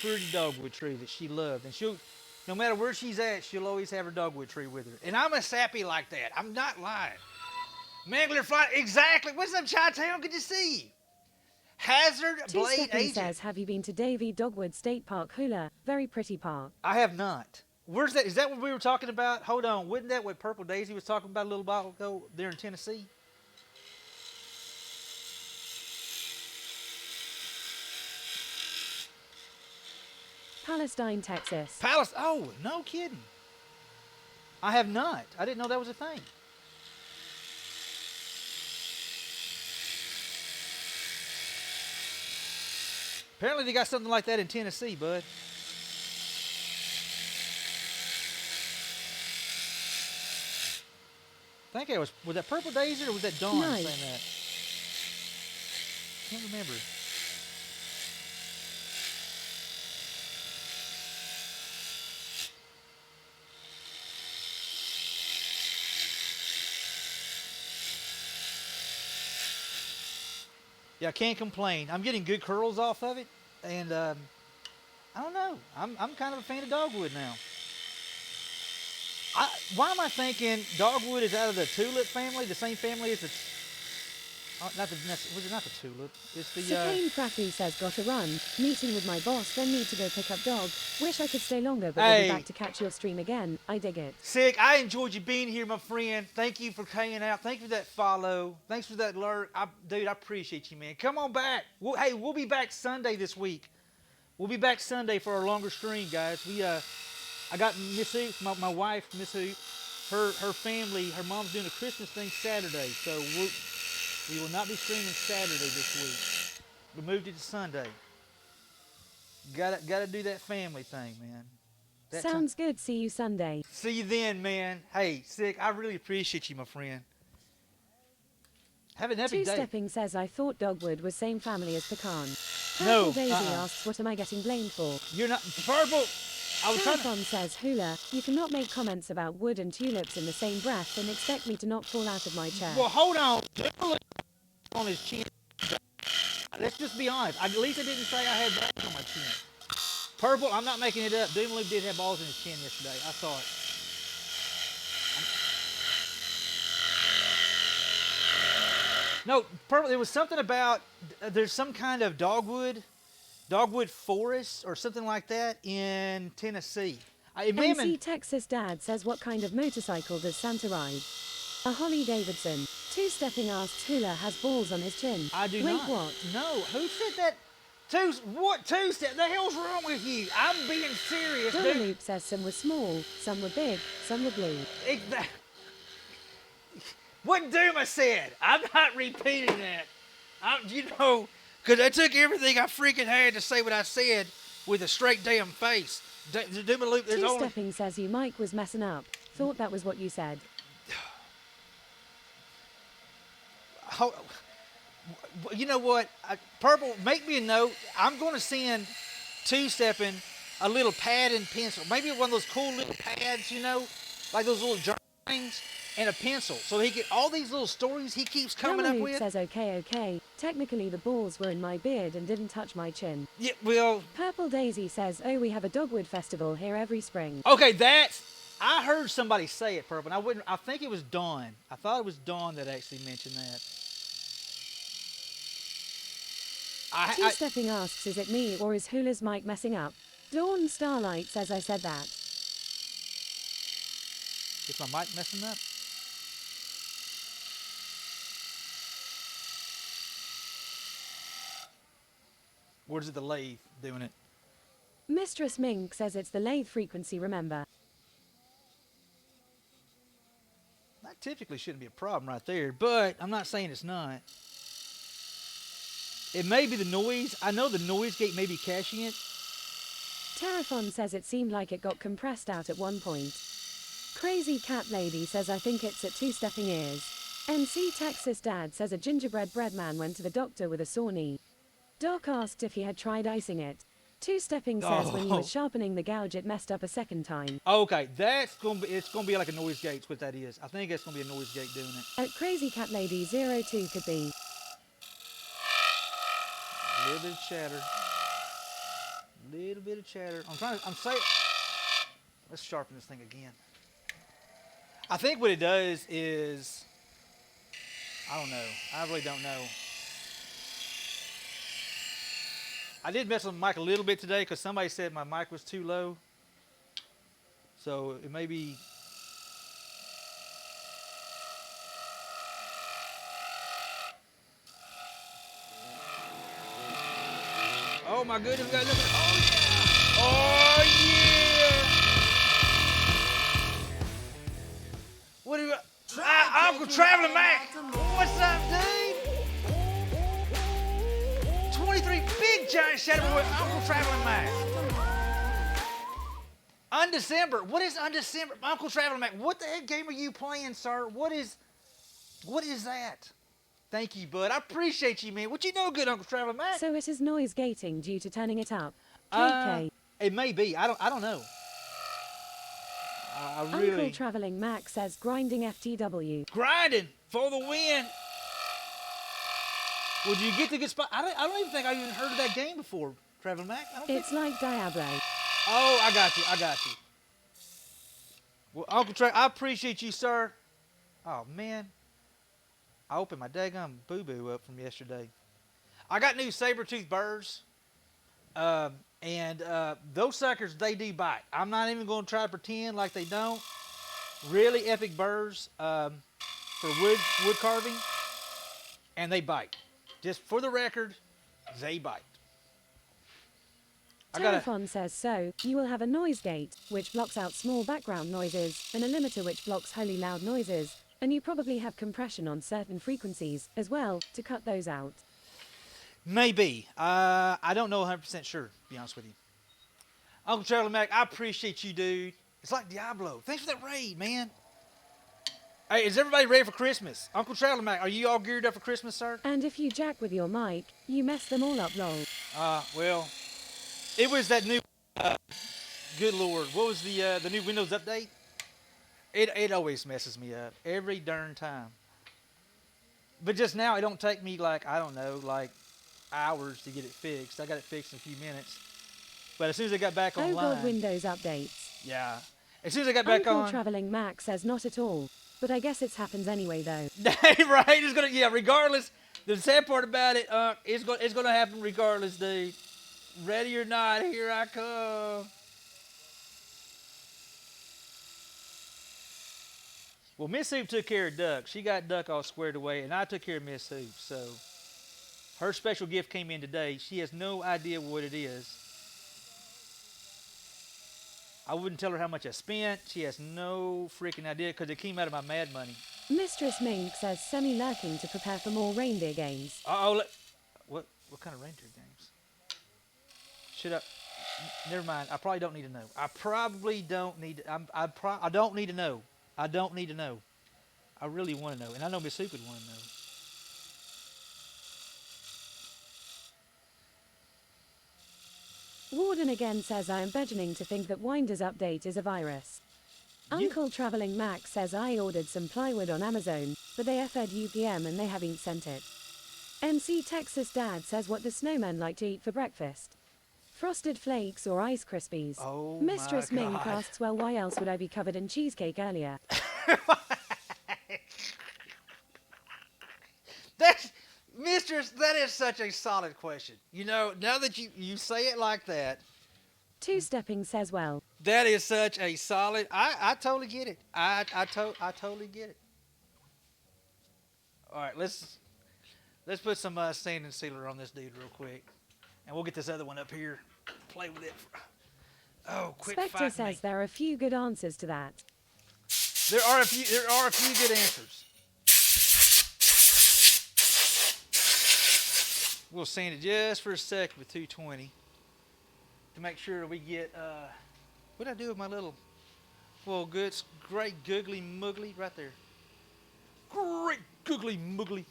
pretty dogwood tree that she loved, and she'll, no matter where she's at, she'll always have her dogwood tree with her. And I'm a sappy like that. I'm not lying. Mangler fly, exactly. What's up, Chi-Town? Good to see you. Hazard Blade Two-stepping Agent. says, have you been to Davy Dogwood State Park, Hula? Very pretty park. I have not. Where's that? Is that what we were talking about? Hold on. Wasn't that what Purple Daisy was talking about a little while ago there in Tennessee? Palestine, Texas. Oh, no kidding. I have not. I didn't know that was a thing. Apparently they got something like that in Tennessee, bud. I think it was that Purple Daisy or was that Dawn Nice. saying that? Can't remember. Yeah, I can't complain. I'm getting good curls off of it, and I don't know. I'm kind of a fan of dogwood now. Why am I thinking dogwood is out of the tulip family, the same family as the was it not the tulip? It's the Sakane Crappy says, got to run. Meeting with my boss, then need to go pick up dog. Wish I could stay longer, but we'll be back to catch your stream again. I dig it. Sick. I enjoyed you being here, my friend. Thank you for hanging out. Thank you for that follow. Thanks for that lurk. Dude, I appreciate you, man. Come on back. We'll be back Sunday this week. We'll be back Sunday for our longer stream, guys. I got Miss Hoop, my wife, Miss Hoop. Her family, her mom's doing a Christmas thing Saturday, so we will not be streaming Saturday this week. We moved it to Sunday. Gotta do that family thing, man. Sounds good. See you Sunday. See you then, man. Hey, Sick, I really appreciate you, my friend. Have an epic day. Two-stepping says, I thought dogwood was same family as pecan. No, Purple Daisy asks, what am I getting blamed for? You're not purple. I was trying to. Telephone says, Hula, you cannot make comments about wood and tulips in the same breath and expect me to not fall out of my chair. Well, hold on. On his chin. Let's just be honest. At least I didn't say I had balls on my chin. Purple, I'm not making it up. Doom Loop did have balls in his chin yesterday. I saw it. No, Purple, there was something about, there's some kind of dogwood forest or something like that in Tennessee. It may have been, MC Texas Dad says, what kind of motorcycle does Santa ride? A Holly Davidson. Two-stepping asks Hula has balls on his chin. I do Wait, not. what? No, who said that? Two-step? The hell's wrong with you? I'm being serious, dude. Loop says some were small, some were big, some were blue. What Duma said. I'm not repeating that. Because I took everything I freaking had to say what I said with a straight damn face. Duma Loop, there's only... Two-stepping says you Mike was messing up. Thought that was what you said. You know what? Purple, make me a note. I'm going to send Two-Stepping a little pad and pencil. Maybe one of those cool little pads, like those little journal things, and a pencil. So he get all these little stories he keeps coming up with. Says, okay. Technically, the balls were in my beard and didn't touch my chin. Yeah, well... Purple Daisy says, oh, we have a Dogwood festival here every spring. Okay, I heard somebody say it, Purple, and I think it was Dawn. I thought it was Dawn that actually mentioned that. Two-stepping asks, is it me or is Hula's mic messing up? Dawn Starlight says I said that. Is my mic messing up? Or is it the lathe doing it? Mistress Mink says it's the lathe frequency, remember. That typically shouldn't be a problem right there, but I'm not saying it's not. It may be the noise. I know the noise gate may be caching it. Terraphon says it seemed like it got compressed out at one point. Crazy Cat Lady says I think it's at two-stepping ears. MC Texas Dad says a gingerbread bread man went to the doctor with a sore knee. Doc asked if he had tried icing it. Two-stepping says when he was sharpening the gouge it messed up a second time. Okay, it's gonna be like a noise gate, that's what that is. I think it's gonna be a noise gate doing it. At Crazy Cat Lady 02 could be. A little bit of chatter. Little bit of chatter. I'm saying, let's sharpen this thing again. I think what it does is, I don't know. I really don't know. I did mess with my mic a little bit today because somebody said my mic was too low. So it may be. Oh my goodness, guys, look at it. Oh yeah! What do you got? Uncle Traveling Mac! What's up, dude? 23 big giant shadow with Uncle Traveling Mac. Undecember. What is Undecember? Uncle Traveling Mac. What the heck game are you playing, sir? What is that? Thank you, bud. I appreciate you, man. What you know, good Uncle Traveling Mac? So it is noise gating due to turning it up. KK. It may be. I don't know. I really. Uncle Traveling Mac says grinding FTW. Grinding for the win. Well, did you get to good spot? I don't even think I even heard of that game before, Traveling Mac. It's like Diablo. Oh, I got you. Well, Uncle Trey, I appreciate you, sir. Oh, man. I opened my daggum boo-boo up from yesterday. I got new saber-tooth burrs. And those suckers, they do bite. I'm not even going to try to pretend like they don't. Really epic burrs for wood carving. And they bite. Just for the record, they bite. Telephone says so, you will have a noise gate, which blocks out small background noises, and a limiter which blocks wholly loud noises, and you probably have compression on certain frequencies, as well, to cut those out. Maybe. I don't know 100% sure, to be honest with you. Uncle Charlie Mac, I appreciate you, dude. It's like Diablo. Thanks for that raid, man. Hey, is everybody ready for Christmas? Uncle Charlie Mac, are you all geared up for Christmas, sir? And if you jack with your mic, you mess them all up, lol. Well, it was that new, good Lord, what was the new Windows update? It always messes me up, every darn time. But just now, it don't take me like, I don't know, like hours to get it fixed. I got it fixed in a few minutes. But as soon as I got back Oh online, God, Windows updates. yeah. As soon as I got back Uncle on, Traveling Mac says not at all. But I guess it happens anyway though. right? It's gonna, yeah. Regardless, the sad part about it, it's gonna happen regardless, dude. Ready or not, here I come. Well, Miss Soup took care of Duck. She got Duck all squared away, and I took care of Miss Soup. So her special gift came in today. She has no idea what it is. I wouldn't tell her how much I spent. She has no freaking idea because it came out of my Mad Money. Mistress Mink says semi-lurking to prepare for more reindeer games. Uh-oh. What kind of reindeer games? Should I? Never mind. I probably don't need to know. I probably don't need to. I don't need to know. I don't need to know. I really want to know. And I know Miss Soup would want to know. Warden again says I am beginning to think that Windows Update is a virus. Uncle Traveling Mac says I ordered some plywood on Amazon, but they FE'd UPM and they haven't sent it. MC Texas Dad says what does snowman like to eat for breakfast? Frosted Flakes or Ice Krispies? Oh Mistress my Mink God. asks, well, why else would I be covered in cheesecake earlier? That's, Mistress, that is such a solid question. You know, now that you say it like that, Two-stepping says, well, that is such a solid. I totally get it. I totally get it. All right, let's put some sand and sealer on this dude real quick, and we'll get this other one up here. Play with it. Oh, quick Spectre fight says me. there are a few good answers to that. There are a few good answers. We'll sand it just for a second with 220 to make sure we get. What did I do with my little? Well, good, great googly muggly right there. Great googly muggly.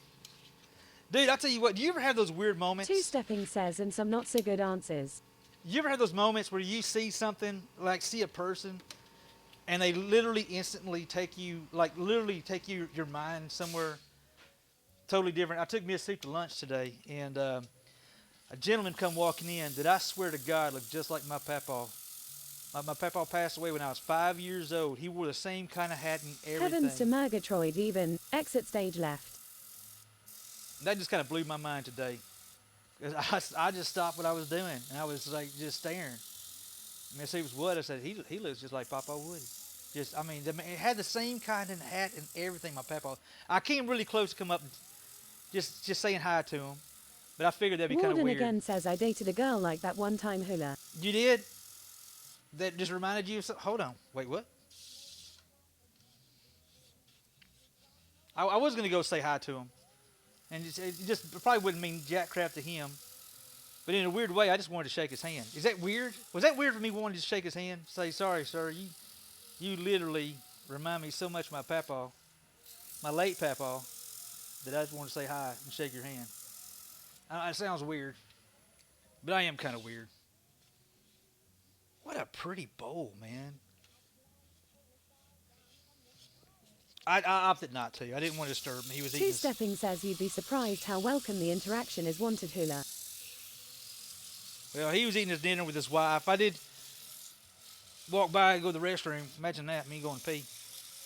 Dude, I'll tell you what. Do you ever have those weird moments? Two-stepping says, and some not so good answers. You ever have those moments where you see something, like see a person, and they literally instantly take you, your mind somewhere totally different? I took Miss Soup to lunch today, and a gentleman come walking in that I swear to God looked just like my papa. My papa passed away when I was 5 years old. He wore the same kind of hat and everything. Heavens to Murgatroyd even. Exit stage left. That just kind of blew my mind today. 'Cause I just stopped what I was doing, and I was like just staring. Miss Soup was what? I said, he looks just like Papa Woody. Just, I mean, it had the same kind of hat and everything my papa. I came really close to come up and just saying hi to him. But I figured that'd be kind of Warden weird. again says I dated a girl like that one time hula. You did? That just reminded you of something? Hold on. Wait, what? I was going to go say hi to him. And it just probably wouldn't mean jack crap to him. But in a weird way, I just wanted to shake his hand. Is that weird? Was that weird for me wanting to shake his hand? Say, sorry, sir. You literally remind me so much of my papa, my late papa, that I just want to say hi and shake your hand. It sounds weird, but I am kind of weird. What a pretty bowl, man. I opted not to. I didn't want to disturb him. He was eating. Two-stepping says you'd be surprised how welcome the interaction is wanted hula. Well, he was eating his dinner with his wife. I did walk by and go to the restroom. Imagine that, me going to pee.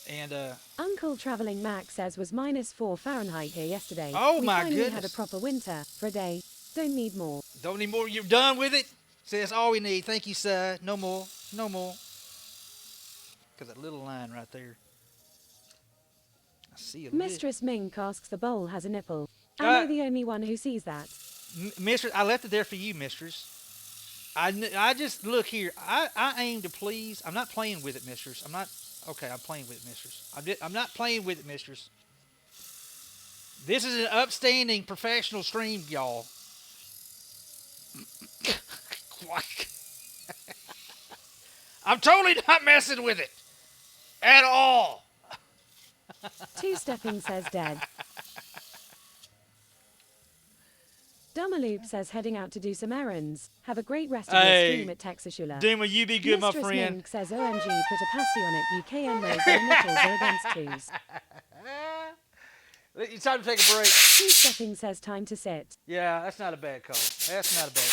And Uncle Traveling Mac says was -4 Fahrenheit here yesterday. Oh, we my finally had a goodness. proper winter for a day. Don't need more. don't need more. You're done with it? Say that's all we need. Thank you, sir. No more. No more. Because that little line right there. I see a little. Mistress Mink asks the bowl has a nipple. Am Uh, I the only one who sees that? Mistress, I left it there for you, mistress. I just, look here. I aim to please. I'm not playing with it, mistress. I'm not. Okay, I'm playing with it, mistress. I'm not playing with it, mistress. This is an upstanding professional stream, y'all. I'm totally not messing with it. At all. Two-stepping says dead. Dumaloop says heading out to do some errands. Have a great rest of your Hey, stream at Texashula. Dima, you be good, my Mistress friend. Mink says OMG put a pasty on it. UKN mode their nipples are against twos. It's time to take a break. Two Stepping says time to sit. Yeah, that's not a bad call. That's not a bad